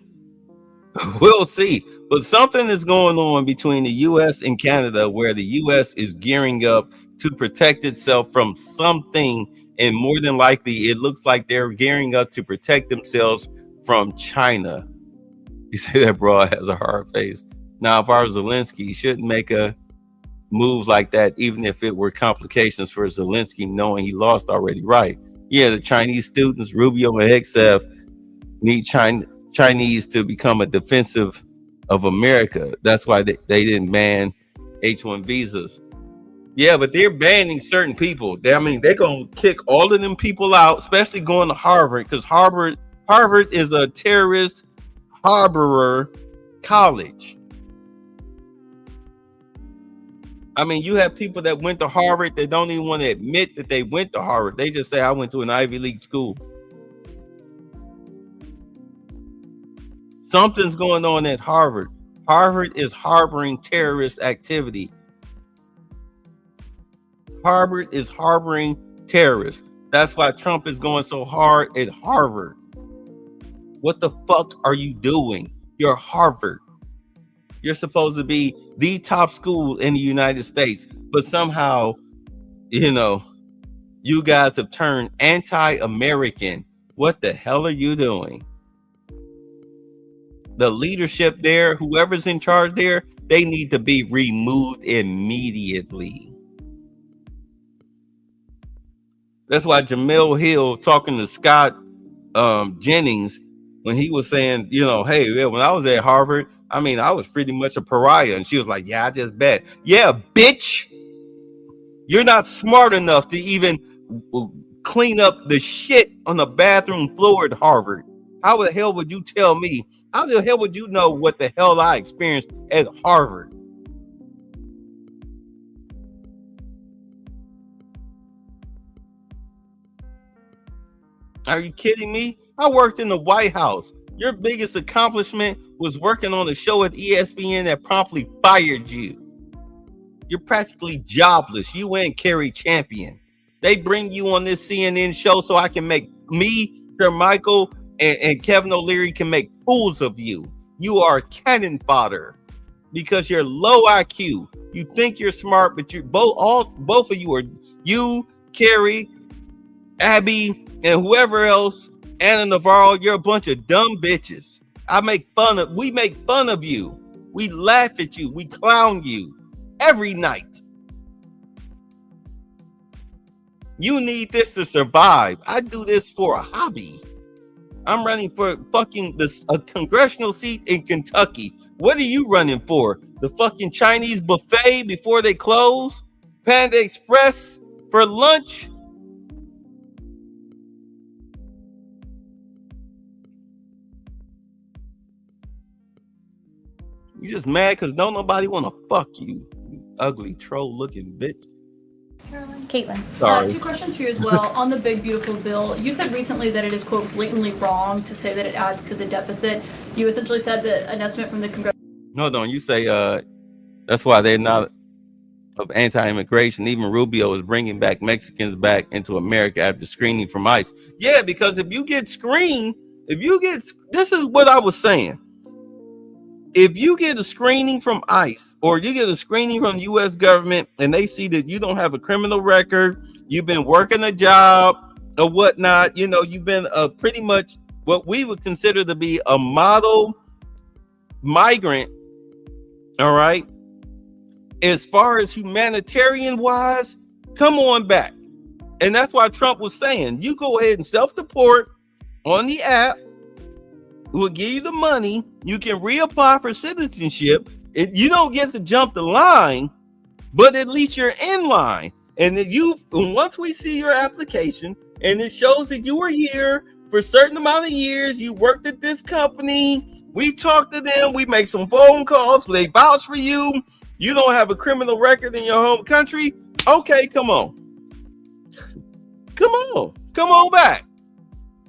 We'll see. But something is going on between the U.S. and Canada, where the U.S. is gearing up to protect itself from something. And more than likely, it looks like they're gearing up to protect themselves from China. You say that broad has a hard face. Now, if I was Zelensky, he shouldn't make a move like that, even if it were complications for Zelensky, knowing he lost already. Right. Yeah, the Chinese students, Rubio and Hegseth, need Chinese to become a defensive of America. That's why they didn't ban H-1 visas. Yeah, but they're banning certain people. They're going to kick all of them people out, especially going to Harvard, because Harvard is a terrorist harborer college. I mean, you have people that went to Harvard that don't even want to admit that they went to Harvard. They just say, I went to an Ivy League school. Something's going on at Harvard. Harvard is harboring terrorist activity. Harvard is harboring terrorists. That's why Trump is going so hard at Harvard. What the fuck are you doing? You're Harvard. You're supposed to be the top school in the United States, but somehow, you guys have turned anti-American. What the hell are you doing? The leadership there, whoever's in charge there, they need to be removed immediately. That's why Jamel Hill talking to Scott Jennings, when he was saying, hey, when I was at Harvard, I was pretty much a pariah. And she was like, yeah, I just bet. Yeah, bitch. You're not smart enough to even clean up the shit on the bathroom floor at Harvard. How the hell would you tell me? How the hell would you know what the hell I experienced at Harvard? Are you kidding me? I worked in the White House. Your biggest accomplishment was working on a show at ESPN that promptly fired you. You're practically jobless. You and Kerry Champion. They bring you on this CNN show so I can make me, Sir Michael, and Kevin O'Leary can make fools of you. You are cannon fodder because you're low IQ. You think you're smart, but you're both of you are, you, Kerry, Abby, and whoever else Anna Navarro, you're a bunch of dumb bitches. We make fun of you. We laugh at you. We clown you every night. You need this to survive. I do this for a hobby. I'm running for a congressional seat in Kentucky. What are you running for? The fucking Chinese buffet before they close? Panda Express for lunch? You just mad because don't nobody want to fuck you, you ugly troll-looking bitch. Caroline. Caitlin. Sorry. 2 questions for you as well. On the big, beautiful bill, you said recently that it is, quote, blatantly wrong to say that it adds to the deficit. You essentially said that an estimate from the Congress. No, don't. You say that's why they're not of anti-immigration. Even Rubio is bringing back Mexicans back into America after screening from ICE. Yeah, because if you get screened, this is what I was saying. If you get a screening from ICE or you get a screening from the U.S. government and they see that you don't have a criminal record, you've been working a job or whatnot, you've been pretty much what we would consider to be a model migrant, all right? As far as humanitarian wise, come on back. And that's why Trump was saying, you go ahead and self-deport on the app. We'll give you the money. You can reapply for citizenship. You don't get to jump the line, but at least you're in line. And once we see your application and it shows that you were here for a certain amount of years, you worked at this company, we talked to them, we make some phone calls, they vouch for you, you don't have a criminal record in your home country, okay, come on. Come on back.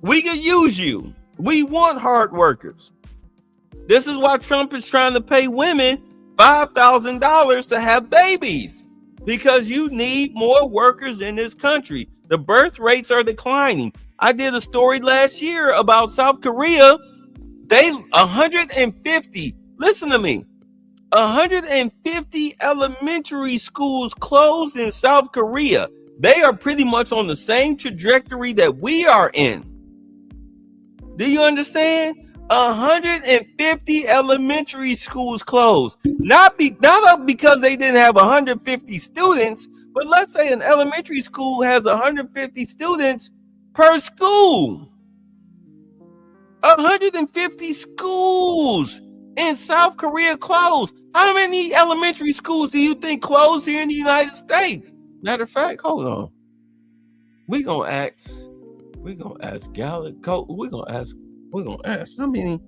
We can use you. We want hard workers. This is why Trump is trying to pay women $5,000 to have babies, because you need more workers in this country. The birth rates are declining. I did a story last year about South Korea. 150, listen to me, 150 elementary schools closed in South Korea. They are pretty much on the same trajectory that we are in. Do you understand? 150 elementary schools closed. Not because they didn't have 150 students, but let's say an elementary school has 150 students per school. 150 schools in South Korea closed. How many elementary schools do you think closed here in the United States? Matter of fact, hold on. We're gonna ask Gallup. We're gonna ask how many.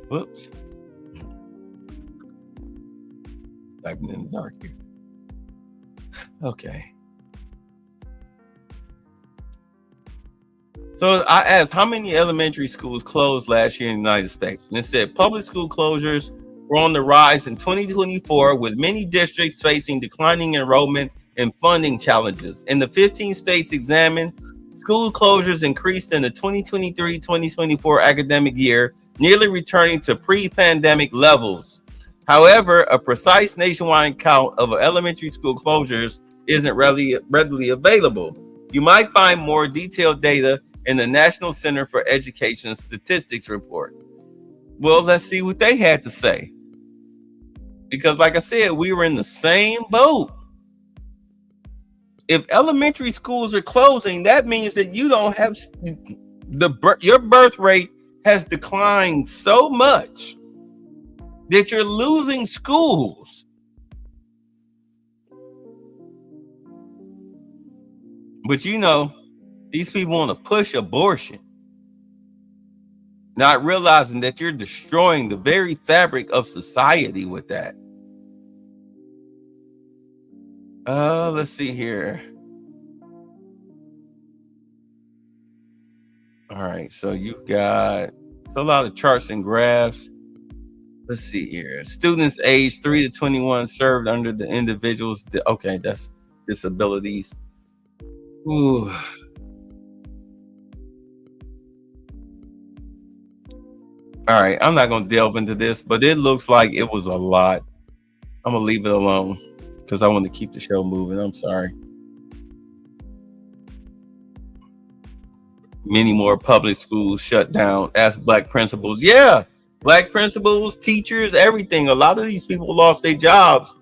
Whoops. Typing in the dark here. Okay. So I asked how many elementary schools closed last year in the United States. And it said public school closures were on the rise in 2024, with many districts facing declining enrollment and funding challenges. In the 15 states examined, school closures increased in the 2023-2024 academic year, nearly returning to pre-pandemic levels. However, a precise nationwide count of elementary school closures isn't readily available. You might find more detailed data in the National Center for Education Statistics report. Well, let's see what they had to say. Because like I said, we were in the same boat. If elementary schools are closing, that means that you don't have your birth rate has declined so much that you're losing schools. But these people want to push abortion, not realizing that you're destroying the very fabric of society with that. Let's see here. All right, so you've got a lot of charts and graphs. Let's see here. Students aged 3 to 21 served under the individuals. Okay, that's disabilities. Ooh. All right, I'm not gonna delve into this, but it looks like it was a lot. I'm gonna leave it alone because I want to keep the show moving. I'm sorry. Many more public schools shut down. Ask black principals. Yeah, black principals, teachers, everything. A lot of these people lost their jobs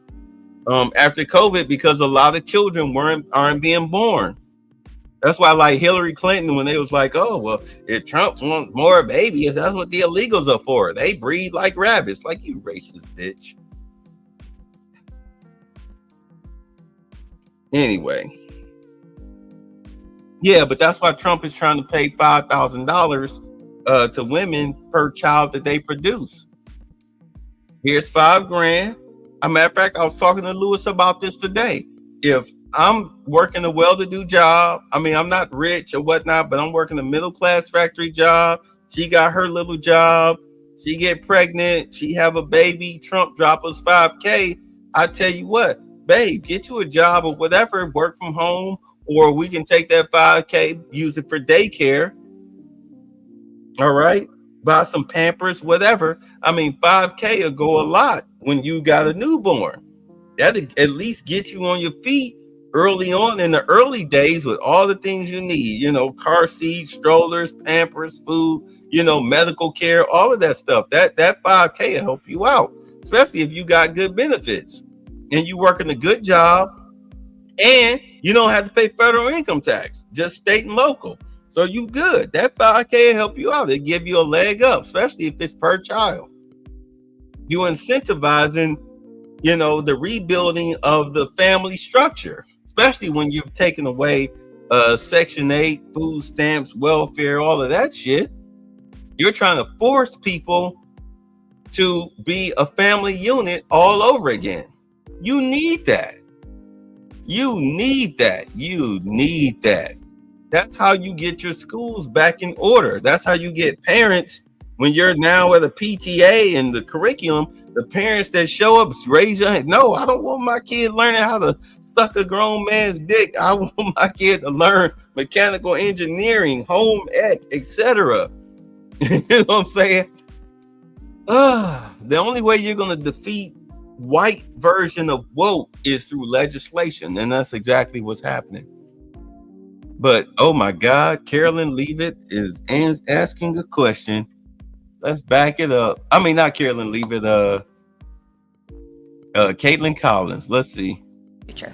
after COVID because a lot of children aren't being born. That's why, like Hillary Clinton, when they was like, "Oh, well, if Trump wants more babies, that's what the illegals are for. They breed like rabbits." Like, you racist bitch. Anyway. Yeah, but that's why Trump is trying to pay $5,000 to women per child that they produce. Here's $5,000. As a matter of fact, I was talking to Lewis about this today. If I'm working a well-to-do job, I mean, I'm not rich or whatnot, but I'm working a middle-class factory job. She got her little job. She get pregnant. She have a baby. Trump drop us $5,000. I tell you what, babe, get you a job or whatever, work from home. Or we can take that $5,000, use it for daycare. All right. Buy some Pampers, whatever. I mean, $5,000 will go a lot when you got a newborn. That'll at least get you on your feet early on in the early days with all the things you need, you know, car seats, strollers, Pampers, food, you know, medical care, all of that stuff. That $5,000 will help you out, especially if you got good benefits and you working a good job. And you don't have to pay federal income tax, just state and local. So you good. That $5,000 will help you out. It give you a leg up, especially if it's per child. You incentivizing, you know, the rebuilding of the family structure, especially when you've taken away Section 8, food stamps, welfare, all of that shit. You're trying to force people to be a family unit all over again. You need that. You need that. You need that. That's how you get your schools back in order. That's how you get parents when you're now at a PTA and the curriculum. The parents that show up raise your hand. No, I don't want my kid learning how to suck a grown man's dick. I want my kid to learn mechanical engineering, home ec, etc. You know what I'm saying? The only way you're going to defeat white version of woke is through legislation, and that's exactly what's happening. But oh my God, Carolyn Leavitt is asking a question. Let's back it up. I mean, not Carolyn Leavitt, Caitlin Collins. Let's see. Future.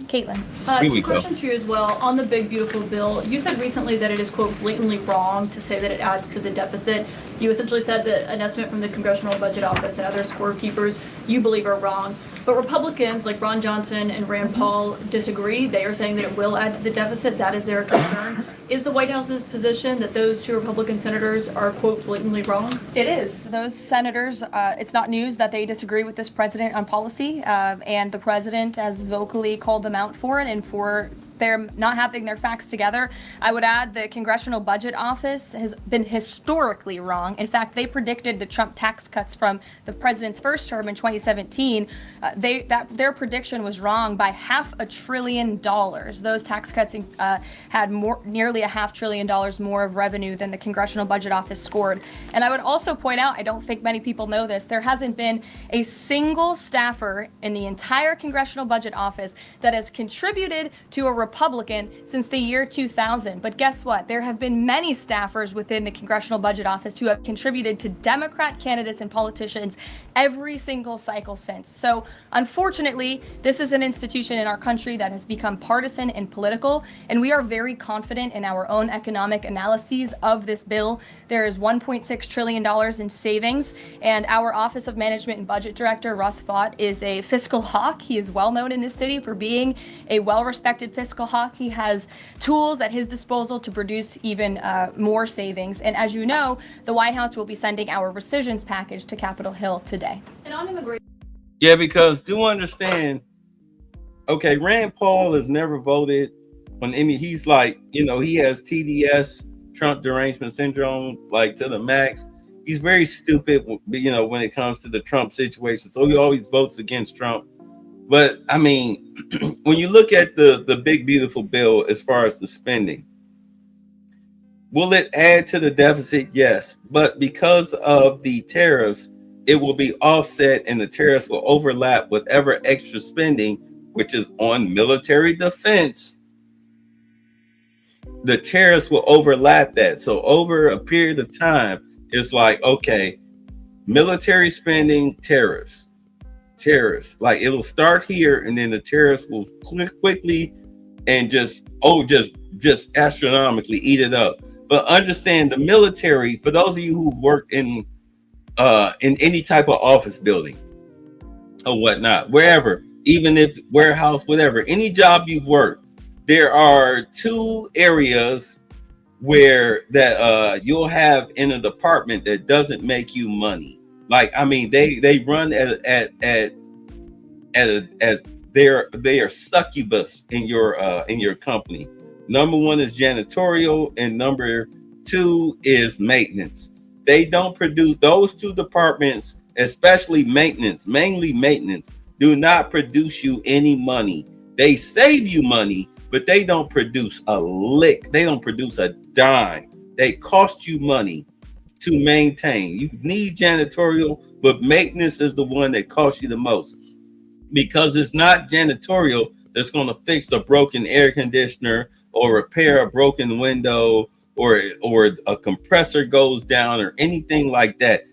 Caitlin. Two questions for you as well. On the big, beautiful bill, you said recently that it is, quote, blatantly wrong to say that it adds to the deficit. You essentially said that an estimate from the Congressional Budget Office and other scorekeepers you believe are wrong. But Republicans like Ron Johnson and Rand Paul disagree. They are saying that it will add to the deficit. That is their concern. Is the White House's position that those two Republican senators are, quote, blatantly wrong? It is. Those senators, it's not news that they disagree with this president on policy, and the president has vocally called them out for it and for their not having their facts together. I would add the Congressional Budget Office has been historically wrong. In fact, they predicted the Trump tax cuts from the president's first term in 2017. Their prediction was wrong by $500 billion. Those tax cuts had nearly $500 billion more of revenue than the Congressional Budget Office scored. And I would also point out, I don't think many people know this, there hasn't been a single staffer in the entire Congressional Budget Office that has contributed to a Republican since the year 2000. But guess what? There have been many staffers within the Congressional Budget Office who have contributed to Democrat candidates and politicians every single cycle since. So unfortunately, this is an institution in our country that has become partisan and political, and we are very confident in our own economic analyses of this bill. There is $1.6 trillion in savings, and our Office of Management and Budget Director, Russ Vought, is a fiscal hawk. He is well known in this city for being a well-respected fiscal hawk. He has tools at his disposal to produce even more savings. And as you know, the White House will be sending our rescissions package to Capitol Hill today. And on immigration. Yeah, because do understand, okay, Rand Paul has never voted on any, he's like, you know, he has TDS, Trump derangement syndrome, like to the max. He's very stupid, you know, when it comes to the Trump situation. So he always votes against Trump. But I mean, when you look at the big, beautiful bill, as far as the spending, Will it add to the deficit? Yes. But because of the tariffs, it will be offset and the tariffs will overlap whatever extra spending, which is on military defense. The tariffs will overlap that. So over a period of time, it's like, okay, military spending, tariffs. Like it'll start here and then the tariffs will quickly and just astronomically eat it up. But understand the military, for those of you who've worked in any type of office building or whatnot, wherever, even if warehouse, whatever, any job you've worked, there are two areas where that you'll have in a department that doesn't make you money. Like, I mean, they run they are succubus in your company. Number one is janitorial, and number two is maintenance. They don't produce, those two departments, especially maintenance, mainly maintenance, do not produce you any money. They save you money, but they don't produce a lick. They don't produce a dime. They cost you money to maintain. You need janitorial, but maintenance is the one that costs you the most, because it's not janitorial that's going to fix a broken air conditioner or repair a broken window or a compressor goes down or anything like that.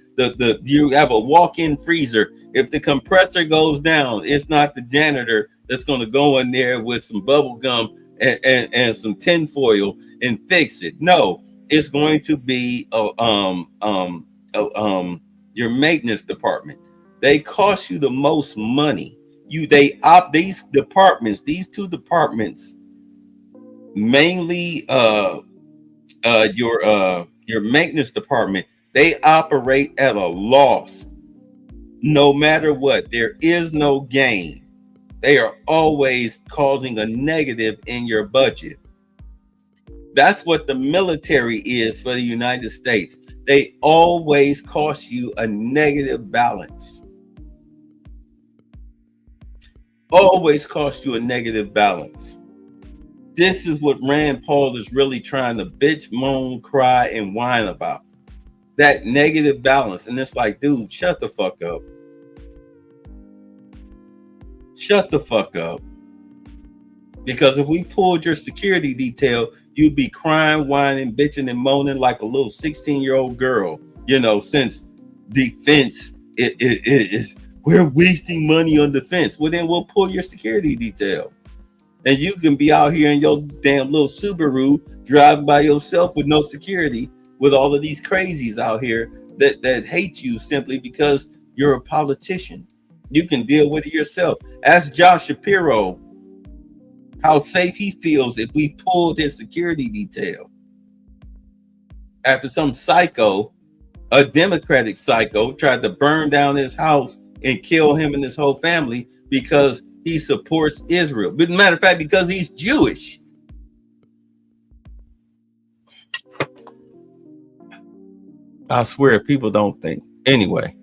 You have a walk-in freezer. If the compressor goes down, it's not the janitor that's going to go in there with some bubble gum and some tin foil and fix it. No, it's going to be your maintenance department. They cost you the most money. These two departments, mainly your maintenance department, they operate at a loss. No matter what, there is no gain. They are always causing a negative in your budget. That's what the military is for the United States. They always cost you a negative balance. Always cost you a negative balance. This is what Rand Paul is really trying to bitch, moan, cry, and whine about. That negative balance. And it's like, dude, shut the fuck up. Shut the fuck up. Because if we pulled your security detail, you'd be crying, whining, bitching, and moaning like a little 16-year-old girl. You know, since defense is we're wasting money on defense. Well, then we'll pull your security detail. And you can be out here in your damn little Subaru driving by yourself with no security, with all of these crazies out here that hate you simply because you're a politician. You can deal with it yourself. Ask Josh Shapiro how safe he feels if we pulled his security detail. After some psycho, a Democratic psycho, tried to burn down his house and kill him and his whole family because he supports Israel. But matter of fact, because he's Jewish. I swear people don't think. Anyway.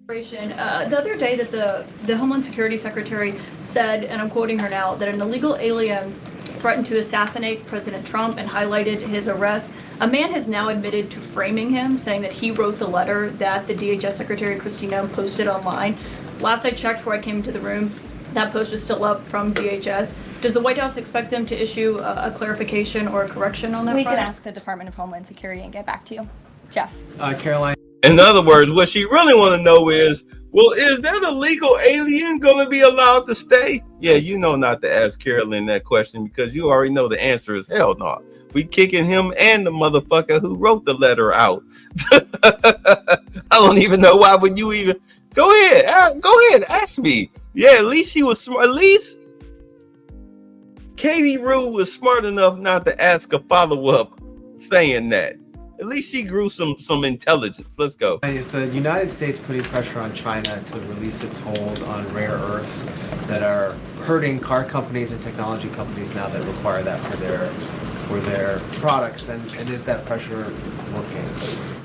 The other day that the Homeland Security Secretary said, and I'm quoting her now, that an illegal alien threatened to assassinate President Trump and highlighted his arrest. A man has now admitted to framing him, saying that he wrote the letter that the DHS Secretary Christina posted online. Last I checked before I came into the room, that post was still up from DHS. Does the White House expect them to issue a clarification or a correction on that We front? could ask the Department of Homeland Security and get back to you. Jeff. Caroline. In other words, what she really want to know is, well, is that illegal alien going to be allowed to stay? Yeah, you know not to ask Karoline that question because you already know the answer is hell no. We kicking him and the motherfucker who wrote the letter out. I don't even know why would you even... Go ahead, ask me. Yeah, at least she was smart. At least Katie Rue was smart enough not to ask a follow-up saying that. At least she grew some intelligence. Let's go. Is the United States putting pressure on China to release its hold on rare earths that are hurting car companies and technology companies now that require that for their products? And is that pressure working?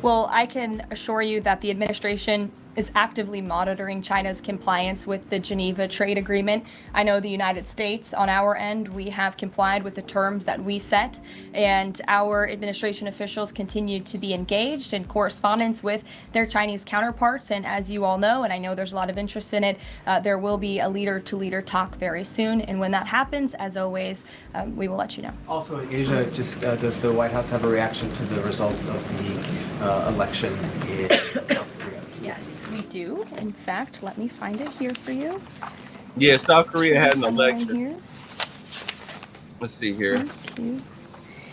Well, I can assure you that the administration is actively monitoring China's compliance with the Geneva Trade Agreement. I know the United States, on our end, we have complied with the terms that we set, and our administration officials continue to be engaged in correspondence with their Chinese counterparts. And as you all know, and I know there's a lot of interest in it, there will be a leader-to-leader talk very soon. And when that happens, as always, we will let you know. Also, Asia, just does the White House have a reaction to the results of the election in South Korea? Yes, we do. In fact, let me find it here for you. Yeah, South Korea had an Somewhere in election. here. Let's see here. Thank you.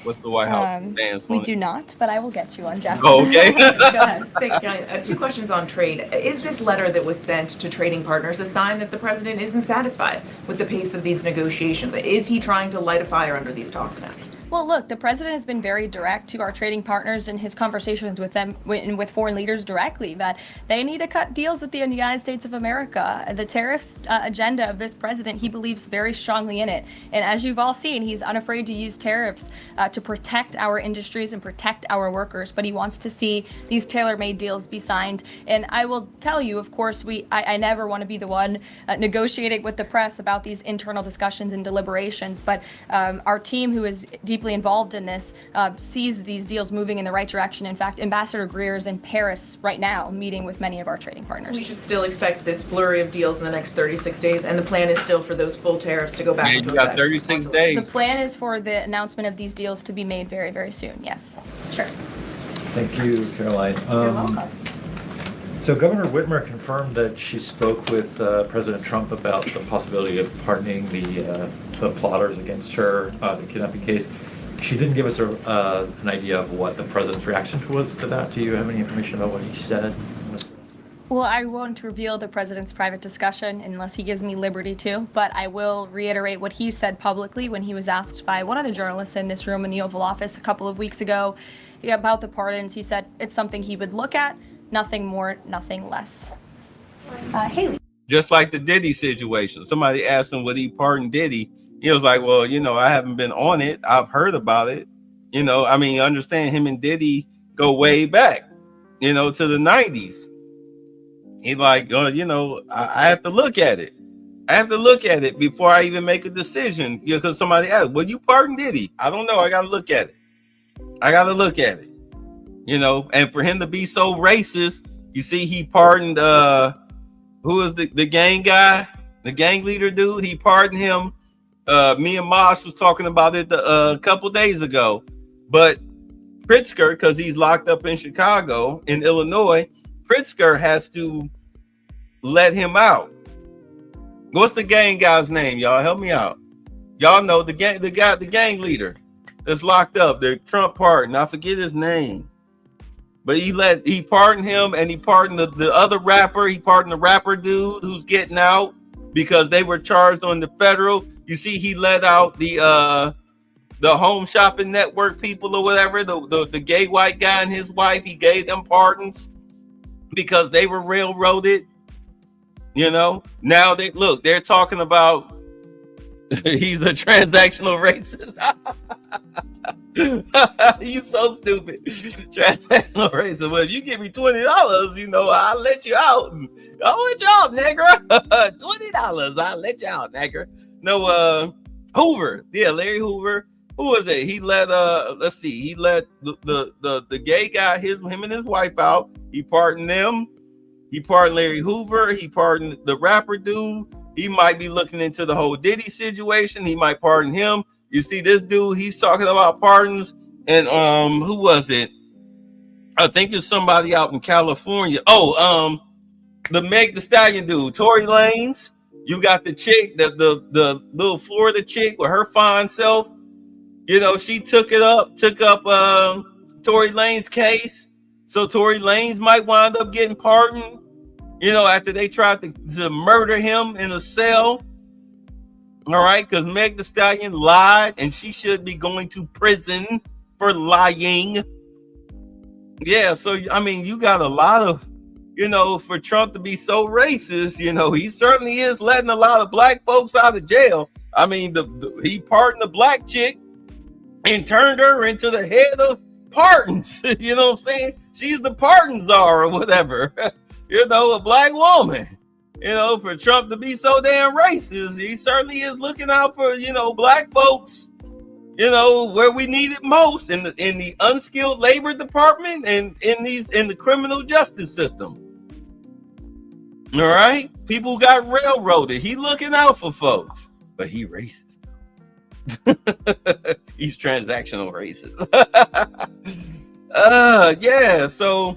What's the White House stance We on do it? not, but I will get you on Jeff. Oh, okay. Go ahead. Thanks, Kelly. Two questions on trade. Is this letter that was sent to trading partners a sign that the president isn't satisfied with the pace of these negotiations? Is he trying to light a fire under these talks now? Well, look, the president has been very direct to our trading partners in his conversations with them and with foreign leaders directly that they need to cut deals with the United States of America. The tariff agenda of this president, he believes very strongly in it. And as you've all seen, he's unafraid to use tariffs to protect our industries and protect our workers. But he wants to see these tailor-made deals be signed. And I will tell you, of course, I never want to be the one negotiating with the press about these internal discussions and deliberations. But our team, who is deeply involved in this, sees these deals moving in the right direction. In fact, Ambassador Greer is in Paris right now meeting with many of our trading partners. We should still expect this flurry of deals in the next 36 days, and the plan is still for those full tariffs to go back Yeah, into you got effect. 36 The days. plan is for the announcement of these deals to be made very, very soon. Yes, sure. Thank you, Caroline. You're welcome. So Governor Whitmer confirmed that she spoke with President Trump about the possibility of pardoning the plotters against her, the kidnapping case. She didn't give us an idea of what the president's reaction was to that. Do you have any information about what he said? Well, I won't reveal the president's private discussion unless he gives me liberty to, but I will reiterate what he said publicly when he was asked by one of the journalists in this room in the Oval Office a couple of weeks ago about the pardons. He said it's something he would look at, nothing more, nothing less. Haley. Just like the Diddy situation. Somebody asked him, would he pardon Diddy? He was like, well, I haven't been on it. I've heard about it. I mean, understand him and Diddy go way back, to the 90s. He's like, I have to look at it. I have to look at it before I even make a decision. Because somebody asked, will you pardon Diddy? I don't know. I got to look at it. And for him to be so racist, you see, he pardoned, who is the gang guy, the gang leader dude? He pardoned him. Me and Moss was talking about it a couple days ago, but Pritzker, because he's locked up in Chicago, in Illinois, Pritzker has to let him out. What's the gang guy's name? Y'all help me out. Y'all know the gang leader that's locked up, the Trump pardon. I forget his name, but he pardoned him, and he pardoned the other rapper. He pardoned the rapper dude who's getting out because they were charged on the federal. You see, he let out the Home Shopping Network people or whatever, the gay white guy and his wife. He gave them pardons because they were railroaded. Now they're talking about he's a transactional racist. You so stupid. Transactional racist. Well, if you give me $20, I'll let you out. I'll let you out, nigga. $20, I'll let you out, nigga. No, Hoover. Yeah, Larry Hoover. Who was it? He let he let the gay guy, him and his wife out. He pardoned them. He pardoned Larry Hoover. He pardoned the rapper dude. He might be looking into the whole Diddy situation. He might pardon him. You see this dude, he's talking about pardons. And who was it? I think it's somebody out in California. Oh, the Meg Thee Stallion dude, Tory Lanez. You got the chick, the little Florida chick with her fine self. She took up Tory Lanez case. So Tory Lanez might wind up getting pardoned, after they tried to murder him in a cell. All right, because Meg Thee Stallion lied, and she should be going to prison for lying. Yeah, so, I mean, you got a lot of, for Trump to be so racist, he certainly is letting a lot of black folks out of jail. I mean, he pardoned the black chick and turned her into the head of pardons. You know what I'm saying? She's the pardon czar or whatever. a black woman. For Trump to be so damn racist, he certainly is looking out for, black folks, where we need it most, in the unskilled labor department and in the criminal justice system. All right, people got railroaded. He looking out for folks, but he racist. He's transactional racist. Yeah. So,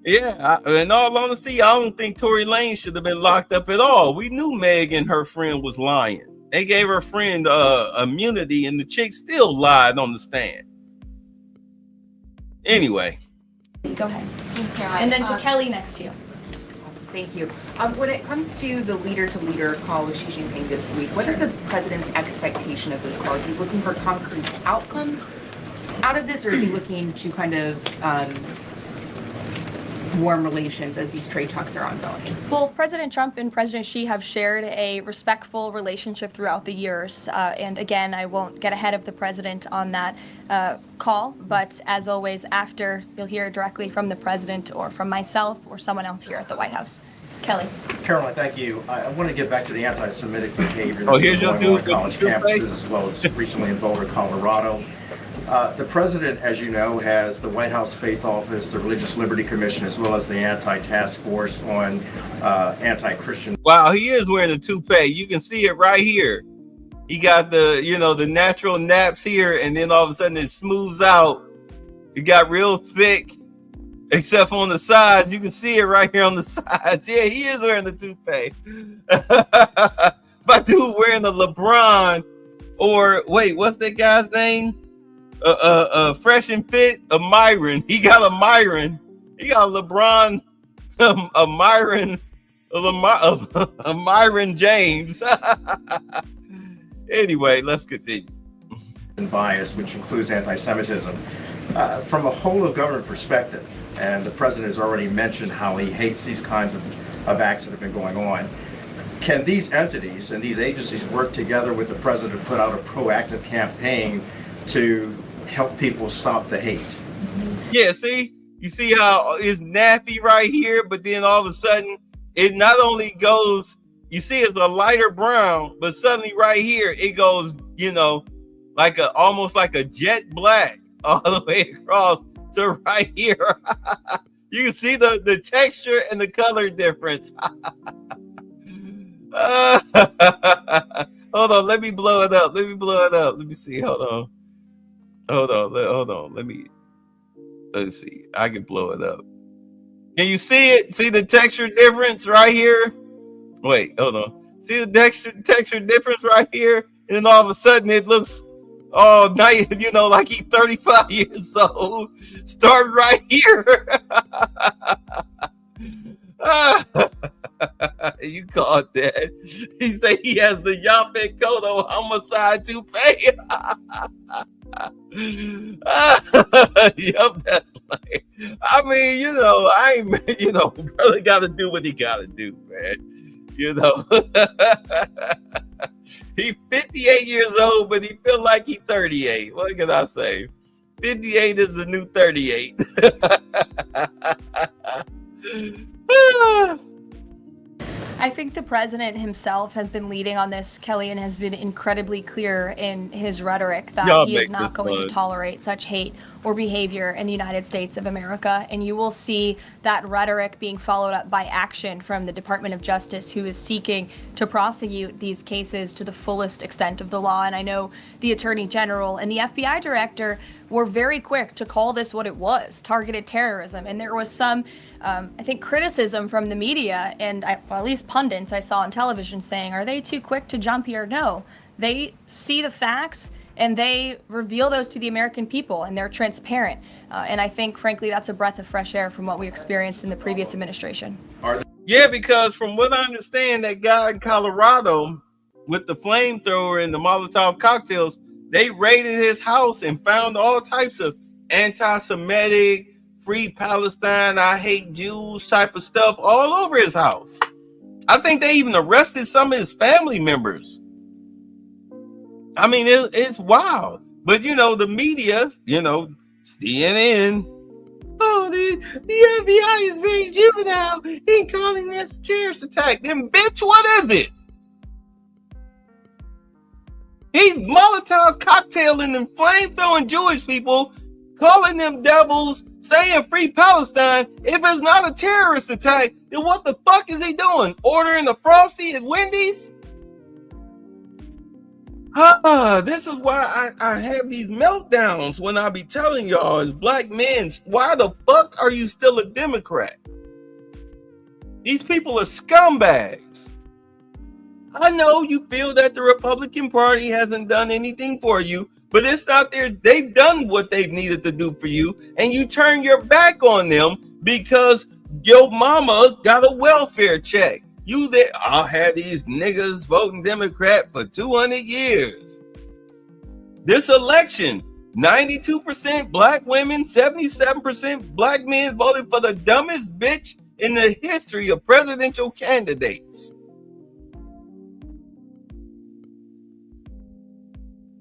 yeah. In all honesty, I don't think Tory Lanez should have been locked up at all. We knew Meg and her friend was lying. They gave her friend immunity, and the chick still lied on the stand. Anyway. Go ahead. Thanks, Caroline. And then to Kelly next to you. Thank you. When it comes to the leader-to-leader call with Xi Jinping this week, what is the president's expectation of this call? Is he looking for concrete outcomes out of this, or is he looking to kind of warm relations as these trade talks are ongoing? Well, President Trump and President Xi have shared a respectful relationship throughout the years. And again, I won't get ahead of the president on that call, but as always, after, you'll hear directly from the president or from myself or someone else here at the White House. Kelly. Caroline, thank you. I want to get back to the anti-Semitic behavior Oh, that's here's going your on college campuses, as well as recently in Boulder, Colorado. The president, as you know, has the White House Faith Office, the Religious Liberty Commission, as well as the Anti-Task Force on anti-Christian. Wow, he is wearing a toupee. You can see it right here. He got the natural naps here, and then all of a sudden it smooths out. It got real thick, except on the sides. You can see it right here on the sides. Yeah, he is wearing the toupee. My dude wearing the LeBron, or wait, what's that guy's name? Fresh and Fit, a Myron. He got a Myron. He got a LeBron, a Myron, a Myron James. Anyway, let's continue. And bias, which includes anti-Semitism. From a whole of government perspective, and the president has already mentioned how he hates these kinds of acts that have been going on. Can these entities and these agencies work together with the president to put out a proactive campaign to help people stop the hate? Yeah, see? You see how it's nappy right here, but then all of a sudden, it not only goes, you see it's a lighter brown, but suddenly right here, it goes, almost like a jet black all the way across to right here. You can see the texture and the color difference. Hold on, let me blow it up. Let me see, hold on. Let's see. I can blow it up. Can you see it? See the texture difference right here? Wait, hold on. See the texture difference right here? And then all of a sudden it looks nice, like he's 35 years old. Start right here. You caught that. He said he has the Yaphet Kotto homicide toupee. Yup, that's like, I ain't, brother gotta do what he gotta do, man. He's 58 years old, but he feel like he's 38. What can I say? 58 is the new 38. I think the president himself has been leading on this, Kelly, and has been incredibly clear in his rhetoric that he is not going to tolerate such hate or behavior in the United States of America. And you will see that rhetoric being followed up by action from the Department of Justice, who is seeking to prosecute these cases to the fullest extent of the law. And I know the Attorney General and the FBI Director were very quick to call this what it was, targeted terrorism. And there was some I think criticism from the media and at least pundits I saw on television saying, are they too quick to jump here? No, they see the facts and they reveal those to the American people, and they're transparent. And I think, frankly, that's a breath of fresh air from what we experienced in the previous administration. Yeah, because from what I understand, that guy in Colorado with the flamethrower and the Molotov cocktails, they raided his house and found all types of anti-Semitic, Free Palestine, I hate Jews type of stuff all over his house. I think they even arrested some of his family members. I mean, it's wild. But, the media, CNN, the the FBI is very juvenile in calling this a terrorist attack. Then, bitch, what is it? He's Molotov cocktailing them flame-throwing Jewish people, calling them devils, saying free Palestine. If it's not a terrorist attack, then what the fuck is he doing? Ordering a Frosty at Wendy's? This is why I have these meltdowns when I be telling y'all as black men, why the fuck are you still a Democrat? These people are scumbags. I know you feel that the Republican Party hasn't done anything for you, but it's not there. They've done what they've needed to do for you, and you turn your back on them because your mama got a welfare check. You there? I'll have these niggas voting Democrat for 200 years. This election, 92% black women, 77% black men voted for the dumbest bitch in the history of presidential candidates.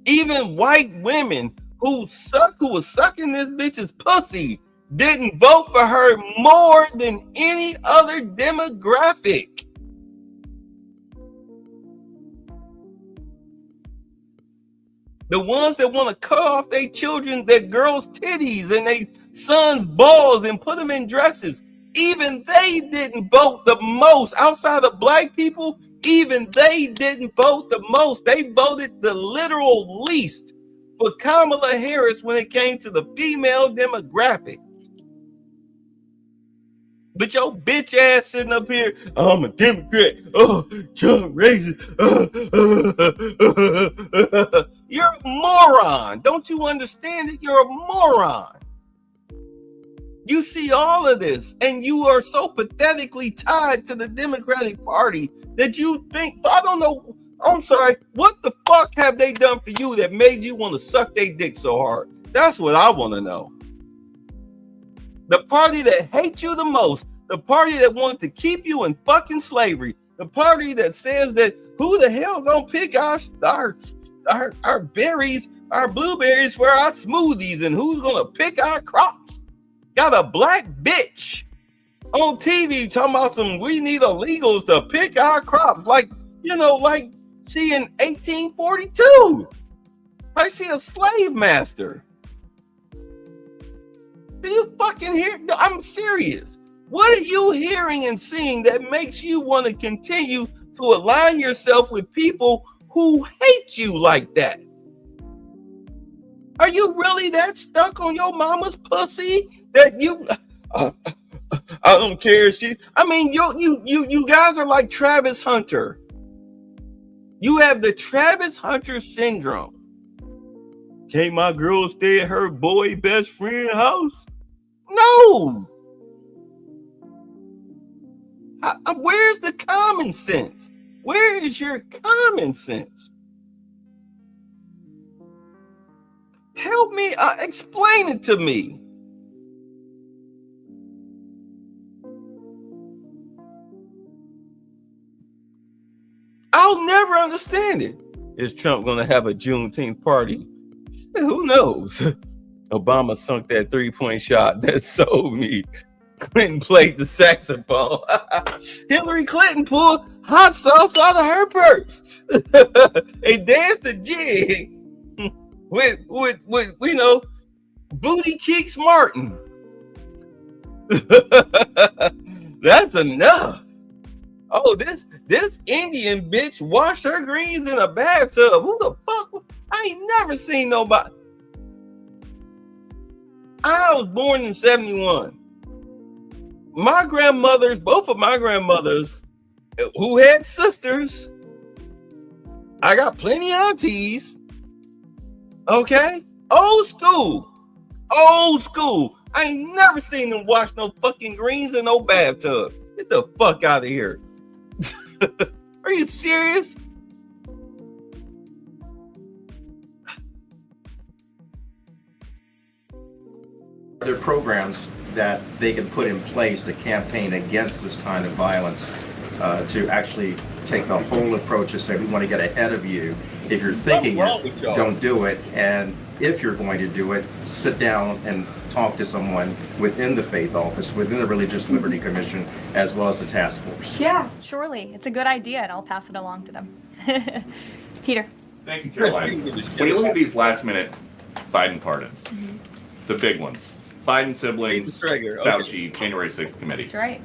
Even white women who was sucking this bitch's pussy didn't vote for her more than any other demographic. The ones that want to cut off their children, their girls' titties and their sons' balls and put them in dresses, even they didn't vote the most. Outside of black people, even they didn't vote the most. They voted the literal least for Kamala Harris when it came to the female demographic. But your bitch ass sitting up here, I'm a Democrat. Oh, Trump racist. You're a moron. Don't you understand that you're a moron? You see all of this, and you are so pathetically tied to the Democratic Party that you think, I don't know, I'm sorry, what the fuck have they done for you that made you want to suck their dick so hard? That's what I want to know. The party that hates you the most, the party that wanted to keep you in fucking slavery, the party that says that who the hell gonna pick our berries, our blueberries for our smoothies, and who's gonna pick our crops? Got a black bitch on TV talking about we need illegals to pick our crops, like she in 1842. Like she a slave master. Do you fucking hear? I'm serious. What are you hearing and seeing that makes you want to continue to align yourself with people who hate you like that? Are you really that stuck on your mama's pussy that you? I don't care. You guys are like Travis Hunter. You have the Travis Hunter syndrome. Can't my girl stay at her boy best friend house? No. Where's the common sense? Where is your common sense? Help me, explain it to me. I'll never understand it. Is Trump going to have a Juneteenth party? Who knows? Obama sunk that three-point shot that sold me. Clinton played the saxophone. Hillary Clinton pulled hot sauce out of her purse. And danced a jig with Booty Cheeks Martin. That's enough. Oh, this Indian bitch washed her greens in a bathtub. Who the fuck? I ain't never seen nobody. I was born in 71. My grandmothers, both of my grandmothers, who had sisters, I got plenty of aunties. Okay? Old school. I ain't never seen them wash no fucking greens in no bathtub. Get the fuck out of here. Are you serious? Are there programs that they can put in place to campaign against this kind of violence, to actually take a whole approach and say, we want to get ahead of you. If you're thinking it, don't do it. And if you're going to do it, sit down and talk to someone within the faith office, within the Religious Liberty Commission, as well as the task force. Yeah, surely. It's a good idea, and I'll pass it along to them. Peter. Thank you, Caroline. When you look at these last-minute Biden pardons, the big ones, Biden siblings, Fauci, January 6th committee. That's right.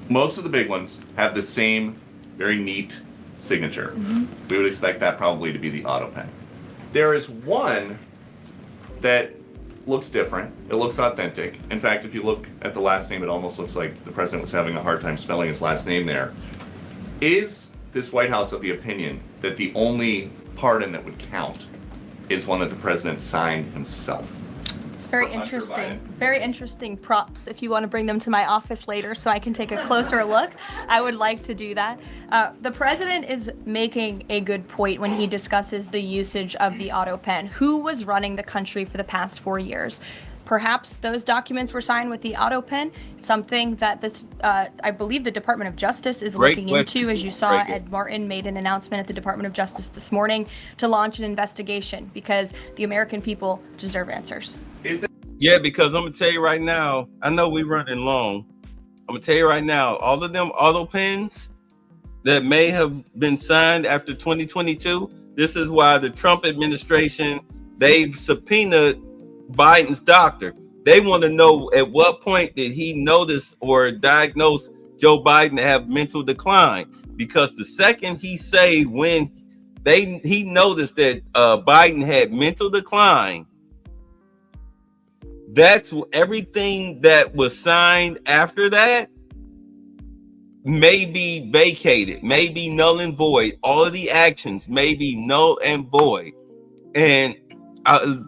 Most of the big ones have the same very neat signature. We would expect that probably to be the auto pen. There is one that looks different. It looks authentic. In fact, if you look at the last name, it almost looks like the president was having a hard time spelling his last name there. Is this White House of the opinion that the only pardon that would count is one that the president signed himself? It's very interesting. Very interesting props. If you want to bring them to my office later so I can take a closer look, I would like to do that. The president is making a good point when he discusses the usage of the auto pen. Who was running the country for the past 4 years? Perhaps those documents were signed with the auto pen, something that this, I believe the Department of Justice is looking into. As you saw, Ed Martin made an announcement at the Department of Justice this morning to launch an investigation because the American people deserve answers. Yeah, because I'm gonna tell you right now, I know we're running long. I'm gonna tell you right now, all of them auto pens that may have been signed after 2022, this is why the Trump administration, they've subpoenaed Biden's doctor. They want to know at what point did he notice or diagnose Joe Biden to have mental decline, because the second he say when he noticed that Biden had mental decline, that's everything that was signed after that may be vacated, may be null and void. All of the actions may be null and void. And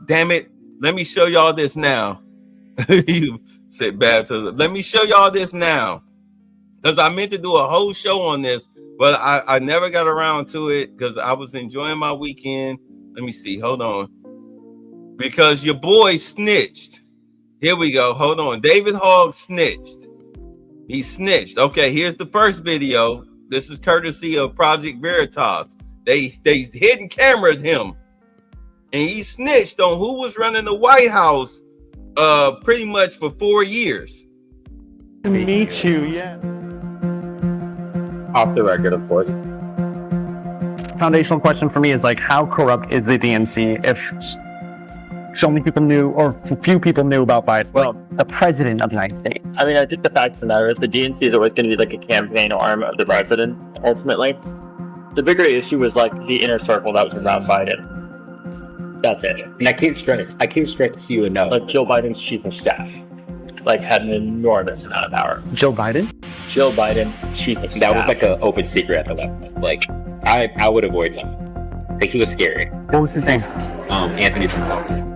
damn it, let me show y'all this now. You said baptism. Let me show y'all this now, because I meant to do a whole show on this, but I never got around to it because I was enjoying my weekend. Let me see. Hold on. Because your boy snitched. Here we go. Hold on. David Hogg snitched. He snitched. Okay, here's the first video. This is courtesy of Project Veritas. They hidden cameraed him, and he snitched on who was running the White House pretty much for 4 years. To meet you, yeah. Off the record, of course. Foundational question for me is, like, how corrupt is the DNC if so many people knew, or few people knew about Biden, well, the president of the United States? I mean, I think the fact of the matter is the DNC is always going to be like a campaign arm of the president, ultimately. The bigger issue was like the inner circle that was around Biden. That's it. And I can't stress to you enough. Like Joe Biden's chief of staff, like, had an enormous amount of power. Joe Biden? Joe Biden's chief of staff. That was like an open secret at that point. Like, I would avoid him. Like, he was scary. What was his name? Anthony Trump.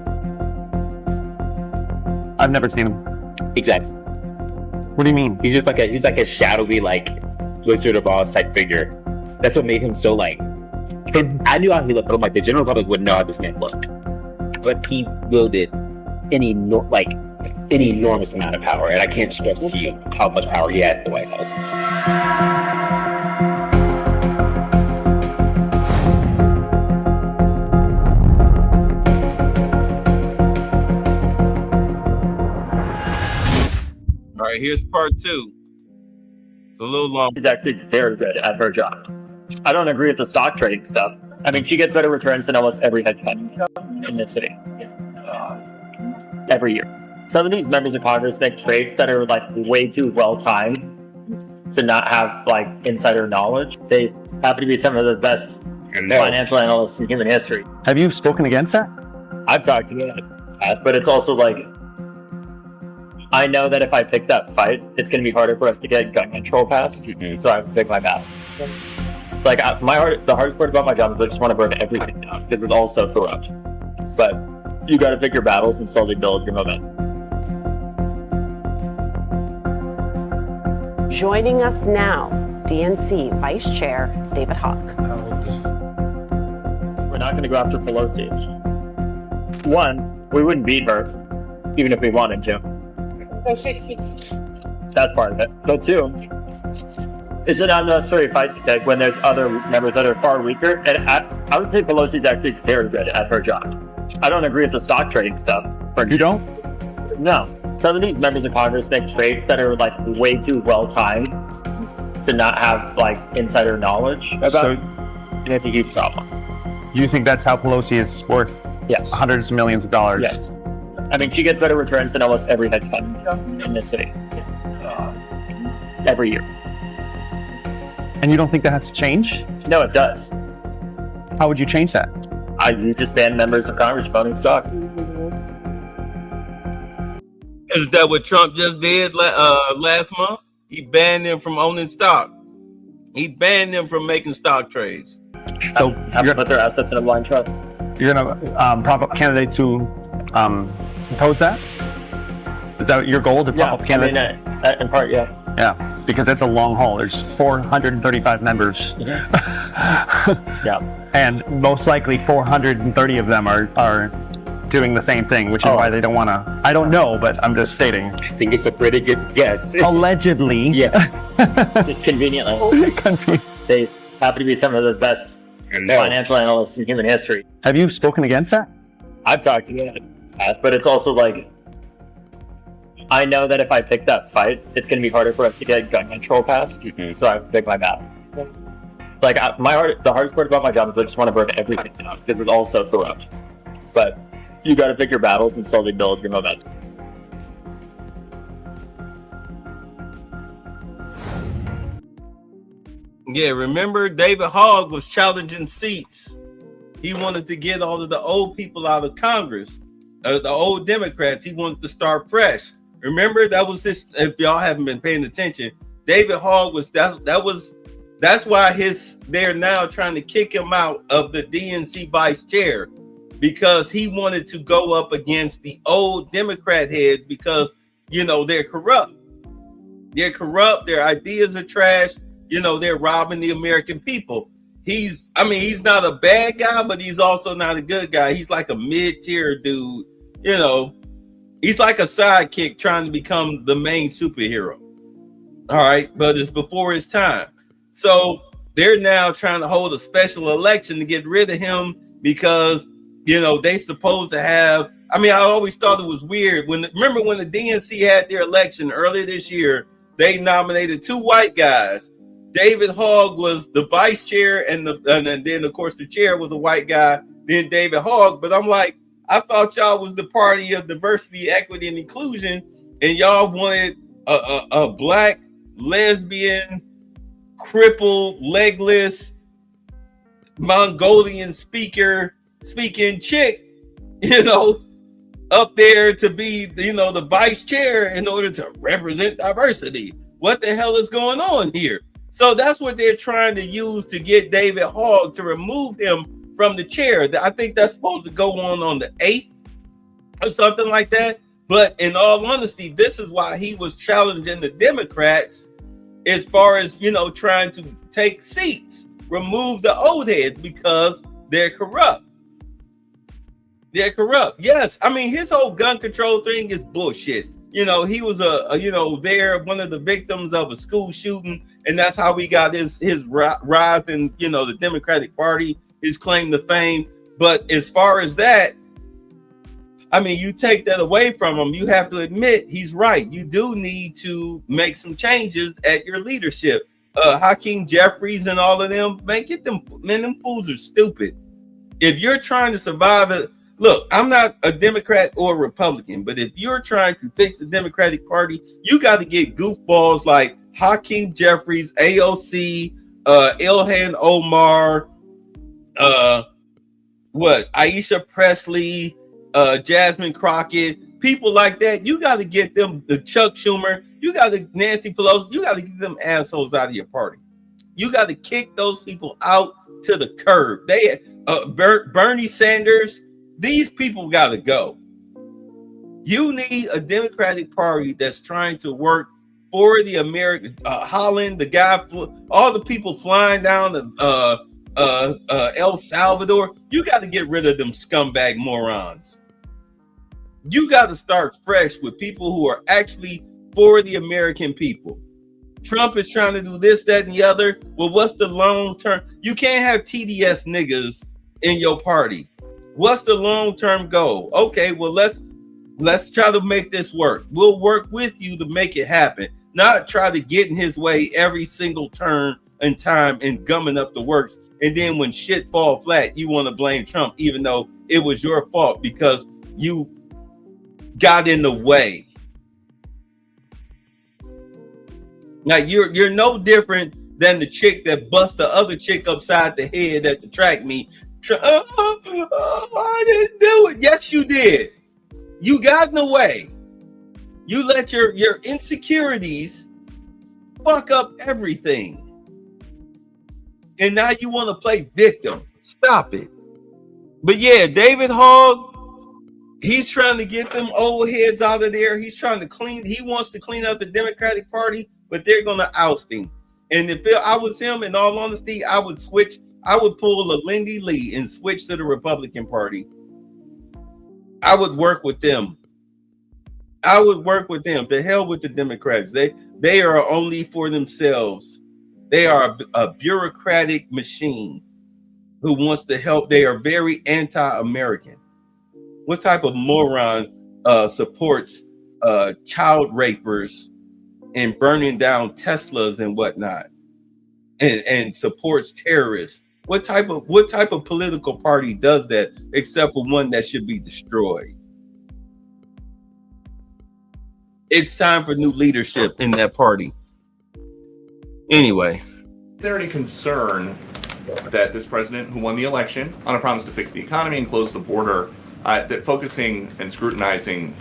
I've never seen him. Exactly. What do you mean? He's like a shadowy, like, Wizard of Oz type figure. That's what made him so, like, I knew how he looked, but I'm like, the general public wouldn't know how this man looked. But he wielded an enormous amount of power, and I can't stress to you how much power he had in the White House. All right, here's part two. It's a little long. She's actually very good at her job. I don't agree with the stock trading stuff. I mean, she gets better returns than almost every hedge fund in this city. Every year. Some of these members of Congress make trades that are, like, way too well timed to not have, like, insider knowledge. They happen to be some of the best financial analysts in human history. Have you spoken against that? I've talked to them, but it's also like, I know that if I pick that fight, it's going to be harder for us to get gun control passed, so I have to pick my battle. Like, the hardest part about my job is I just want to burn everything down, because it's also corrupt. But you got to pick your battles and slowly build your momentum. Joining us now, DNC Vice Chair David Hogg. We're not going to go after Pelosi. One, we wouldn't beat her, even if we wanted to. That's part of it. But two, it's an unnecessary fight to take when there's other members that are far weaker. And I would say Pelosi's actually very good at her job. I don't agree with the stock trading stuff. You don't? No. Some of these members of Congress make trades that are like way too well timed to not have like insider knowledge about. So, and it's a huge problem. Do you think that's how Pelosi is worth Yes. hundreds of millions of dollars? Yes. I mean, she gets better returns than almost every hedge fund in this city. Every year. And you don't think that has to change? No, it does. How would you change that? You just ban members of Congress from owning stock. Is that what Trump just did last month? He banned them from owning stock. He banned them from making stock trades. So have to put their assets in a blind trust. You're gonna prop up candidates who oppose that? Is that your goal to prop up candidates? I mean, in part, yeah. Yeah, because it's a long haul. There's 435 members. Yeah. And most likely 430 of them are doing the same thing, which is why they don't want to. I don't know, but I'm just stating. I think it's a pretty good guess. Allegedly. Yeah. Just conveniently. They happen to be some of the best financial analysts in human history. Have you spoken against that? I've talked to you in the past, but it's also like, I know that if I pick that fight, it's going to be harder for us to get gun control passed, so I have to pick my battle. Like, the hardest part about my job is I just want to burn everything down, because it's all so corrupt. But you got to pick your battles and slowly build your momentum. Yeah, remember David Hogg was challenging seats. He wanted to get all of the old people out of Congress, the old Democrats. He wanted to start fresh. Remember, that was this. If y'all haven't been paying attention, David Hogg was that's why they're now trying to kick him out of the DNC vice chair, because he wanted to go up against the old Democrat heads because they're corrupt. They're corrupt. Their ideas are trash. They're robbing the American people. He's not a bad guy, but he's also not a good guy. He's like a mid-tier dude. He's like a sidekick trying to become the main superhero. All right, but it's before his time. So they're now trying to hold a special election to get rid of him because, they supposed to have. I always thought it was weird remember when the DNC had their election earlier this year, they nominated 2 white guys. David Hogg was the vice chair, and then of course the chair was a white guy. Then David Hogg, but I'm like, I thought y'all was the party of diversity, equity, and inclusion, and y'all wanted a black, lesbian, crippled, legless, Mongolian speaking chick, up there to be, the vice chair in order to represent diversity. What the hell is going on here? So that's what they're trying to use to get David Hogg to remove him from the chair. I think that's supposed to go on the 8th or something like that. But in all honesty, this is why he was challenging the Democrats as far as, trying to take seats, remove the old heads because they're corrupt. They're corrupt. Yes. His whole gun control thing is bullshit. He was one of the victims of a school shooting, and that's how we got his rise in, the Democratic Party, his claim to fame. But as far as that, you take that away from him, you have to admit he's right. You do need to make some changes at your leadership. Hakeem Jeffries and all of them, them fools are stupid. If you're trying to survive it, look, I'm not a Democrat or a Republican, but if you're trying to fix the Democratic Party, you got to get goofballs like Hakeem Jeffries, AOC, Ilhan Omar, Aisha Presley, Jasmine Crockett, people like that. You got to get them, the Chuck Schumer, you got to Nancy Pelosi, you got to get them assholes out of your party. You got to kick those people out to the curb. They Bernie Sanders. These people got to go. You need a Democratic Party that's trying to work for the American. Holland, the guy, all the people flying down to El Salvador. You got to get rid of them scumbag morons. You got to start fresh with people who are actually for the American people. Trump is trying to do this, that, and the other. Well, what's the long term? You can't have TDS niggas in your party. What's the long-term goal? Okay, well, let's try to make this work. We'll work with you to make it happen, not try to get in his way every single turn and time and gumming up the works. And then when shit fall flat, you want to blame Trump, even though it was your fault because you got in the way. Now you're no different than the chick that bust the other chick upside the head at the track meet. I didn't do it. Yes, you did. You got in the way. You let your insecurities fuck up everything. And now you want to play victim. Stop it. But yeah, David Hogg, he's trying to get them old heads out of there. He wants to clean up the Democratic Party, but they're going to oust him. And if I was him, in all honesty, I would pull a Lindy Lee and switch to the Republican Party. I would work with them. The hell with the Democrats. They are only for themselves. They are a bureaucratic machine who wants to help. They are very anti-American. What type of moron supports child rapers and burning down Teslas and whatnot, and supports terrorists? What type of political party does that, except for one that should be destroyed? It's time for new leadership in that party. Anyway, is there any concern that this president, who won the election on a promise to fix the economy and close the border, that focusing and scrutinizing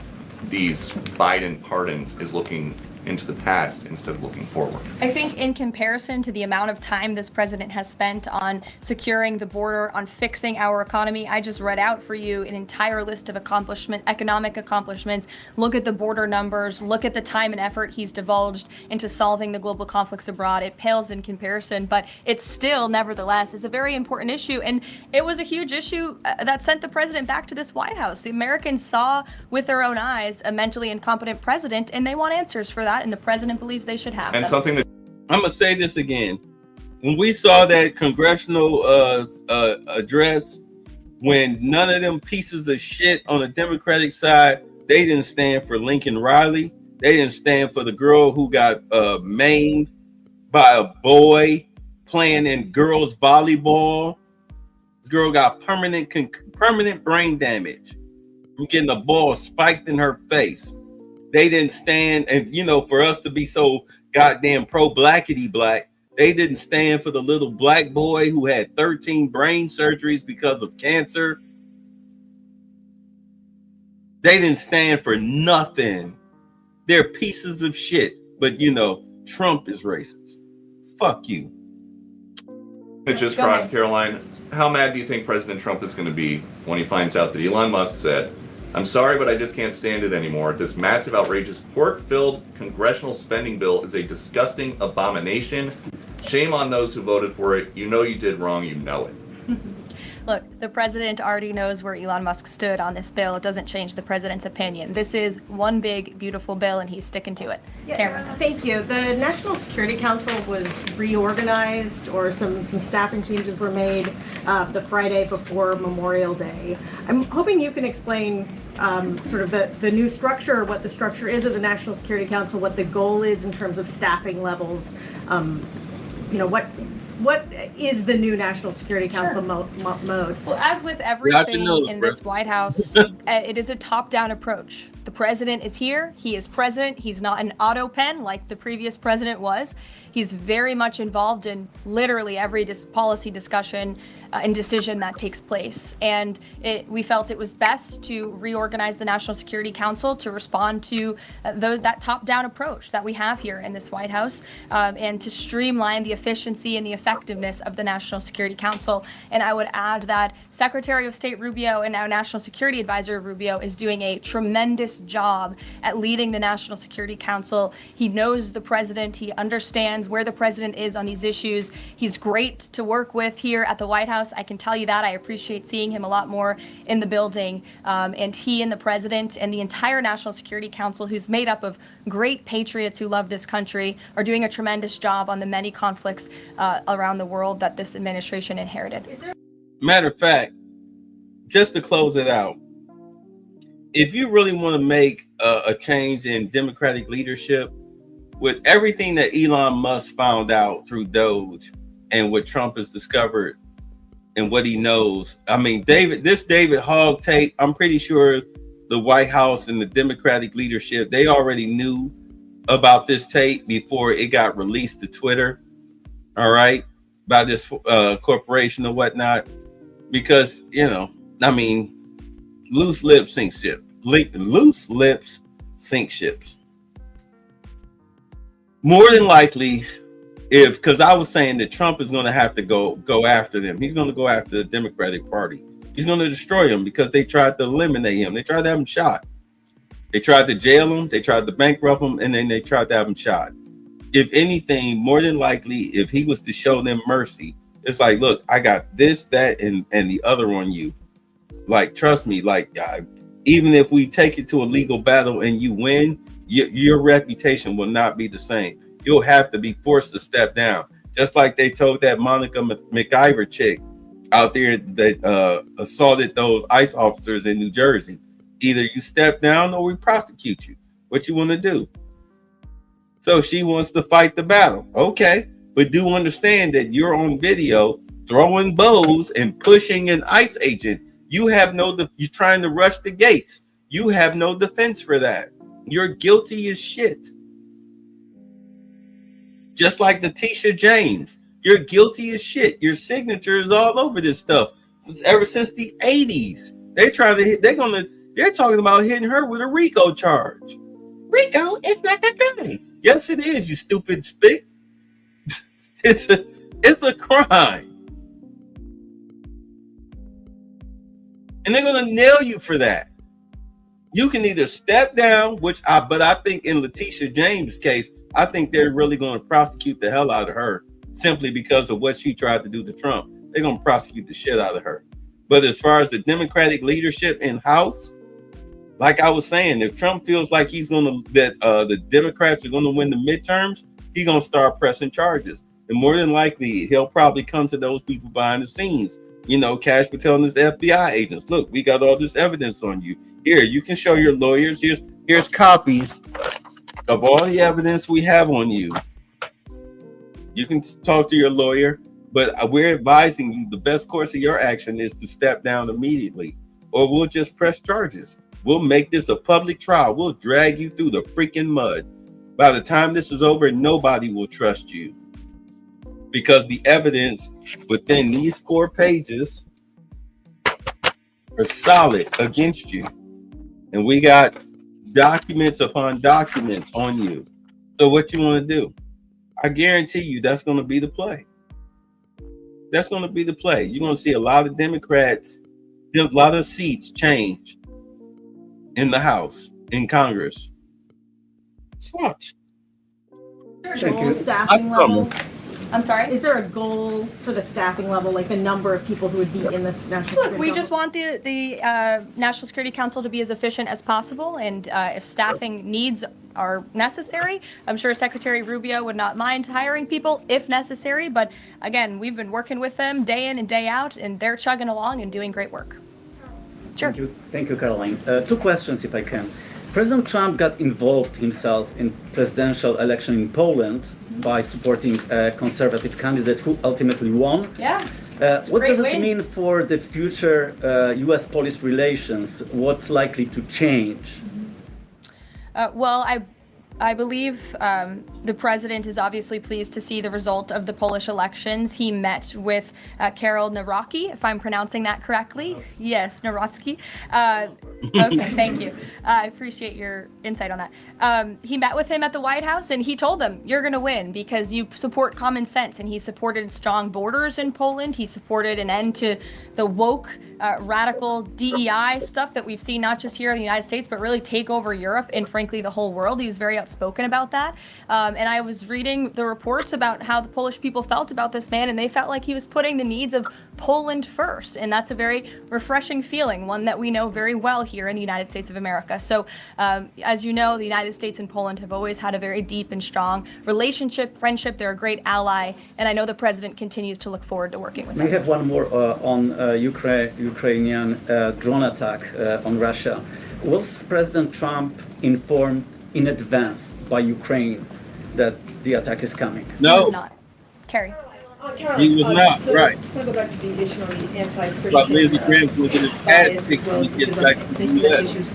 these Biden pardons is looking into the past instead of looking forward? I think in comparison to the amount of time this president has spent on securing the border, on fixing our economy, I just read out for you an entire list of economic accomplishments. Look at the border numbers, look at the time and effort he's divulged into solving the global conflicts abroad. It pales in comparison, but it still, nevertheless, is a very important issue. And it was a huge issue that sent the president back to this White House. The Americans saw with their own eyes a mentally incompetent president, and they want answers for that. And the president believes they should have and them. Something that I'm gonna say this again. When we saw that congressional address, when none of them pieces of shit on the Democratic side, they didn't stand for Lincoln Riley. They didn't stand for the girl who got maimed by a boy playing in girls volleyball. This girl got permanent brain damage from getting a ball spiked in her face. They didn't stand, and for us to be so goddamn pro-blackity black, they didn't stand for the little black boy who had 13 brain surgeries because of cancer. They didn't stand for nothing. They're pieces of shit. But Trump is racist. Fuck you. It just crossed, Caroline. How mad do you think President Trump is going to be when he finds out that Elon Musk said, "I'm sorry, but I just can't stand it anymore. This massive, outrageous, pork-filled congressional spending bill is a disgusting abomination. Shame on those who voted for it. You know you did wrong. You know it." Look, the president already knows where Elon Musk stood on this bill. It doesn't change the president's opinion. This is one big, beautiful bill, and he's sticking to it. Yeah, thank you. The National Security Council was reorganized, or some staffing changes were made the Friday before Memorial Day. I'm hoping you can explain sort of the new structure, what the structure is of the National Security Council, what the goal is in terms of staffing levels. What is the new National Security Council mode? Well, as with everything in this White House, it is a top-down approach. The president is here. He is president. He's not an auto pen like the previous president was. He's very much involved in literally every policy discussion and decision that takes place. And we felt it was best to reorganize the National Security Council to respond to that top-down approach that we have here in this White House, and to streamline the efficiency and the effectiveness of the National Security Council. And I would add that Secretary of State Rubio and now National Security Advisor Rubio is doing a tremendous job at leading the National Security Council. He knows the president. He understands where the president is on these issues. He's great to work with here at the White House. I can tell you that. I appreciate seeing him a lot more in the building. And he and the president and the entire National Security Council, who's made up of great patriots who love this country, are doing a tremendous job on the many conflicts around the world that this administration inherited. Matter of fact, just to close it out, if you really want to make a change in Democratic leadership, with everything that Elon Musk found out through Doge and what Trump has discovered and what he knows, I mean, David Hogg tape, I'm pretty sure the White House and the Democratic leadership, they already knew about this tape before it got released to Twitter, all right, by this corporation or whatnot, because, you know, I mean, loose lips sink ships. Loose lips sink ships. More than likely, because I was saying that Trump is going to have to go after them. He's going to go after the Democratic Party. He's going to destroy them because they tried to eliminate him. They tried to have him shot. They tried to jail him. They tried to bankrupt him, and then they tried to have him shot. If anything, more than likely, if he was to show them mercy, it's like, look, I got this, that, and the other on you. Like, trust me, like, even if we take it to a legal battle and you win, your reputation will not be the same. You'll have to be forced to step down. Just like they told that Monica McIver chick out there that assaulted those ICE officers in New Jersey. Either you step down or we prosecute you. What you want to do? So she wants to fight the battle. Okay, but do understand that you're on video throwing bows and pushing an ICE agent. You have you're trying to rush the gates. You have no defense for that. You're guilty as shit. Just like Letitia James, you're guilty as shit. Your signature is all over this stuff. It's ever since the 80s. They're talking about hitting her with a RICO charge. RICO is not that thing. Yes, it is, you stupid spick. It's a crime. And they're gonna nail you for that. You can either step down, but I think in Letitia James' case, I think they're really going to prosecute the hell out of her simply because of what she tried to do to Trump. They're going to prosecute the shit out of her. But as far as the Democratic leadership in House, like I was saying, if Trump feels like the Democrats are going to win the midterms, he's going to start pressing charges. And more than likely, he'll probably come to those people behind the scenes. You know, Cash was telling his FBI agents, look, we got all this evidence on you. Here, you can show your lawyers. Here's copies of all the evidence we have on you. You can talk to your lawyer, but we're advising you the best course of your action is to step down immediately, or we'll just press charges. We'll make this a public trial. We'll drag you through the freaking mud. By the time this is over, nobody will trust you because the evidence within these 4 pages are solid against you. And we got documents upon documents on you. So what you want to do? I guarantee you that's going to be the play. That's going to be the play. You're going to see a lot of Democrats, a lot of seats change in the House, in Congress. Just watch. Is there a goal staffing level? I'm sorry? Is there a goal for the staffing level, like the number of people who would be in this National Security We Council? just want the National Security Council to be as efficient as possible, and if staffing needs are necessary, I'm sure Secretary Rubio would not mind hiring people if necessary, but again, we've been working with them day in and day out, and they're chugging along and doing great work. Sure. Thank you, Caroline. 2 questions, if I can. President Trump got involved himself in presidential election in Poland by supporting a conservative candidate who ultimately won. Yeah. What does it mean for the future U.S.-Polish relations? What's likely to change? Well, I believe the president is obviously pleased to see the result of the Polish elections. He met with Karol Nawrocki, if I'm pronouncing that correctly. Yes, Nawrocki. Okay, thank you. I appreciate your insight on that. He met with him at the White House, and he told them, you're going to win because you support common sense. And he supported strong borders in Poland. He supported an end to the woke, radical DEI stuff that we've seen not just here in the United States, but really take over Europe and frankly the whole world. He was very outspoken about that. And I was reading the reports about how the Polish people felt about this man, and they felt like he was putting the needs of Poland first. And that's a very refreshing feeling, one that we know very well here in the United States of America. So, as you know, the United States and Poland have always had a very deep and strong relationship, friendship. They're a great ally, and I know the president continues to look forward to working with them. We have one more on Ukrainian drone attack on Russia. Was President Trump informed in advance by Ukraine that the attack is coming? No. He was not. Carrie. He was not, right. I just want to go back to the issue on the anti-Christian But Lindsey Graham will get his ass kicked when he gets back to the U.S.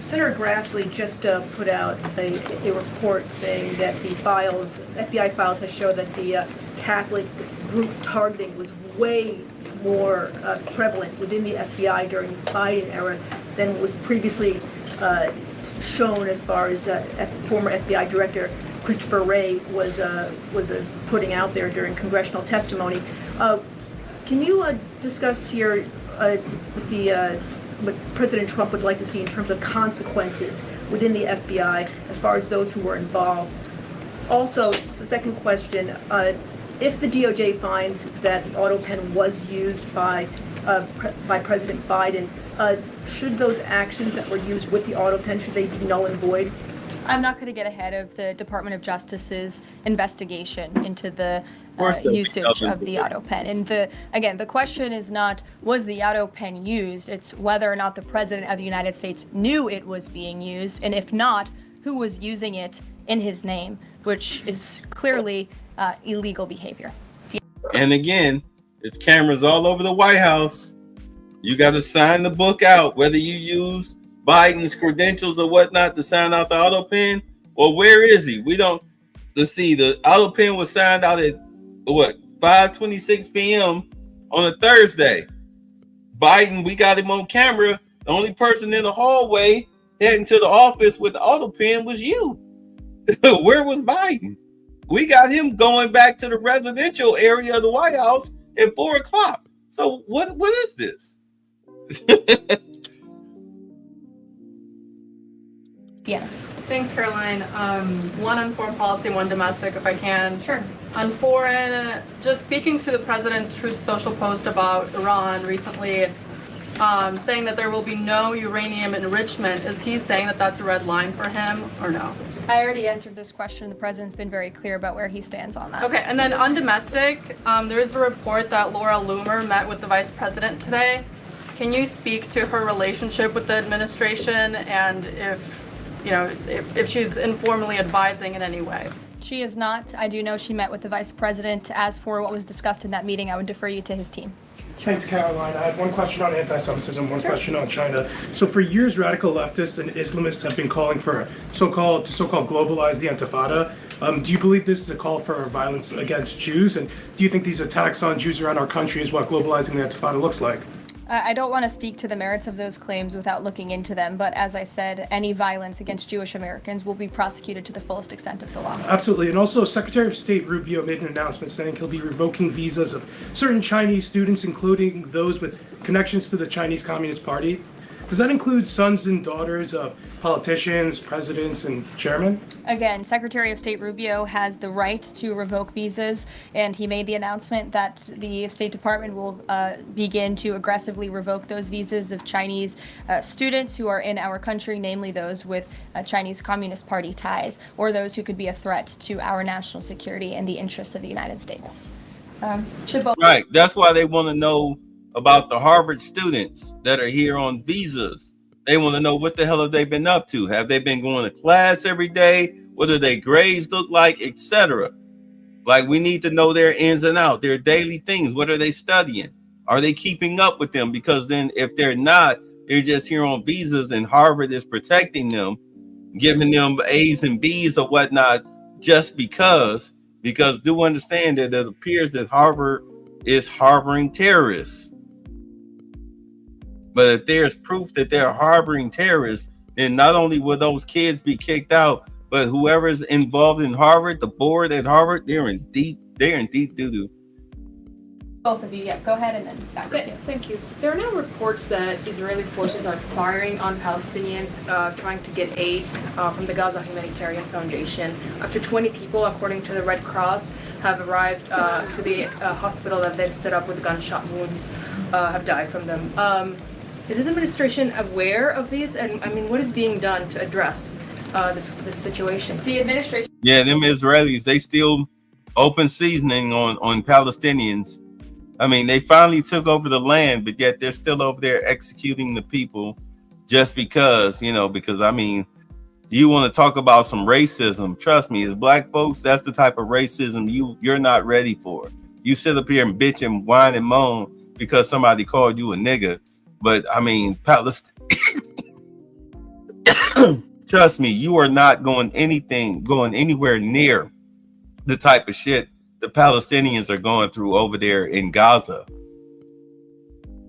Senator Grassley just put out a report saying that the FBI files have shown that the Catholic group targeting was way more prevalent within the FBI during the Biden era than was previously shown, as far as former FBI Director Christopher Wray was putting out there during congressional testimony. Can you discuss here what President Trump would like to see in terms of consequences within the FBI as far as those who were involved? Also, second question, if the DOJ finds that the auto pen was used by President Biden, should those actions that were used with the auto pen, should they be null and void? I'm not going to get ahead of the Department of Justice's investigation into the usage of the auto pen. And the question is not, was the auto pen used? It's whether or not the President of the United States knew it was being used, and if not, who was using it in his name, which is clearly illegal behavior. And again, there's cameras all over the White House. You got to sign the book out, whether you use Biden's credentials or whatnot to sign out the auto pen. Or where is he? We don't. Let's see. The auto pen was signed out at 5:26 p.m. on a Thursday. Biden, we got him on camera. The only person in the hallway heading to the office with the auto pen was you. Where was Biden? We got him going back to the residential area of the White House at 4 o'clock. So what is this? Yeah. Thanks, Caroline. One on foreign policy, one domestic, if I can. Sure. On foreign, just speaking to the president's Truth Social post about Iran recently, saying that there will be no uranium enrichment. Is he saying that that's a red line for him or no? I already answered this question. The president's been very clear about where he stands on that. Okay, and then on domestic, there is a report that Laura Loomer met with the vice president today. Can you speak to her relationship with the administration and if she's informally advising in any way? She is not. I do know she met with the vice president. As for what was discussed in that meeting, I would defer you to his team. Thanks, Caroline. I had one question on anti-Semitism, one question on China. So for years, radical leftists and Islamists have been calling for so-called globalize the Intifada. Do you believe this is a call for violence against Jews? And do you think these attacks on Jews around our country is what globalizing the Intifada looks like? I don't want to speak to the merits of those claims without looking into them, but as I said, any violence against Jewish Americans will be prosecuted to the fullest extent of the law. Absolutely. And also, Secretary of State Rubio made an announcement saying he'll be revoking visas of certain Chinese students, including those with connections to the Chinese Communist Party. Does that include sons and daughters of politicians, presidents, and chairmen? Again, Secretary of State Rubio has the right to revoke visas, and he made the announcement that the State Department will begin to aggressively revoke those visas of Chinese students who are in our country, namely those with Chinese Communist Party ties, or those who could be a threat to our national security and the interests of the United States. Right. That's why they want to know about the Harvard students that are here on visas. They want to know what the hell have they been up to? Have they been going to class every day? What do their grades look like, etc.? Like, we need to know their ins and outs, their daily things. What are they studying? Are they keeping up with them? Because then if they're not, they're just here on visas and Harvard is protecting them, giving them A's and B's or whatnot, just because do understand that it appears that Harvard is harboring terrorists. But if there's proof that they're harboring terrorists, then not only will those kids be kicked out, but whoever's involved in Harvard, the board at Harvard, they're in deep doo-doo. Both of you, yeah. Go ahead and then back to you. Thank you. There are now reports that Israeli forces are firing on Palestinians trying to get aid from the Gaza Humanitarian Foundation. Up to 20 people, according to the Red Cross, have arrived to the hospital that they've set up with gunshot wounds, have died from them. Is this administration aware of these? And I mean, what is being done to address this situation? The administration. Yeah, them Israelis, they still open seasoning on Palestinians. I mean, they finally took over the land, but yet they're still over there executing the people just because, because I mean, you want to talk about some racism. Trust me, as black folks, that's the type of racism you're not ready for. You sit up here and bitch and whine and moan because somebody called you a nigga. But I mean, trust me, you are not going anywhere near the type of shit the Palestinians are going through over there in Gaza.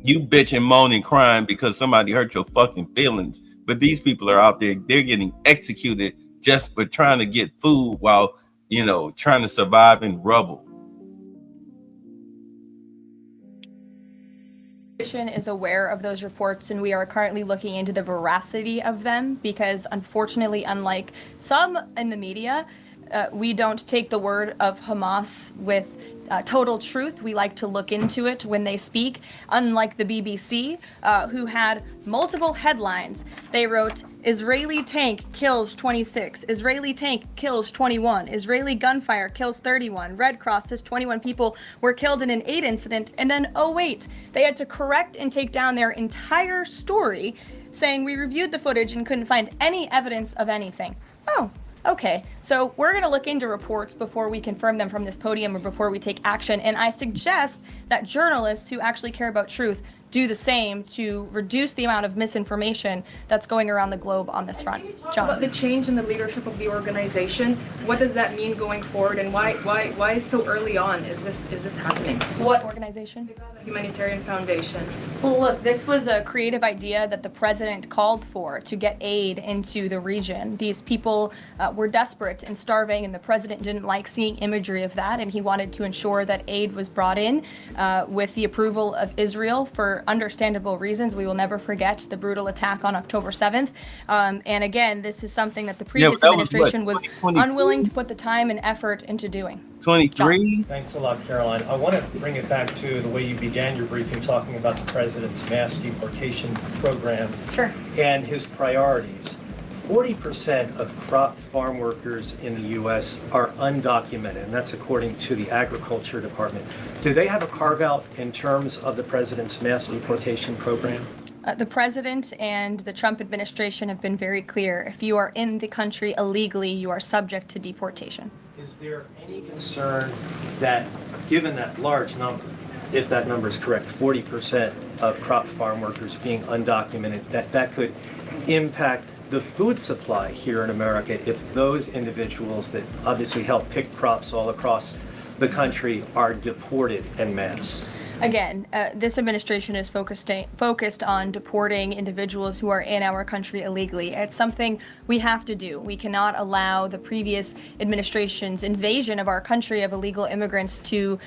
You bitch and moan and crying because somebody hurt your fucking feelings. But these people are out there, they're getting executed just for trying to get food while, trying to survive in rubble. Is aware of those reports, and we are currently looking into the veracity of them because, unfortunately, unlike some in the media, we don't take the word of Hamas with total truth. We like to look into it when they speak. Unlike the BBC, who had multiple headlines, they wrote, Israeli tank kills 26, Israeli tank kills 21, Israeli gunfire kills 31, Red Cross says 21 people were killed in an aid incident, and then, oh wait, they had to correct and take down their entire story, saying we reviewed the footage and couldn't find any evidence of anything. Oh, okay, so we're going to look into reports before we confirm them from this podium or before we take action, and I suggest that journalists who actually care about truth do the same to reduce the amount of misinformation that's going around the globe on this front. John. About the change in the leadership of the organization, what does that mean going forward, and why so early on is this happening? What organization? The Humanitarian Foundation. Well, look, this was a creative idea that the president called for to get aid into the region. These people were desperate and starving, and the president didn't like seeing imagery of that, and he wanted to ensure that aid was brought in with the approval of Israel for understandable reasons. We will never forget the brutal attack on October 7th. And again, this is something that the previous administration was unwilling to put the time and effort into doing. 23? Thanks a lot, Caroline. I want to bring it back to the way you began your briefing, talking about the president's mass deportation program and his priorities. 40% of crop farm workers in the U.S. are undocumented, and that's according to the Agriculture Department. Do they have a carve-out in terms of the president's mass deportation program? The president and the Trump administration have been very clear. If you are in the country illegally, you are subject to deportation. Is there any concern that, given that large number, if that number is correct, 40% of crop farm workers being undocumented, that could impact the food supply here in America if those individuals that obviously help pick crops all across the country are deported en masse? Again, this administration is focused on deporting individuals who are in our country illegally. It's something we have to do. We cannot allow the previous administration's invasion of our country of illegal immigrants to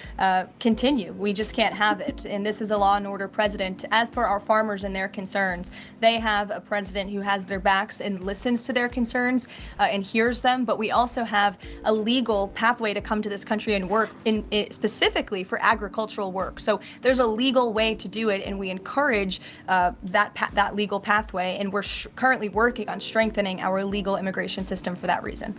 continue. We just can't have it. And this is a law and order president. As for our farmers and their concerns, they have a president who has their backs and listens to their concerns and hears them. But we also have a legal pathway to come to this country and work specifically for agricultural work. So there's a legal way to do it, and we encourage that legal pathway, and we're currently working on strengthening our legal immigration system for that reason.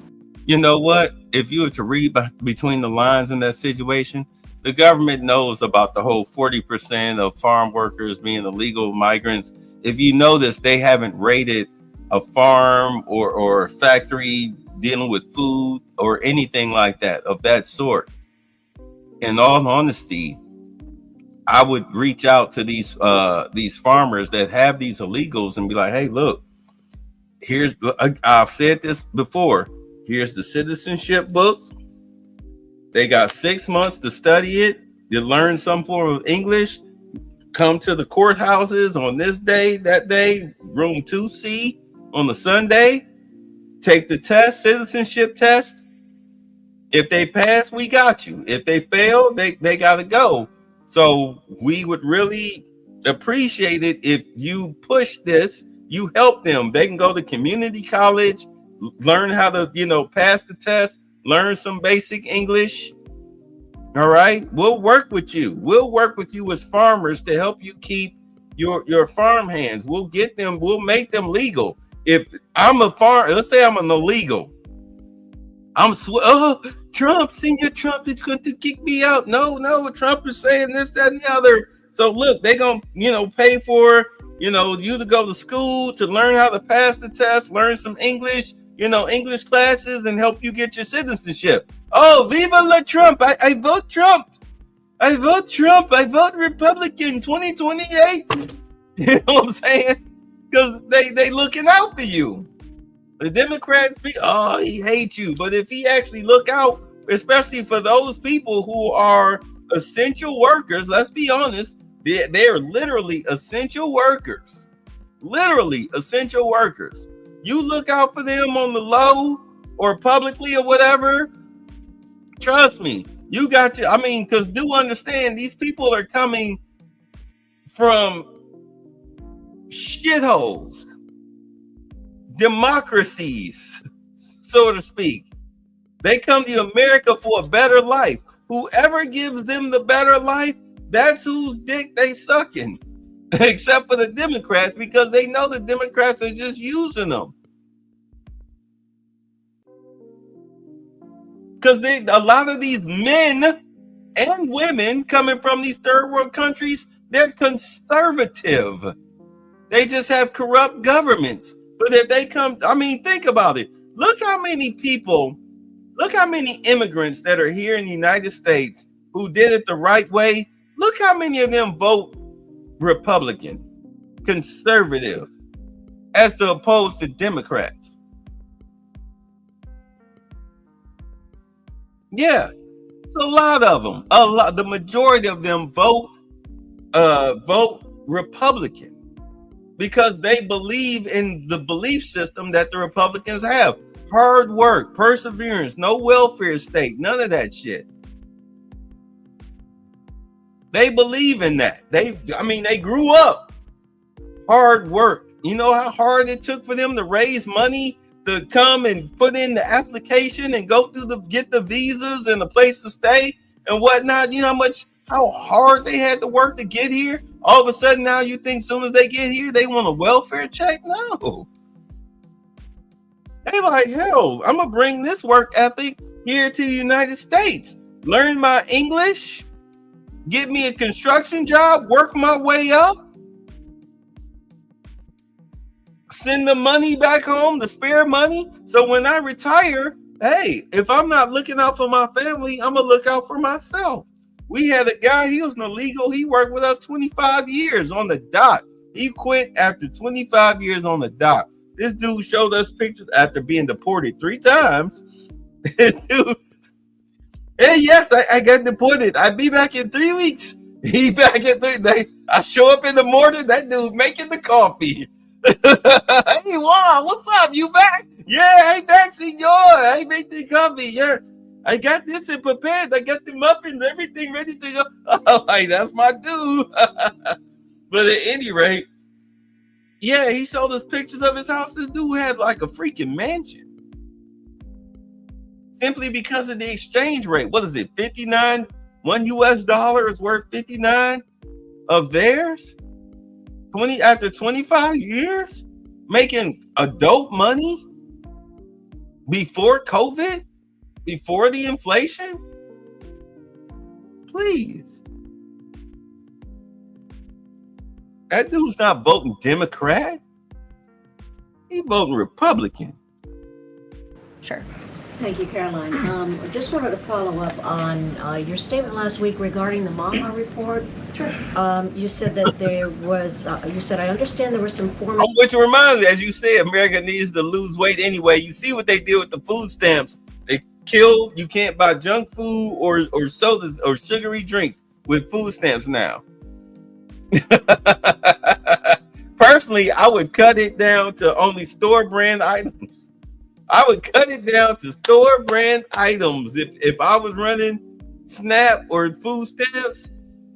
You know what? If you were to read between the lines in that situation, the government knows about the whole 40% of farm workers being illegal migrants. If you notice, they haven't raided a farm or a factory dealing with food or anything like that of that sort. In all honesty, I would reach out to these farmers that have these illegals and be like, hey, look, I've said this before. Here's the citizenship book. They got 6 months to study it. You learn some form of English. Come to the courthouses on this day, that day, room 2C on the Sunday. Take the test, citizenship test. If they pass, we got you. If they fail, they got to go. So we would really appreciate it if you push this, you help them. They can go to community college, learn how to, pass the test, learn some basic English. All right. We'll work with you. We'll work with you as farmers to help you keep your farm hands. We'll get them. We'll make them legal. If I'm a let's say I'm an illegal. Trump, Senior Trump is going to kick me out. No, Trump is saying this, that, and the other. So look, they're going to, pay for, you to go to school, to learn how to pass the test, learn some English, English classes, and help you get your citizenship. Oh, viva la Trump. I vote Trump. I vote Trump. I vote Republican 2028. You know what I'm saying? Because they looking out for you. The Democrats, he hates you. But if he actually look out, especially for those people who are essential workers, let's be honest, they're literally essential workers. Literally essential workers. You look out for them on the low or publicly or whatever, trust me, you got you. Because do understand, these people are coming from shitholes. Democracies, so to speak. They come to America for a better life. Whoever gives them the better life, that's whose dick they sucking. Except for the Democrats, because they know the Democrats are just using them. Because a lot of these men and women coming from these third world countries, they're conservative. They just have corrupt governments. But if they come, think about it. Look how many immigrants that are here in the United States who did it the right way. Look how many of them vote Republican, conservative, as opposed to Democrats. Yeah, it's a lot of them. The majority of them vote Republican. Because they believe in the belief system that the Republicans have. Hard work, perseverance, no welfare state, none of that shit. They believe in that. They grew up. Hard work. You know how hard it took for them to raise money to come and put in the application and go through get the visas and the place to stay and whatnot. You know how hard they had to work to get here? All of a sudden now you think as soon as they get here, they want a welfare check? No. They like, hell, I'm going to bring this work ethic here to the United States. Learn my English, get me a construction job, work my way up, send the money back home, the spare money. So when I retire, hey, if I'm not looking out for my family, I'm going to look out for myself. We had a guy, he was an illegal. He worked with us 25 years on the dot. He quit after 25 years on the dot. This dude showed us pictures after being deported 3 times. This dude, hey, yes, I got deported. I'll be back in 3 weeks. He back in 3 days. I show up in the morning, that dude making the coffee. Hey, Juan, what's up? You back? Yeah, hey, back, senor. I make the coffee, yes. I got this and prepared. I got the muffins, everything ready to go. Oh, like, that's my dude. But at any rate, yeah, he showed us pictures of his house. This dude had like a freaking mansion. Simply because of the exchange rate. What is it? 59? $1 is worth 59 of theirs? 20 after 25 years? Making adult money? Before COVID? Before the inflation? Please. That dude's not voting Democrat. He voting Republican. Sure. Thank you, Caroline. I just wanted to follow up on your statement last week regarding the Mama report. Sure. You said that there was, you said, I understand there was some formal... Oh, which reminds me, as you said, America needs to lose weight anyway. You see what they did with the food stamps. They killed, you can't buy junk food or sodas or sugary drinks with food stamps now. Personally, I would cut it down to only store brand items. I would cut it down to store brand items. If I was running SNAP or food stamps,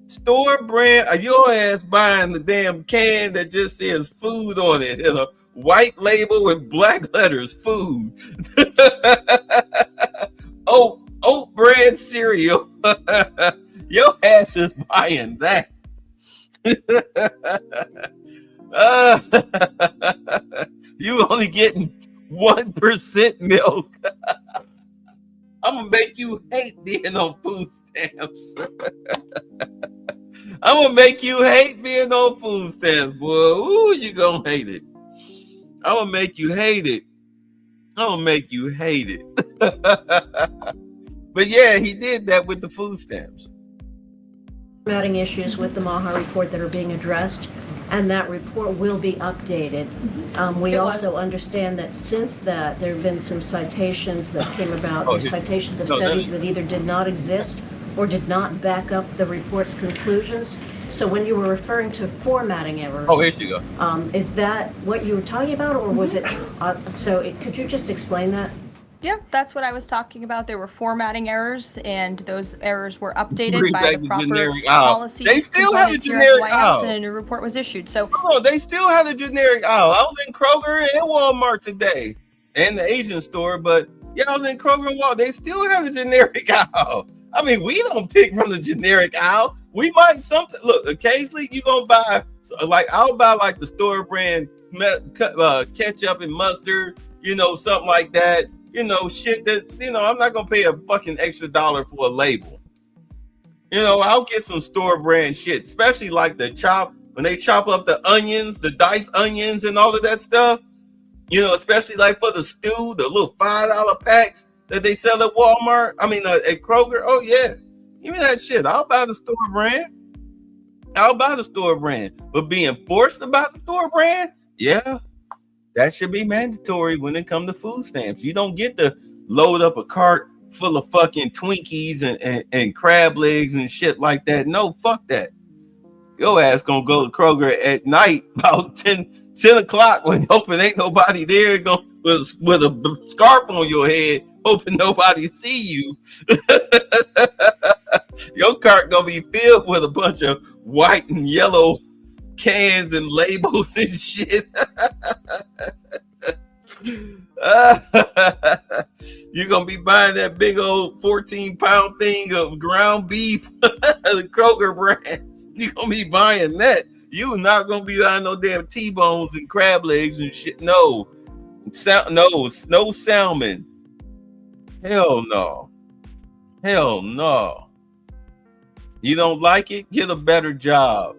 store brand, your ass buying the damn can that just says food on it in a white label with black letters, food. Oat brand cereal. Your ass is buying that. You only getting 1% milk. I'm gonna make you hate being on food stamps. I'm gonna make you hate being on food stamps, boy. Ooh, you gonna hate it. I'm gonna make you hate it. I'm gonna make you hate it. But yeah, he did that with the food stamps. Formatting issues with the Maha report that are being addressed, and that report will be updated. We also understand that since that, there have been some citations that came about, citations of studies that either did not exist or did not back up the report's conclusions. So when you were referring to formatting errors, here she go. Is that what you were talking about, or was it? Could you just explain that? Yeah, that's what I was talking about. There were formatting errors, and those errors were updated by the proper policy. They still have the generic aisle, and a new report was issued. So, they still have the generic aisle. I was in Kroger and Walmart today, and the Asian store. But yeah, I was in Kroger and Walmart. They still have the generic aisle. I mean, we don't pick from the generic aisle. We might look. Occasionally, you gonna buy I'll buy like the store brand ketchup and mustard. Something like that. Shit that, I'm not going to pay a fucking extra $1 for a label. I'll get some store brand shit, especially like when they chop up the onions, the diced onions and all of that stuff, especially like for the stew, the little $5 packs that they sell at Walmart. I mean, at Kroger. Oh yeah. Give me that shit. I'll buy the store brand. But being forced about the store brand, yeah. That should be mandatory when it comes to food stamps. You don't get to load up a cart full of fucking Twinkies and crab legs and shit like that. No, fuck that. Your ass gonna go to Kroger at night about 10 o'clock when hoping ain't nobody there with a scarf on your head, hoping nobody see you. Your cart gonna be filled with a bunch of white and yellow cans and labels and shit. You're gonna be buying that big old 14-pound thing of ground beef, the Kroger brand. You're gonna be buying that. You're not gonna be buying no damn T-bones and crab legs and shit. No salmon. Hell no. You don't like it? Get a better job.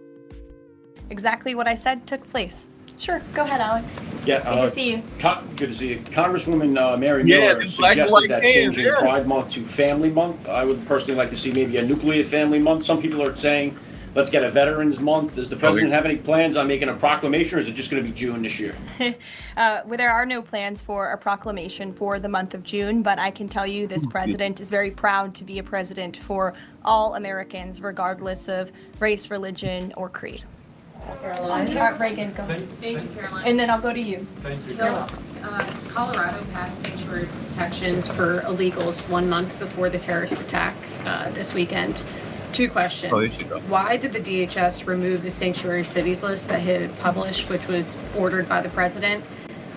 Exactly what I said took place. Sure, go ahead, Alec. Yeah, good to see you. Good to see you. Congresswoman Mary Miller suggested that changing Pride Month to Family Month. I would personally like to see maybe a nuclear family month. Some people are saying, let's get a Veterans Month. Does the president have any plans on making a proclamation, or is it just going to be June this year? There are no plans for a proclamation for the month of June, but I can tell you this president is very proud to be a president for all Americans, regardless of race, religion, or creed. Caroline. Reagan, go. Thank you, Caroline. And then I'll go to you. Thank you. Colorado passed sanctuary protections for illegals 1 month before the terrorist attack this weekend. 2 questions. Why did the DHS remove the sanctuary cities list that it had published, which was ordered by the president?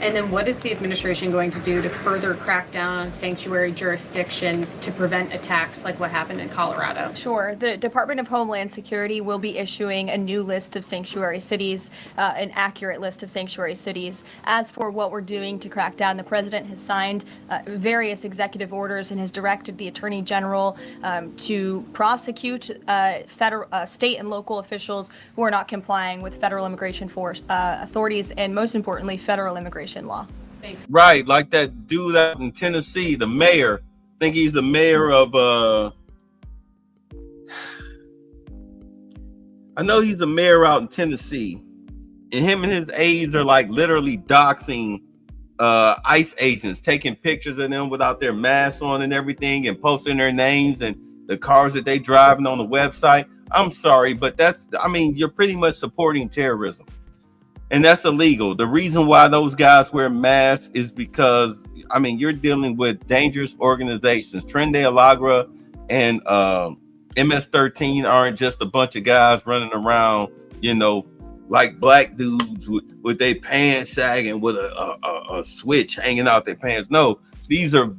And then what is the administration going to do to further crack down on sanctuary jurisdictions to prevent attacks like what happened in Colorado? Sure. The Department of Homeland Security will be issuing a new list of sanctuary cities, an accurate list of sanctuary cities. As for what we're doing to crack down, the president has signed various executive orders and has directed the Attorney General to prosecute federal, state and local officials who are not complying with federal immigration authorities and, most importantly, federal immigration law. Thanks. Right, like that dude out in Tennessee, the mayor. I think he's the mayor of I know he's the mayor out in Tennessee. And him and his aides are like literally doxing ICE agents, taking pictures of them without their masks on and everything, and posting their names and the cars that they driving on the website. I'm sorry, but you're pretty much supporting terrorism. And that's illegal. The reason why those guys wear masks is because, you're dealing with dangerous organizations. Tren de Alagra and MS-13 aren't just a bunch of guys running around, like black dudes with their pants sagging with a switch hanging out their pants. No, these are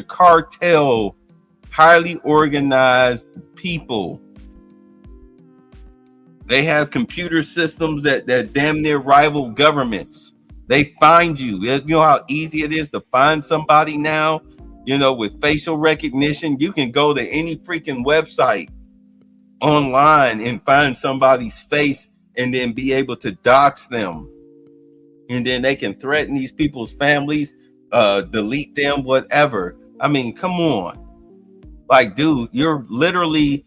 cartel, highly organized people They have computer systems that damn near rival governments. They find you. You know how easy it is to find somebody now? You know, with facial recognition, you can go to any freaking website online and find somebody's face and then be able to dox them. And then they can threaten these people's families, delete them, whatever. I mean, come on. Like, dude, you're literally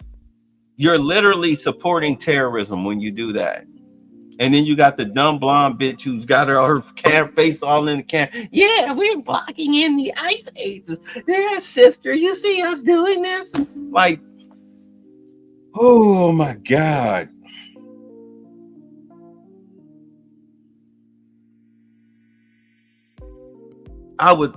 supporting terrorism when you do that. And then you got the dumb blonde bitch who's got her face all in the camera. Yeah, we're blocking in the ice ages. Yeah, sister, you see us doing this? Like, oh my God. I would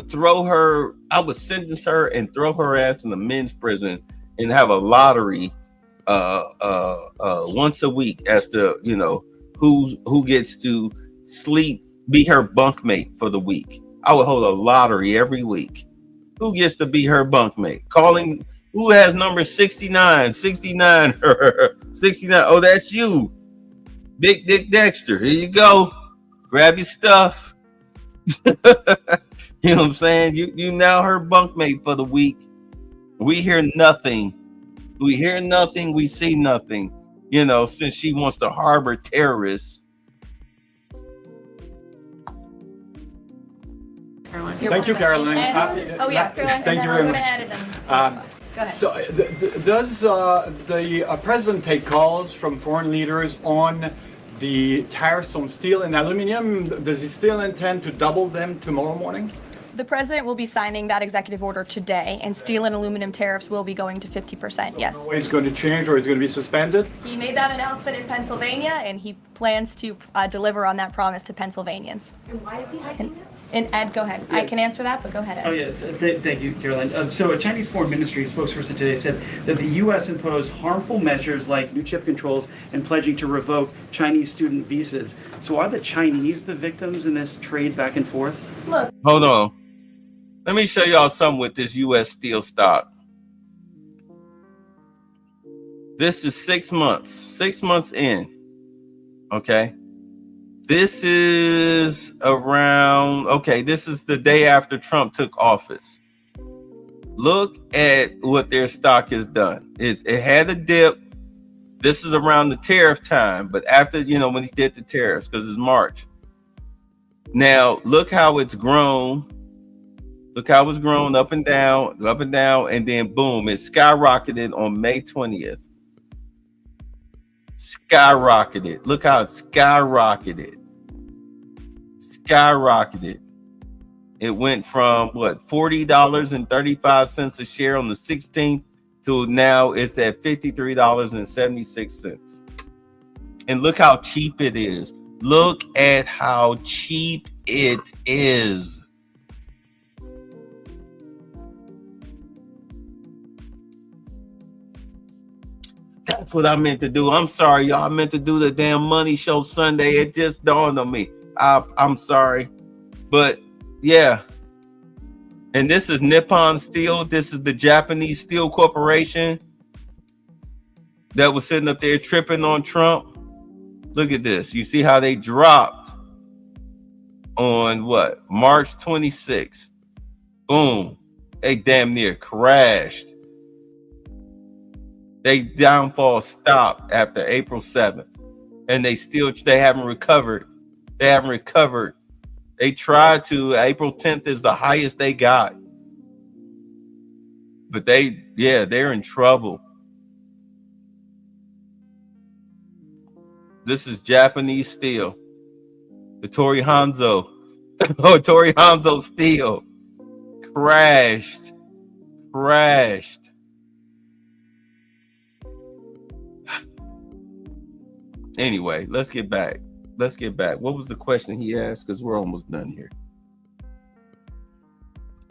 throw her, I would sentence her and throw her ass in the men's prison and have a lottery once a week as to, you know, who gets to sleep, be her bunkmate for the week. I would hold a lottery every week. Who gets to be her bunkmate? Calling, who has number 69? 69. Oh, that's you. Big Dick Dexter. Here you go. Grab your stuff. You know what I'm saying? You now her bunkmate for the week. We hear nothing. We hear nothing. We see nothing. You know, since she wants to harbor terrorists. Thank you, Caroline. Thank you very much. So, does the president take calls from foreign leaders on the tariffs on steel and aluminum? Does he still intend to double them tomorrow morning? The president will be signing that executive order today, and steel and aluminum tariffs will be going to 50%, yes. No way it's going to change, or it's going to be suspended? He made that announcement in Pennsylvania, and he plans to deliver on that promise to Pennsylvanians. And why is he hiding it? And Ed, go ahead. I can answer that, but go ahead, Ed. Oh, yes. Thank you, Caroline. So a Chinese Foreign Ministry spokesperson today said that the U.S. imposed harmful measures like new chip controls and pledging to revoke Chinese student visas. So are the Chinese the victims in this trade back and forth? Look. Hold on. Let me show y'all something with this U.S. steel stock. This is 6 months. 6 months in. Okay. This is around, okay, this is the day after Trump took office. Look at what their stock has done. It had a dip. This is around the tariff time, but after, you know, when he did the tariffs, because it's March. Now, look how it's grown. Look how it's grown up and down, and then boom, it skyrocketed on May 20th. Skyrocketed. Look how it skyrocketed. Skyrocketed. It went from what, $40.35 a share on the 16th to now it's at $53.76. And look how cheap it is. Look at how cheap it is. That's what I meant to do. I'm sorry, y'all. I meant to do the damn money show Sunday. It just dawned on me. I'm sorry. But yeah. And this is Nippon Steel. This is the Japanese Steel Corporation that was sitting up there tripping on Trump. Look at this. You see how they dropped on what? March 26th. Boom. They damn near crashed. They downfall stopped after April 7th. And they haven't recovered. They haven't recovered. They tried to. April 10th is the highest they got. But they're in trouble. This is Japanese steel. The Tori Hanzo. Tori Hanzo steel. Crashed. Anyway, let's get back. What was the question he asked? Because we're almost done here.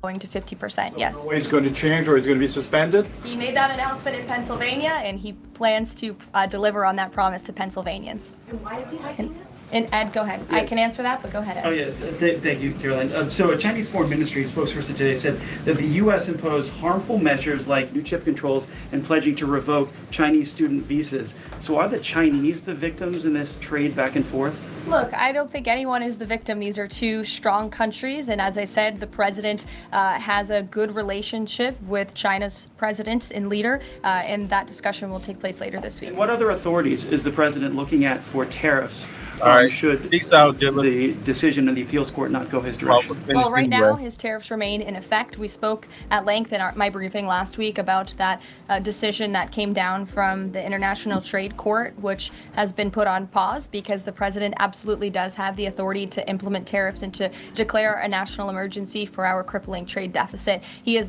Going to 50%, yes. No way it's going to change, or it's going to be suspended? He made that announcement in Pennsylvania, and he plans to deliver on that promise to Pennsylvanians. And why is he hiding it? And Ed, go ahead. I can answer that, but go ahead, Ed. Oh, yes. Thank you, Caroline. So a Chinese Foreign Ministry spokesperson today said that the U.S. imposed harmful measures like new chip controls and pledging to revoke Chinese student visas. So are the Chinese the victims in this trade back and forth? Look, I don't think anyone is the victim. These are two strong countries, and as I said, the president has a good relationship with China's president and leader, and that discussion will take place later this week. And what other authorities is the president looking at for tariffs? All right. Should Peace out, Jimmy. the decision of the appeals court not go his direction? Well, right now, his tariffs remain in effect. We spoke at length in my briefing last week about that decision that came down from the International Trade Court, which has been put on pause because the president absolutely does have the authority to implement tariffs and to declare a national emergency for our crippling trade deficit. He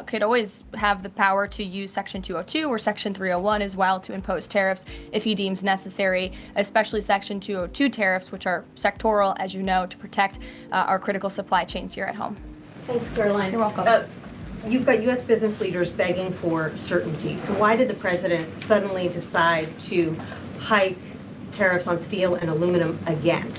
could always have the power to use Section 202 or Section 301 as well to impose tariffs if he deems necessary, especially Section 202 tariffs, which are sectoral, as you know, to protect our critical supply chains here at home. Thanks, Caroline. You're welcome. You've got U.S. business leaders begging for certainty. So why did the president suddenly decide to hike tariffs on steel and aluminum again?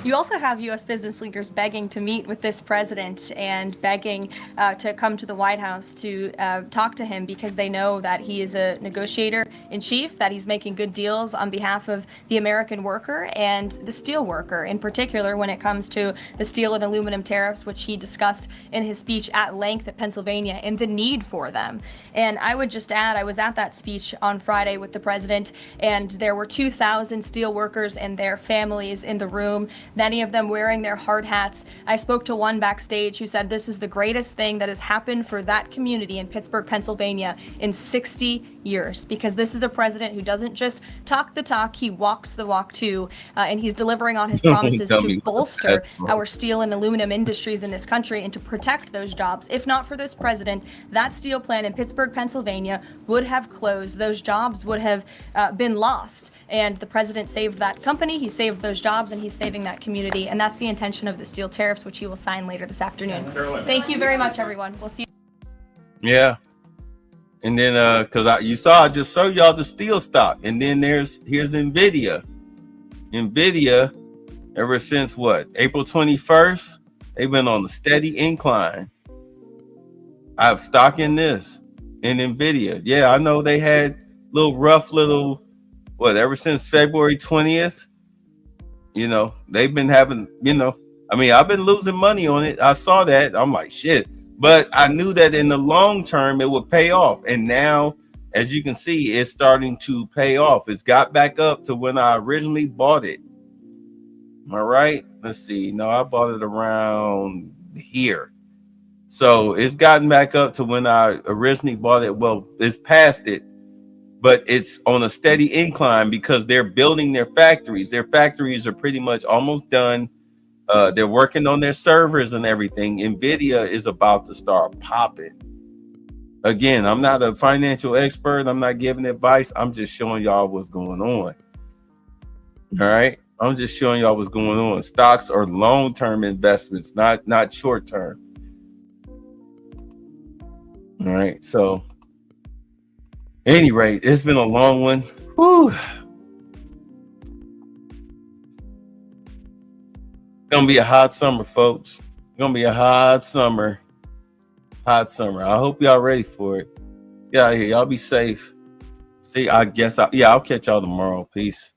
You also have U.S. business leaders begging to meet with this president and begging to come to the White House to talk to him because they know that he is a negotiator in chief, that he's making good deals on behalf of the American worker and the steel worker, in particular when it comes to the steel and aluminum tariffs, which he discussed in his speech at length at Pennsylvania and the need for them. And I would just add, I was at that speech on Friday with the president, and there were 2,000 steel workers and their families in the room, many of them wearing their hard hats. I spoke to one backstage who said this is the greatest thing that has happened for that community in Pittsburgh, Pennsylvania in 60 years, because this is a president who doesn't just talk the talk, he walks the walk too, and he's delivering on his promises to bolster our steel and aluminum industries in this country and to protect those jobs. If not for this president, that steel plant in Pittsburgh, Pennsylvania would have closed. Those jobs would have been lost. And the president saved that company, he saved those jobs, and he's saving that community. And that's the intention of the steel tariffs, which he will sign later this afternoon. Thank you very much, everyone. We'll see you. Yeah. And then, because you saw, I just showed y'all the steel stock. And then here's NVIDIA. NVIDIA, ever since what, April 21st, they've been on a steady incline. I have stock in this, in NVIDIA. Yeah, I know they had rough little, ever since February 20th, they've been having, I've been losing money on it. I saw that. I'm like, shit. But I knew that in the long term, it would pay off. And now, as you can see, it's starting to pay off. It's got back up to when I originally bought it. Am I right? Let's see. No, I bought it around here. So it's gotten back up to when I originally bought it. Well, it's past it, but it's on a steady incline because they're building their factories. Their factories are pretty much almost done. They're working on their servers and everything. NVIDIA is about to start popping. Again, I'm not a financial expert. I'm not giving advice. I'm just showing y'all what's going on. All right. I'm just showing y'all what's going on. Stocks are long-term investments, not short-term. All right. So, at any rate, it's been a long one. Whew. Gonna be a hot summer, folks. Gonna be a hot summer. I hope y'all ready for it. Get out of here. Y'all be safe. See, I'll catch y'all tomorrow. Peace.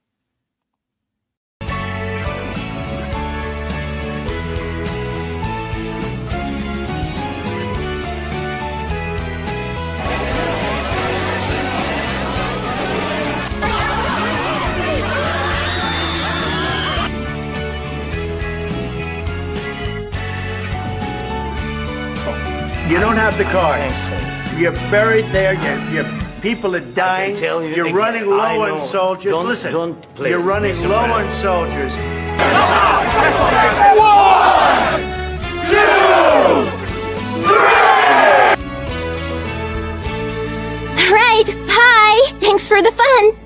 You don't have the cards. You're buried there. Your people are dying. You're running low on soldiers. Listen, you're running low on soldiers. 1, 2, 3! All right, bye. Thanks for the fun.